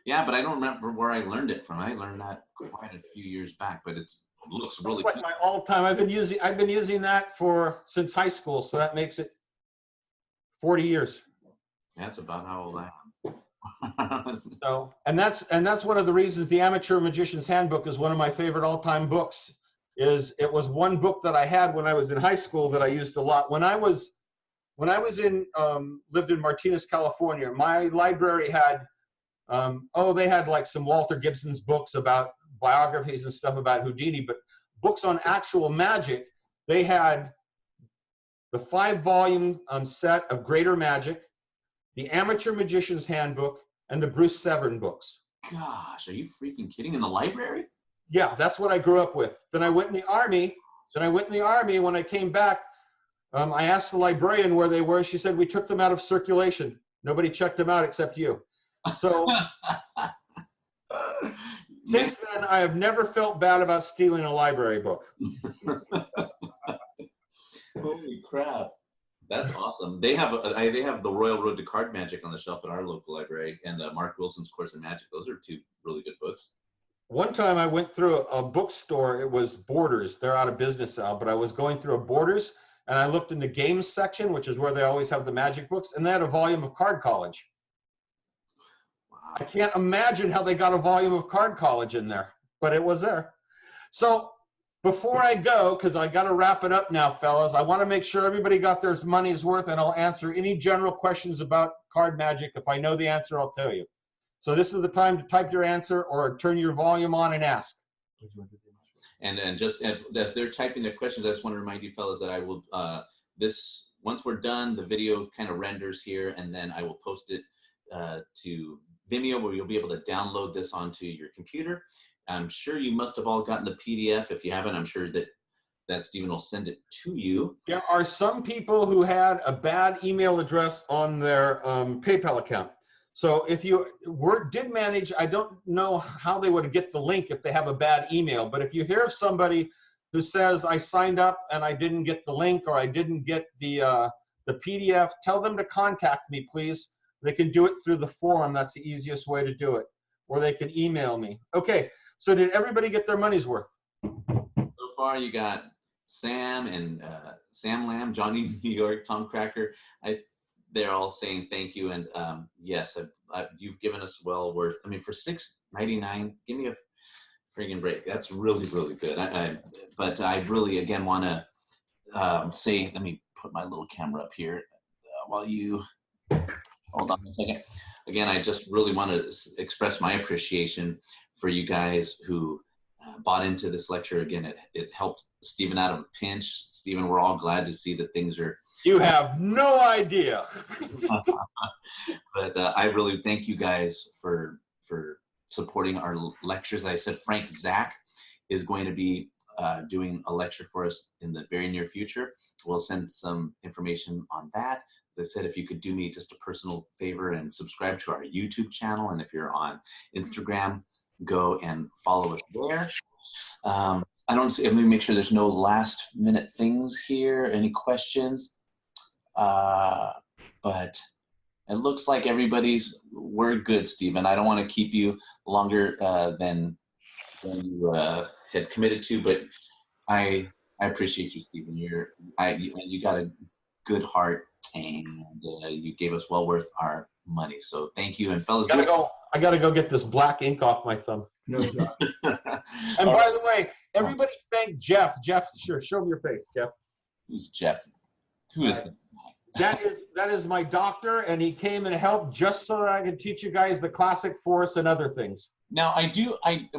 [SPEAKER 1] Yeah, but I don't remember where I learned it from. I learned that quite a few years back, but it looks really
[SPEAKER 2] good. It's like my all-time. I've been using that since high school, so that makes it 40 years.
[SPEAKER 1] That's about how old I am.
[SPEAKER 2] So, and that's one of the reasons the Amateur Magician's Handbook is one of my favorite all-time books. It was one book that I had when I was in high school that I used a lot. When I lived in Martinez, California, my library had they had like some Walter Gibson's books about biographies and stuff about Houdini, but books on actual magic. They had the 5-volume set of Greater Magic, the Amateur Magician's Handbook, and the Bruce Severin books.
[SPEAKER 1] Gosh, are you freaking kidding? In the library?
[SPEAKER 2] Yeah, that's what I grew up with. Then I went in the Army. When I came back, I asked the librarian where they were. She said, we took them out of circulation. Nobody checked them out except you. So since then, I have never felt bad about stealing a library book.
[SPEAKER 1] Holy crap. That's awesome. They have the Royal Road to Card Magic on the shelf at our local library, and Mark Wilson's Course in Magic. Those are two really good books.
[SPEAKER 2] One time I went through a bookstore. It was Borders. They're out of business now, but I was going through a Borders, and I looked in the games section, which is where they always have the magic books, and they had a volume of Card College.
[SPEAKER 1] Wow.
[SPEAKER 2] I can't imagine how they got a volume of Card College in there, but it was there. So before I go, because I got to wrap it up now, fellas, I want to make sure everybody got their money's worth, and I'll answer any general questions about card magic. If I know the answer, I'll tell you. So this is the time to type your answer or turn your volume on and ask.
[SPEAKER 1] And just as they're typing their questions, I just want to remind you fellas that I will, once we're done, the video kind of renders here, and then I will post it to Vimeo, where you'll be able to download this onto your computer. I'm sure you must have all gotten the PDF. If you haven't, I'm sure that Stephen will send it to you.
[SPEAKER 2] There are some people who had a bad email address on their PayPal account. So if you did manage, I don't know how they would get the link if they have a bad email, but if you hear of somebody who says, I signed up and I didn't get the link, or I didn't get the PDF, tell them to contact me, please. They can do it through the forum. That's the easiest way to do it. Or they can email me. Okay, so did everybody get their money's worth?
[SPEAKER 1] So far, you got Sam and Sam Lamb, Johnny New York, Tom Cracker. They're all saying thank you, and yes, you've given us well worth. I mean, for $6.99, give me a friggin' break. That's really, really good. But I really, again, want to say, let me put my little camera up here while you hold on a second. Again, I just really want to express my appreciation for you guys who bought into this lecture. Again, it helped Stephen out of a pinch. Stephen, we're all glad to see that things are.
[SPEAKER 2] You have no idea.
[SPEAKER 1] But I really thank you guys for supporting our lectures. I said Frank Zach is going to be doing a lecture for us in the very near future. We'll send some information on that. As I said, if you could do me just a personal favor and subscribe to our YouTube channel, and if you're on Instagram, go and follow us there. I don't see, let me make sure there's no last minute things here. Any questions? But it looks like we're good, Stephen. I don't want to keep you longer than you had committed to, but I appreciate you, Stephen. You got a good heart, and you gave us well worth our money. So thank you. And fellas,
[SPEAKER 2] I gotta go get this black ink off my thumb.
[SPEAKER 4] No job.
[SPEAKER 2] And by the way, everybody thank Jeff. Jeff, sure, show me your face, Jeff.
[SPEAKER 1] Who's Jeff? Who is that?
[SPEAKER 2] That is my doctor, and he came and helped just so that I could teach you guys the classic force and other things.
[SPEAKER 1] Now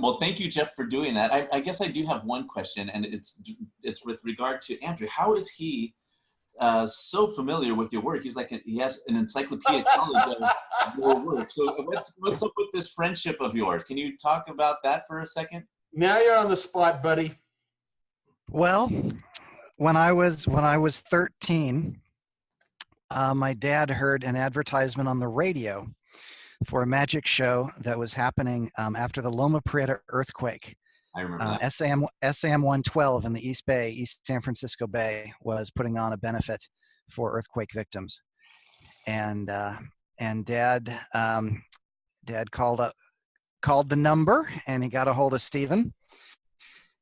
[SPEAKER 1] well, thank you, Jeff, for doing that. I guess I do have one question, and it's with regard to Andrew. How is he so familiar with your work? He has an encyclopedic knowledge of your work. So what's up with this friendship of yours? Can you talk about that for a second?
[SPEAKER 2] Now you're on the spot, buddy.
[SPEAKER 3] Well, when I was 13, my dad heard an advertisement on the radio for a magic show that was happening after the Loma Prieta earthquake.
[SPEAKER 1] I remember that.
[SPEAKER 3] SAM 112 in the East Bay, East San Francisco Bay, was putting on a benefit for earthquake victims, and Dad called the number, and he got a hold of Stephen,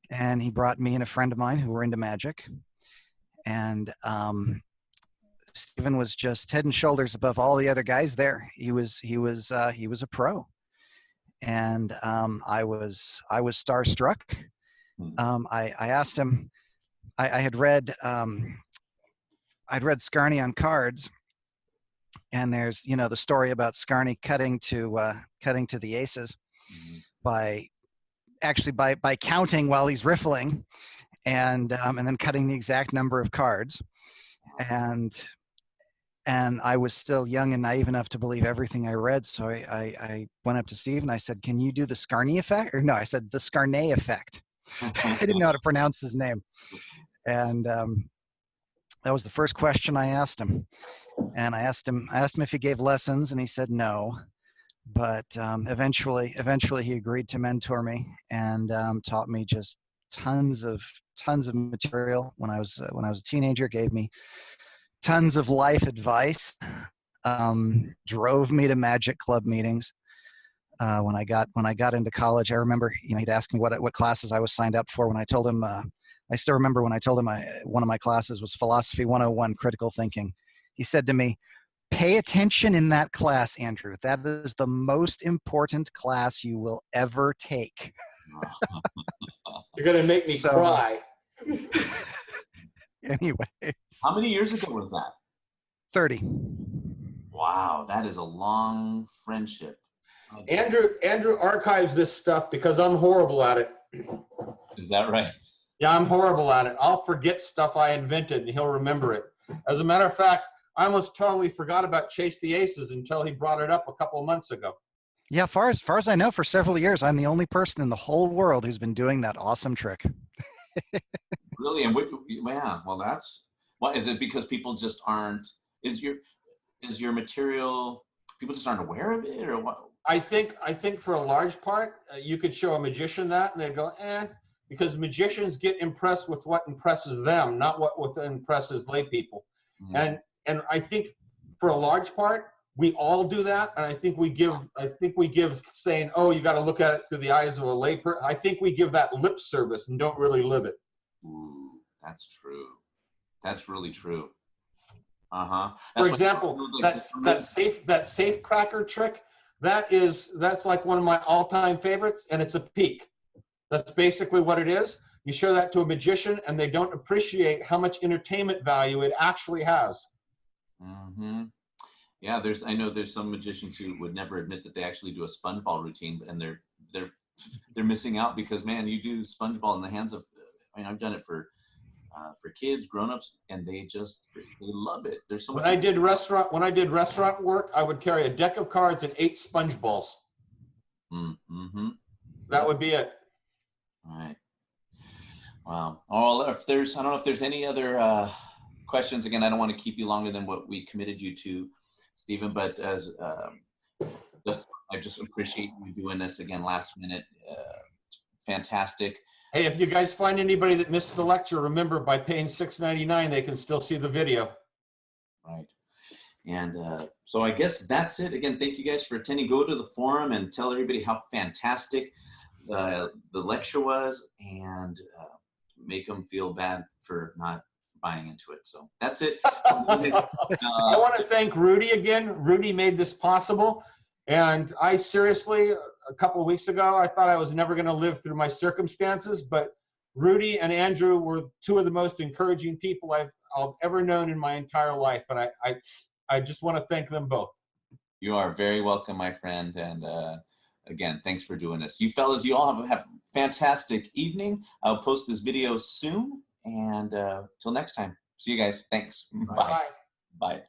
[SPEAKER 3] and he brought me and a friend of mine who were into magic, and Stephen was just head and shoulders above all the other guys there. He was a pro, and I was starstruck. I asked him. I'd read Scarney on cards, and there's the story about Scarney cutting to the aces by counting while he's riffling, and then cutting the exact number of cards, and I was still young and naive enough to believe everything I read. So I went up to Steve and I said, "Can you do the Scarney effect?" Or no, I said the Scarney effect. I didn't know how to pronounce his name. And that was the first question I asked him. And I asked him if he gave lessons, and he said no. but eventually he agreed to mentor me and taught me just tons of material when I was a teenager. Gave me tons of life advice. Drove me to Magic Club meetings. When I got into college, I remember, he'd ask me what classes I was signed up for. When I told him, I still remember when I told him one of my classes was Philosophy 101, Critical Thinking. He said to me, "Pay attention in that class, Andrew. That is the most important class you will ever take."
[SPEAKER 2] You're gonna make me cry.
[SPEAKER 3] Anyways.
[SPEAKER 1] How many years ago was that?
[SPEAKER 3] 30.
[SPEAKER 1] Wow, that is a long friendship.
[SPEAKER 2] Andrew archives this stuff because I'm horrible at it.
[SPEAKER 1] Is that right?
[SPEAKER 2] Yeah, I'm horrible at it. I'll forget stuff I invented and he'll remember it. As a matter of fact, I almost totally forgot about Chase the Aces until he brought it up a couple of months ago.
[SPEAKER 3] Yeah, far as I know, for several years, I'm the only person in the whole world who's been doing that awesome trick.
[SPEAKER 1] Really? And well, is it because people just aren't, is your material, people just aren't aware of it, or what?
[SPEAKER 2] I think for a large part, you could show a magician that and they'd go, because magicians get impressed with what impresses them, not what impresses lay people. Mm. And I think for a large part, we all do that. And I think we give saying, oh, you got to look at it through the eyes of a lay person. I think we give that lip service and don't really live it.
[SPEAKER 1] Ooh, that's true. That's really true. Uh-huh.
[SPEAKER 2] For example, that safe cracker trick, that's like one of my all-time favorites, and it's a peek. That's basically what it is. You show that to a magician, and they don't appreciate how much entertainment value it actually has.
[SPEAKER 1] Mm-hmm. Yeah, I know there's some magicians who would never admit that they actually do a sponge ball routine, and they're missing out because, man, you do sponge ball in the hands of. I've done it for kids, grown-ups, and they love it. There's so much. When I did
[SPEAKER 2] restaurant work, I would carry a deck of cards and 8 sponge balls.
[SPEAKER 1] Mm-hmm.
[SPEAKER 2] That would be it.
[SPEAKER 1] All right. Wow. Oh, I don't know if there's any other questions. Again, I don't want to keep you longer than what we committed you to, Stephen. But I just appreciate you doing this again last minute. Fantastic.
[SPEAKER 2] Hey, if you guys find anybody that missed the lecture, remember, by paying $6.99, they can still see the video.
[SPEAKER 1] Right. And so I guess that's it. Again, thank you guys for attending. Go to the forum and tell everybody how fantastic the lecture was, and make them feel bad for not buying into it. So that's it.
[SPEAKER 2] I want to thank Rudy again. Rudy made this possible. And I seriously, a couple of weeks ago, I thought I was never going to live through my circumstances, but Rudy and Andrew were 2 of the most encouraging people I've ever known in my entire life. And I just want to thank them both.
[SPEAKER 1] You are very welcome, my friend. And again, thanks for doing this. You fellas, you all have a fantastic evening. I'll post this video soon. And till next time. See you guys. Thanks. Bye.
[SPEAKER 2] Bye.
[SPEAKER 1] Bye.